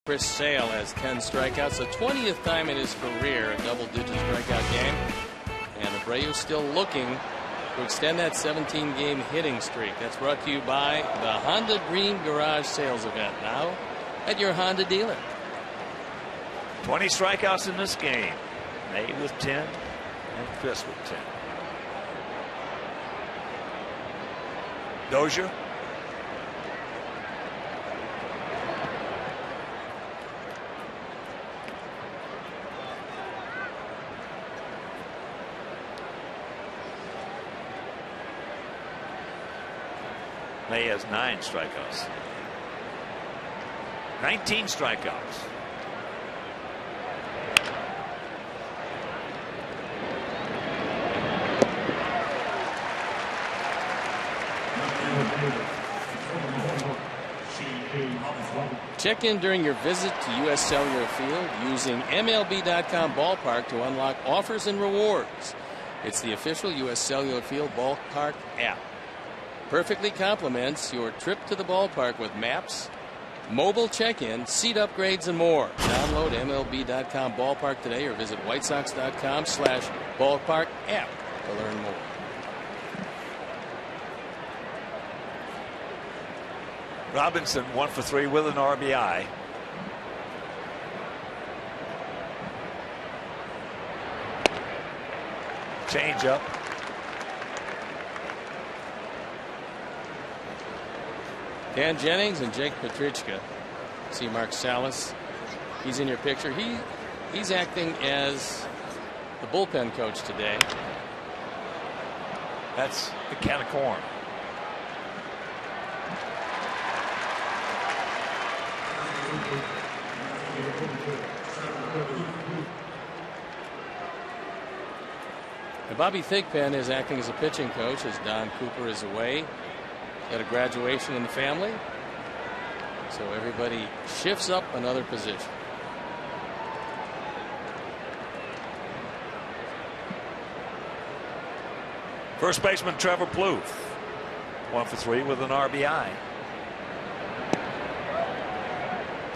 Chris Sale has 10 strikeouts, the 20th time in his career a double-digit strikeout game. And Abreu still looking to extend that 17-game hitting streak. That's brought to you by the Honda Green Garage Sales Event, now at your Honda dealer.
20 strikeouts in this game. May with 10 and Chris with 10. Dozier. May has 9 strikeouts. 19 strikeouts.
Check in during your visit to U.S. Cellular Field using MLB.com Ballpark to unlock offers and rewards. It's the official U.S. Cellular Field Ballpark app. Perfectly complements your trip to the ballpark with maps, mobile check-in, seat upgrades, and more. Download MLB.com Ballpark today or visit WhiteSox.com/ballpark app to learn more.
Robinson 1 for 3 with an RBI. Change up.
Dan Jennings and Jake Petrichka. See Mark Salas. He's in your picture. He's acting as the bullpen coach today.
That's the can of corn.
And Bobby Thigpen is acting as a pitching coach as Don Cooper is away at a graduation in the family. So everybody shifts up another position.
First baseman Trevor Plouffe 1 for 3 with an RBI.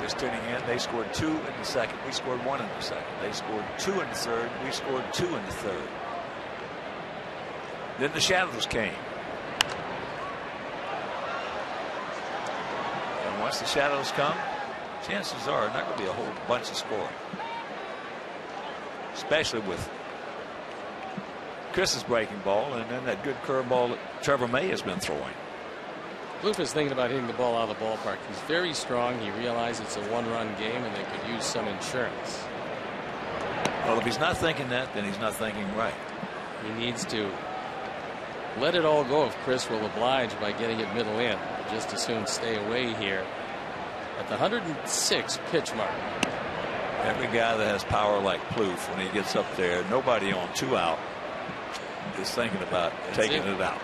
Just tuning in, they scored 2 in the second. We scored 1 in the second. They scored 2 in the third. We scored 2 in the third. Then the shadows came. And once the shadows come, chances are not going to be a whole bunch of scoring. Especially with Chris's breaking ball and then that good curveball that Trevor May has been throwing.
Plouffe is thinking about hitting the ball out of the ballpark. He's very strong. He realizes it's a one-run game and they could use some insurance.
Well, if he's not thinking that, then he's not thinking right.
He needs to let it all go if Chris will oblige by getting it middle in. He'll just as soon stay away here at the 106 pitch mark.
Every guy that has power like Plouffe, when he gets up there, nobody on 2 out is thinking about taking it out.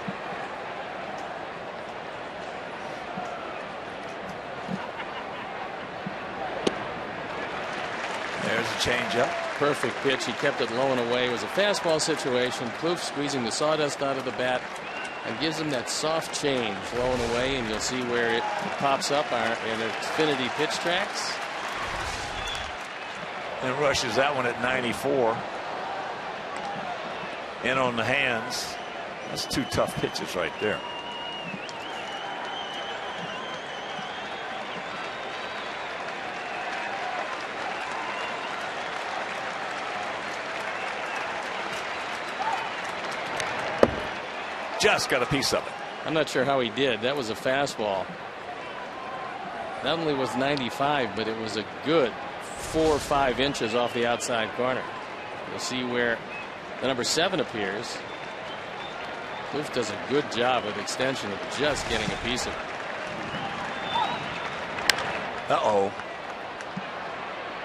There's a changeup.
Perfect pitch. He kept it low and away. It was a fastball situation. Plouffe squeezing the sawdust out of the bat and gives him that soft change low and away, and you'll see where it pops up in Xfinity pitch tracks.
And rushes that one at 94. In on the hands. That's 2 tough pitches right there. Just got a piece of it.
I'm not sure how he did. That was a fastball. Not only was 95, but it was a good 4 or 5 inches off the outside corner. You'll see where the number 7 appears. Plouffe does a good job of extension of just getting a piece of it.
Uh-oh.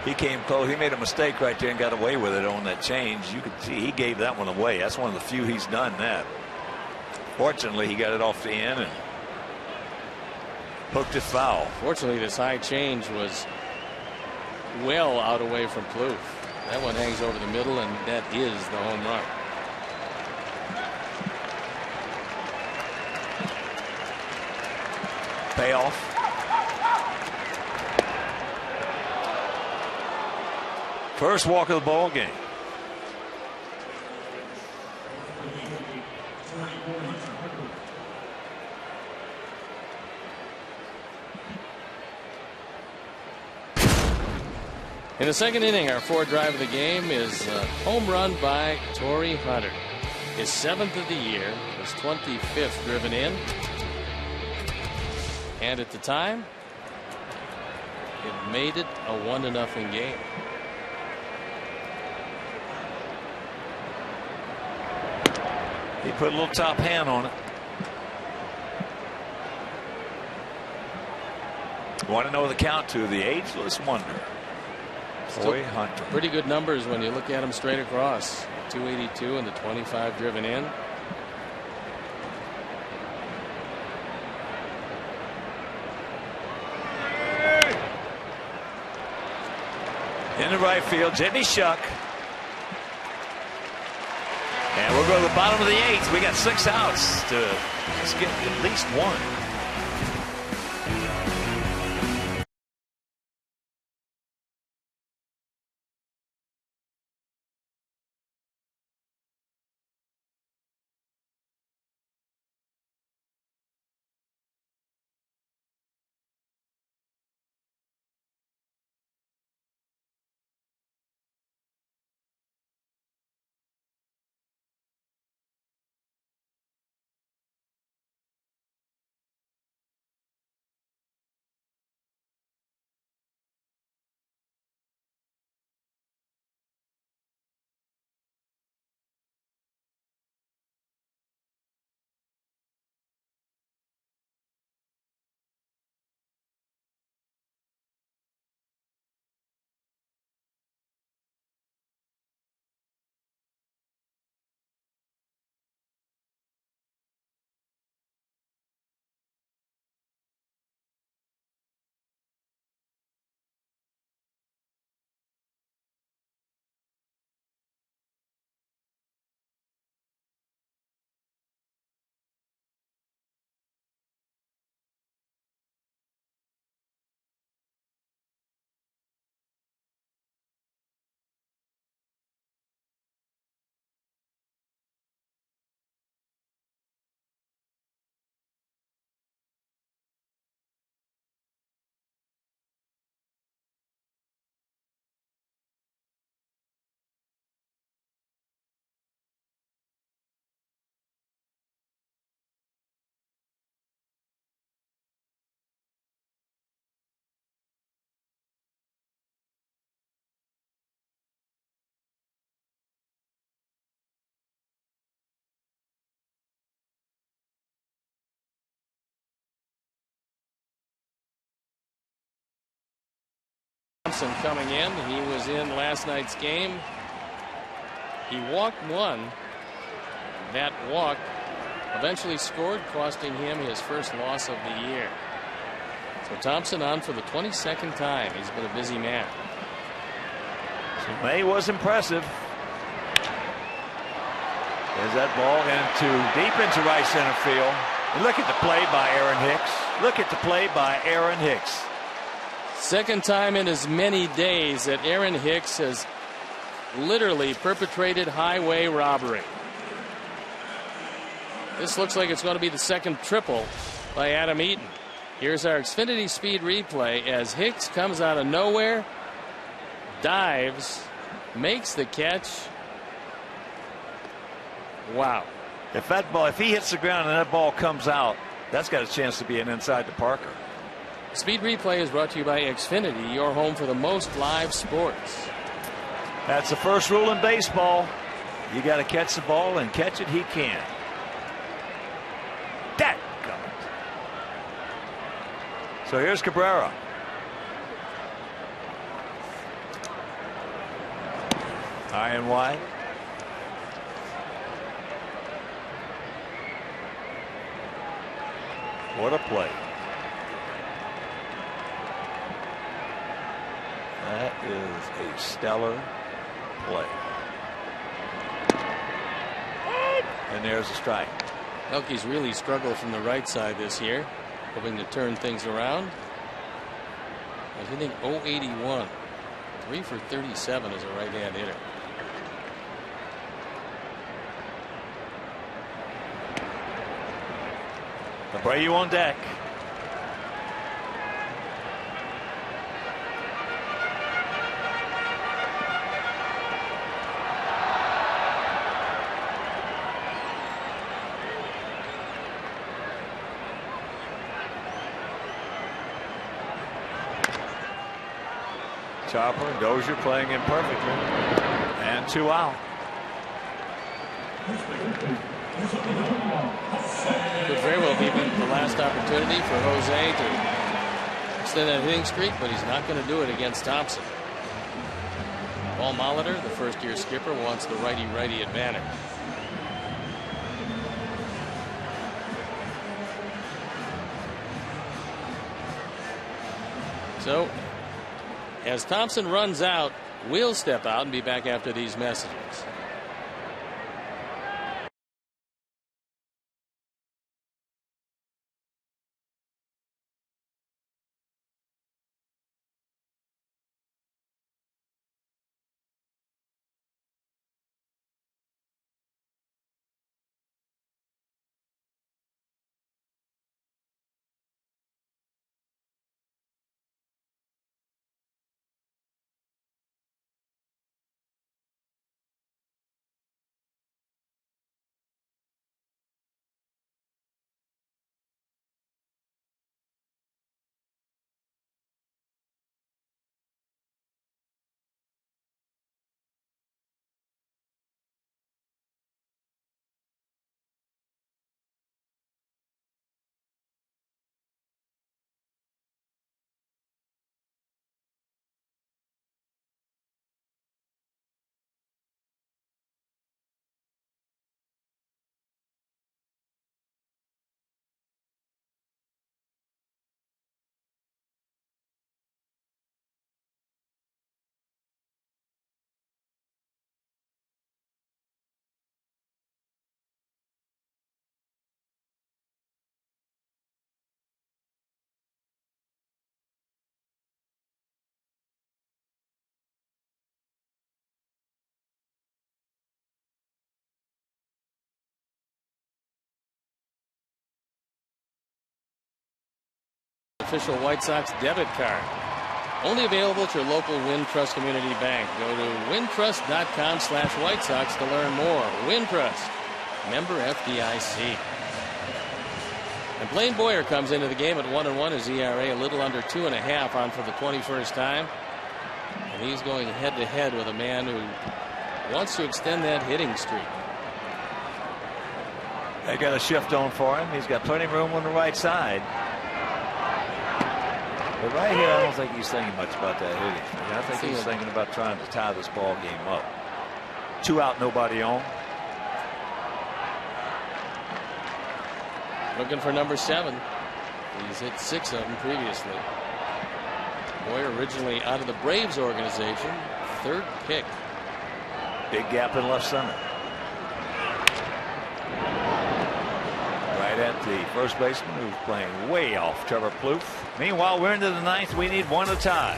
He came close. He made a mistake right there and got away with it on that change. You could see he gave that one away. That's one of the few he's done that. Fortunately, he got it off the end and hooked it foul.
Fortunately, this high change was well out away from Plouffe. That one hangs over the middle, and that is the home run.
Payoff. First walk of the ball game.
In the second inning, our 4th drive of the game is a home run by Torrey Hunter. His 7th of the year, his 25th driven in. And at the time, it made it a 1-0 game.
He put a little top hand on it. Want to know the count to the ageless wonder. Torrey Hunter.
Pretty good numbers when you look at him straight across. 282 and the 25 driven in.
In the right field, Jimmy Shuck. And we'll go to the bottom of the 8th. We got 6 outs to just get at least one.
Thompson coming in. He was in last night's game. He walked one. That walk eventually scored, costing him his first loss of the year. So Thompson on for the 22nd time. He's been a busy man.
So May was impressive. There's that ball deep into right center field. And look at the play by Aaron Hicks. Look at the play by Aaron Hicks.
Second time in as many days that Aaron Hicks has literally perpetrated highway robbery. This looks like it's going to be the second triple by Adam Eaton. Here's our Xfinity Speed replay as Hicks comes out of nowhere, dives, makes the catch. Wow.
If he hits the ground and that ball comes out, that's got a chance to be an inside the Parker.
Speed replay is brought to you by Xfinity, your home for the most live sports.
That's the first rule in baseball. You got to catch the ball, and catch it he can. That got it. So here's Cabrera. High and wide. What a play. That is a stellar play. And there's a strike.
Elky's really struggled from the right side this year, hoping to turn things around. He's hitting .081, 3 for 37 as a right-hand hitter.
Abreu on deck. Chopper and Dozier playing in perfectly. And 2 out.
Could very well be the last opportunity for Jose to extend that hitting streak, but he's not going to do it against Thompson. Paul Molitor, the first-year skipper, wants the righty-righty advantage. So, as Thompson runs out, We'll step out and be back after these messages. Official White Sox debit card. Only available at your local Wintrust Community Bank. Go to wintrust.com/White Sox to learn more. Wintrust, member FDIC. And Blaine Boyer comes into the game at 1-1. His ERA a little under 2.5 on for the 21st time. And he's going head to head with a man who wants to extend that hitting streak.
They got a shift on for him. He's got plenty of room on the right side. But right here, I don't think he's thinking much about that hitting. I think he's thinking about trying to tie this ball game up. 2 out, nobody on.
Looking for number 7. He's hit 6 of them previously. Boyer originally out of the Braves organization. 3rd pick.
Big gap in left center. Right at the first baseman, who's playing way off Trevor Plouffe. Meanwhile, we're into the 9th. We need 1 to tie.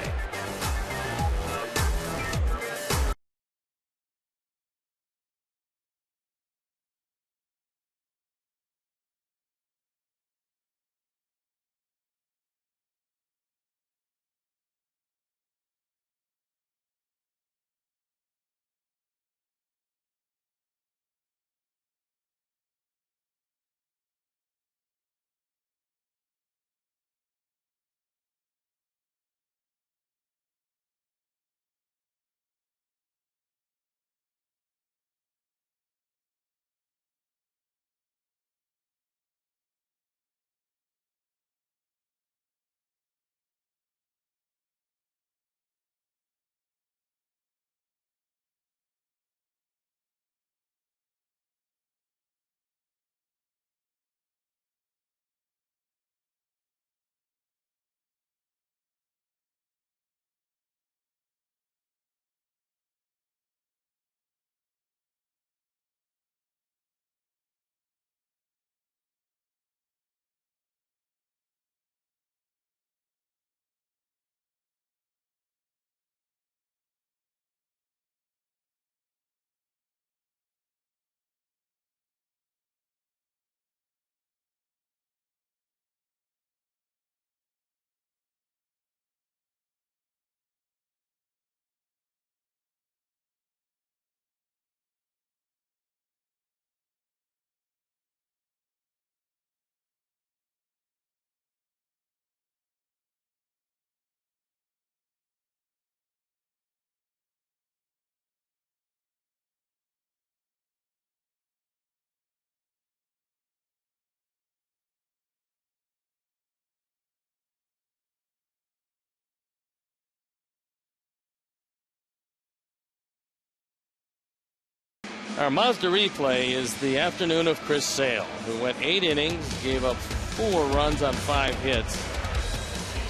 Our Mazda replay is the afternoon of Chris Sale, who went 8 innings, gave up 4 runs on 5 hits,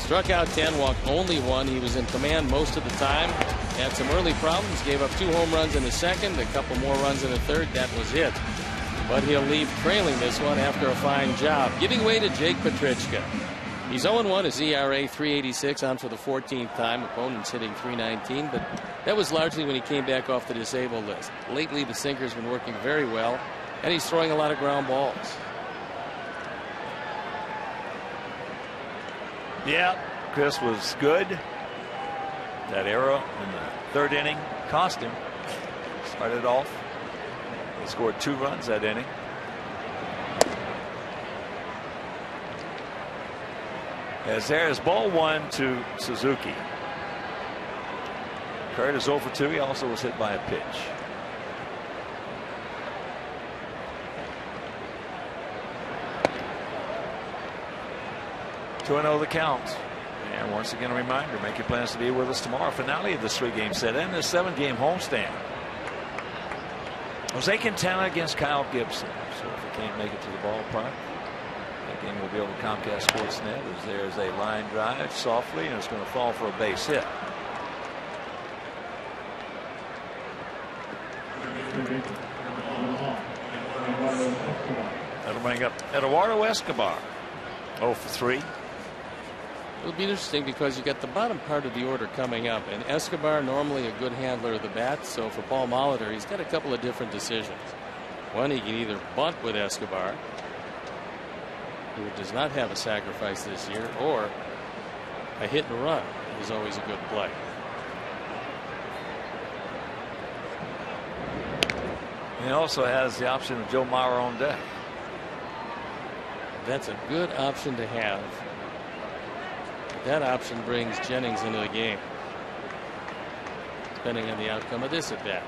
struck out 10, walked only 1. He was in command most of the time. Had some early problems, gave up 2 home runs in the second, a couple more runs in the third. That was it. But he'll leave trailing this one after a fine job. Giving way to Jake Petrichka. He's 0-1, his ERA 3.86, on for the 14th time. Opponents hitting 3.19, but that was largely when he came back off the disabled list. Lately, the sinker's been working very well, and he's throwing a lot of ground balls.
Yeah, Chris was good. That error in the third inning cost him. Started off. He scored 2 runs that inning. As there's ball 1 to Suzuki. Kurt is 0 for 2. He also was hit by a pitch. Two 2-0 the count. And once again, a reminder, make your plans to be with us tomorrow. Finale of this 3-game set and this 7-game homestand. Jose Quintana against Kyle Gibson. So if he can't make it to the ballpark, that game will be over Comcast Sportsnet. As there's a line drive softly, and it's going to fall for a base hit. That'll bring up Eduardo Escobar. 0 for 3.
It'll be interesting because you got the bottom part of the order coming up, and Escobar, normally a good handler of the bat. So for Paul Molitor, he's got a couple of different decisions. One, he can either bunt with Escobar, who does not have a sacrifice this year, or a hit and run is always a good play.
He also has the option of Joe Mauer on deck.
That's a good option to have. That option brings Jennings into the game, depending on the outcome of this at bat.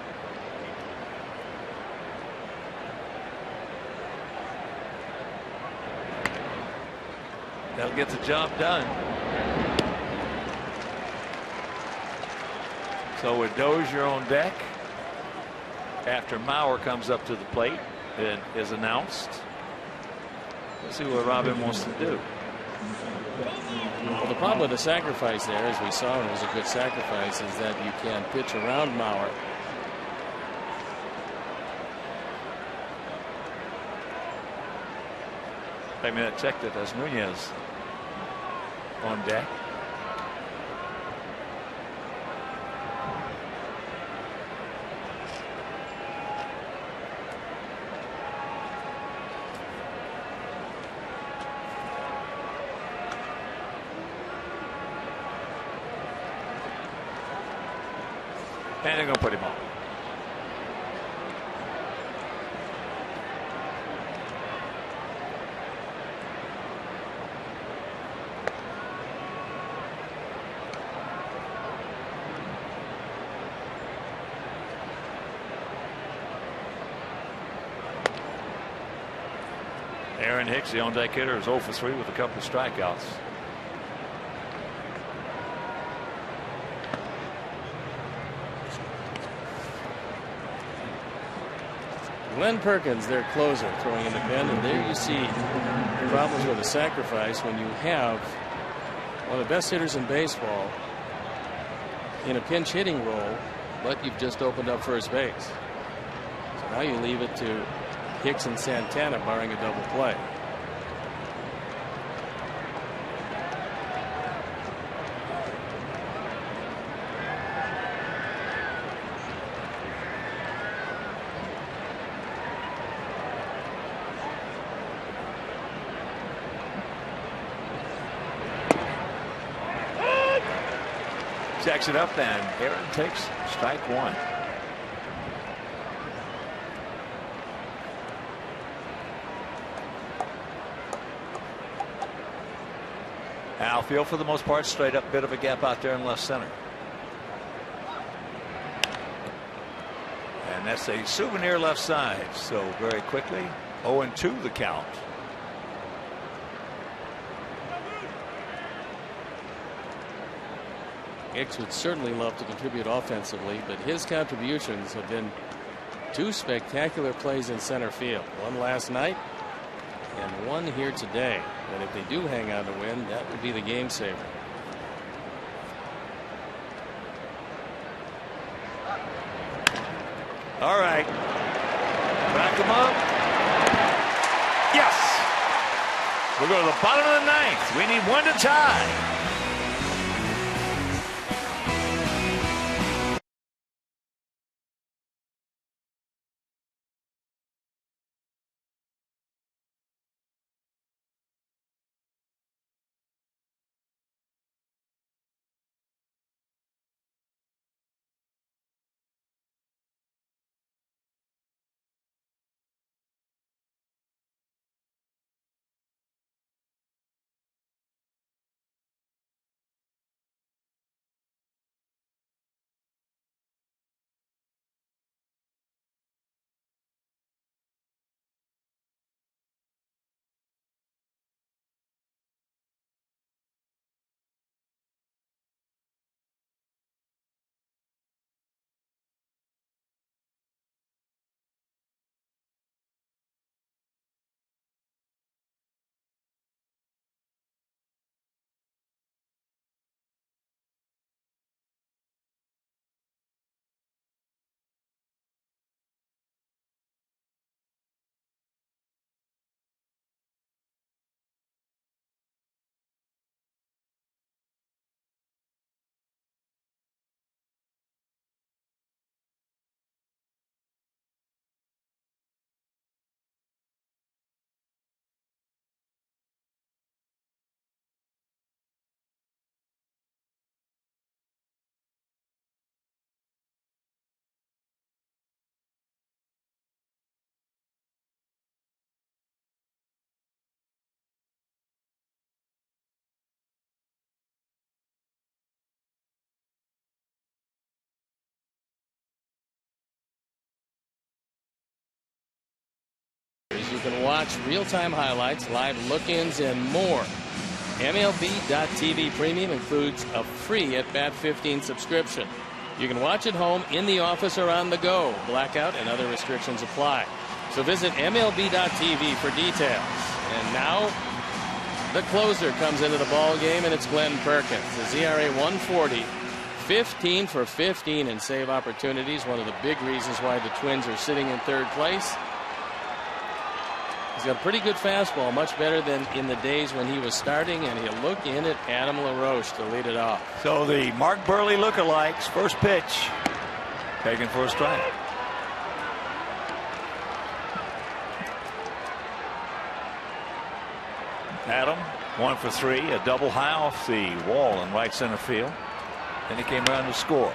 That'll get the job done. So with Dozier on deck, after Mauer comes up to the plate and is announced, let's see what Robin wants to do.
Well, the problem with the sacrifice there, as we saw, and it was a good sacrifice, is that you can pitch around Mauer.
I mean, I checked it as Nunez on deck. And they're going to put him on. Aaron Hicks, the on-deck hitter, is 0 for 3 with a couple of strikeouts.
Glenn Perkins, their closer, throwing in the pen, and there you see problems with a sacrifice when you have one of the best hitters in baseball in a pinch hitting role, but you've just opened up first base. So now you leave it to Hicks and Santana, barring a double play.
Jacks it up, and Aaron takes strike 1. Outfield for the most part straight up, bit of a gap out there in left center. And that's a souvenir left side. So very quickly 0-2 the count.
Hicks would certainly love to contribute offensively, but his contributions have been 2 spectacular plays in center field. One last night and one here today. And if they do hang on to win, that would be the game saver.
All right. Back them up. Yes. We'll go to the bottom of the ninth. We need one to tie.
You can watch real-time highlights, live look-ins, and more. MLB.TV Premium includes a free at-bat 15 subscription. You can watch at home, in the office, or on the go. Blackout and other restrictions apply. So visit MLB.TV for details. And now, the closer comes into the ball game, and it's Glenn Perkins. His ERA 140, 15 for 15 in save opportunities. One of the big reasons why the Twins are sitting in third place. He's got a pretty good fastball, much better than in the days when he was starting, and he'll look in at Adam LaRoche to lead it off.
So the Mark Burley lookalikes, first pitch, taken for a strike. Adam, 1 for 3, a double high off the wall in right center field. Then he came around to score.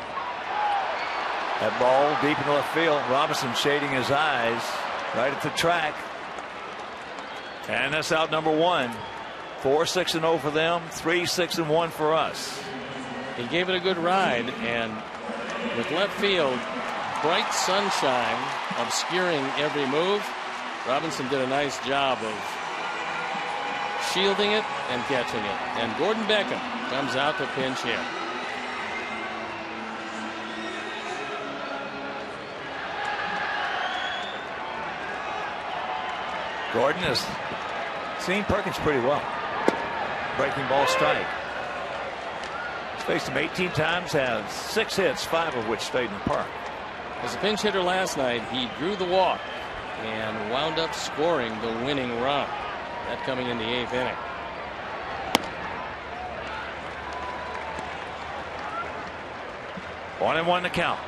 That ball deep in left field. Robinson shading his eyes right at the track. And that's out number 1. 4-6-0 for them, 3-6-1 for us.
He gave it a good ride, and with left field, bright sunshine obscuring every move, Robinson did a nice job of shielding it and catching it. And Gordon Beckham comes out to pinch hit.
Gordon has seen Perkins pretty well. Breaking ball strike. He's faced him 18 times, has 6 hits, 5 of which stayed in the park.
As a pinch hitter last night, he drew the walk and wound up scoring the winning run. That coming in the 8th inning.
One and one to count.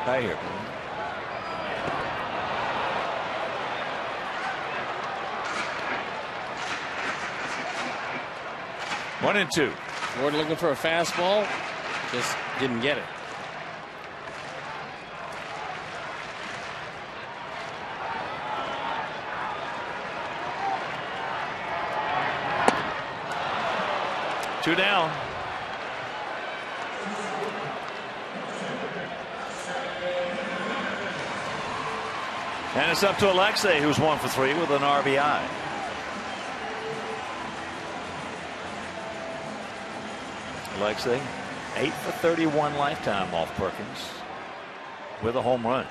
Right here. One and two.
Gordon looking for a fastball, just didn't get it.
Two down. And it's up to Alexei, who's 1 for 3 with an RBI. Alexei, 8 for 31 lifetime off Perkins with a home run.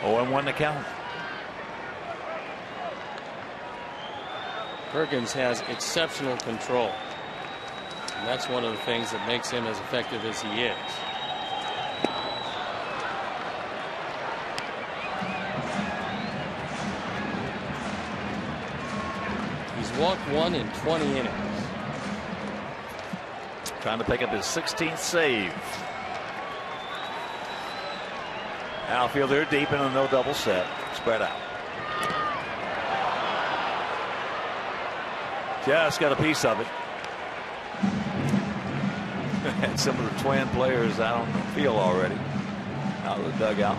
0-1 the count.
Perkins has exceptional control. And that's one of the things that makes him as effective as he is. He's walked 1 in 20 innings.
Trying to pick up his 16th save. Outfielder deep in a no double set. Spread out. Just got a piece of it. And some of the twin players out on the field already. Out of the dugout.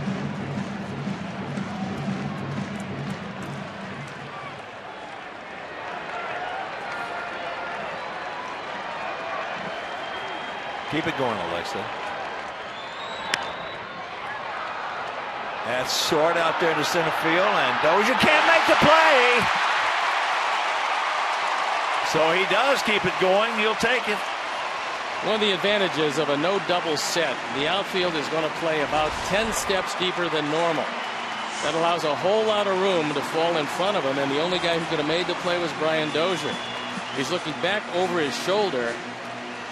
Keep it going, Alexa. That's short out there in the center field, and Dozier can't make the play. So he does keep it going. He'll take it.
One of the advantages of a no double set, the outfield is going to play about 10 steps deeper than normal. That allows a whole lot of room to fall in front of him, and the only guy who could have made the play was Brian Dozier. He's looking back over his shoulder,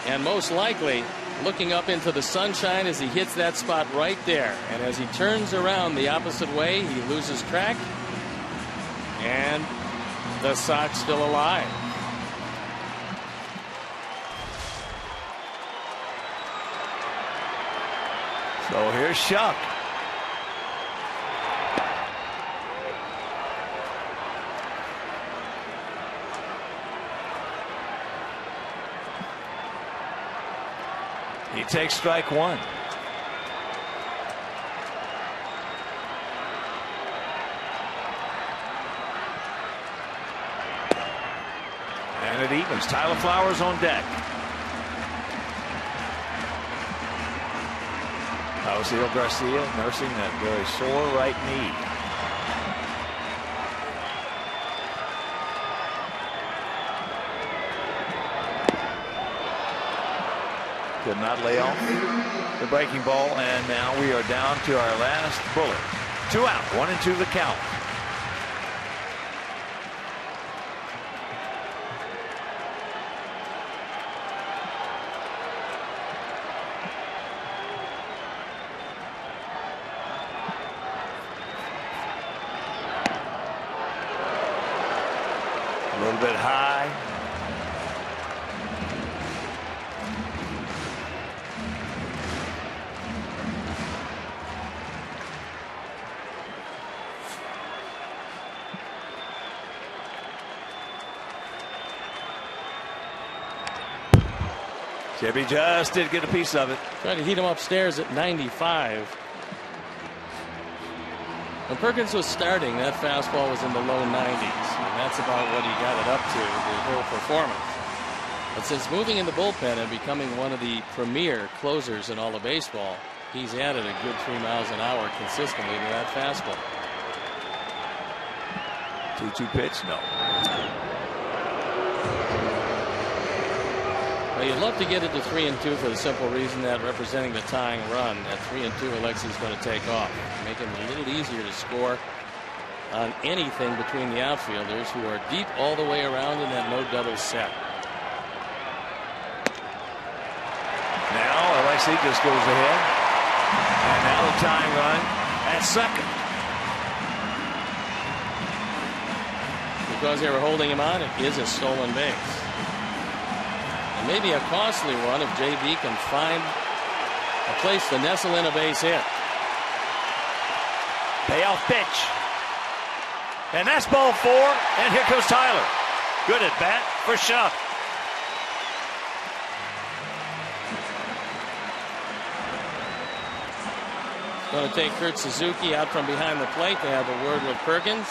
and most likely looking up into the sunshine as he hits that spot right there. And as he turns around the opposite way, he loses track, and the Sox still alive.
So here's Shuck. He takes strike one. And it evens. Tyler Flowers on deck. Jose Garcia nursing that very sore right knee. Could not lay off the breaking ball, and now we are down to our last bullet. 2 out, 1-2 the count. A little bit high. Chevy just did get a piece of it.
Trying to heat him upstairs at 95. When Perkins was starting, that fastball was in the low 90s, and that's about what he got it up to the whole performance. But since moving in the bullpen and becoming one of the premier closers in all of baseball, he's added a good 3 miles an hour consistently to that fastball.
2-2 pitch, no.
Well, you'd love to get it to 3-2 for the simple reason that representing the tying run at 3-2, Alexi's going to take off, make it a little easier to score on anything between the outfielders who are deep all the way around in that no double set.
Now Alexi just goes ahead, and now the tying run at second.
Because they were holding him on, it is a stolen base. And maybe a costly one if JB can find a place to nestle in a base hit.
Payoff pitch. And that's ball 4, and here goes Tyler. Good at bat for Shuck.
It's going to take Kurt Suzuki out from behind the plate to have a word with Perkins.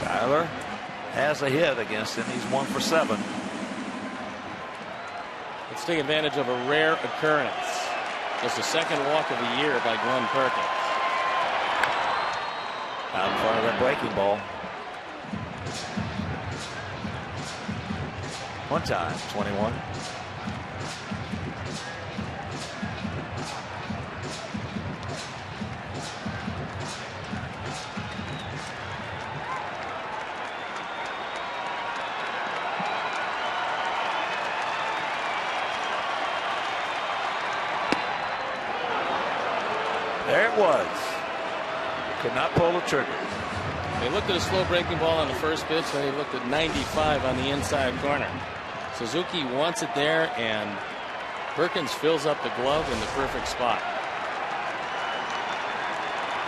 Tyler has a hit against him. He's 1 for 7.
It's Let's take advantage of a rare occurrence. Just the second walk of the year by Glenn Perkins.
Out in front of that breaking ball. One time, 21. There it was. Could not pull the trigger.
They looked at a slow breaking ball on the first pitch, then they looked at 95 on the inside corner. Suzuki wants it there, and Perkins fills up the glove in the perfect spot.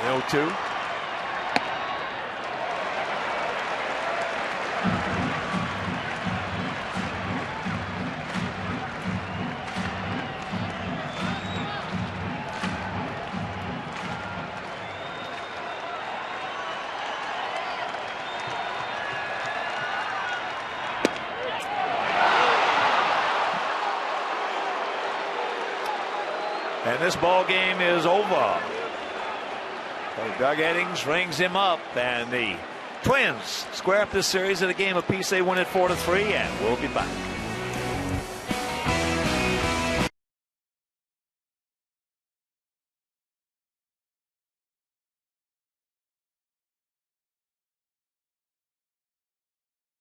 0-2. And this ball game is over. So Doug Eddings rings him up, and the Twins square up this series at a game apiece. They win it 4-3, and we'll be back.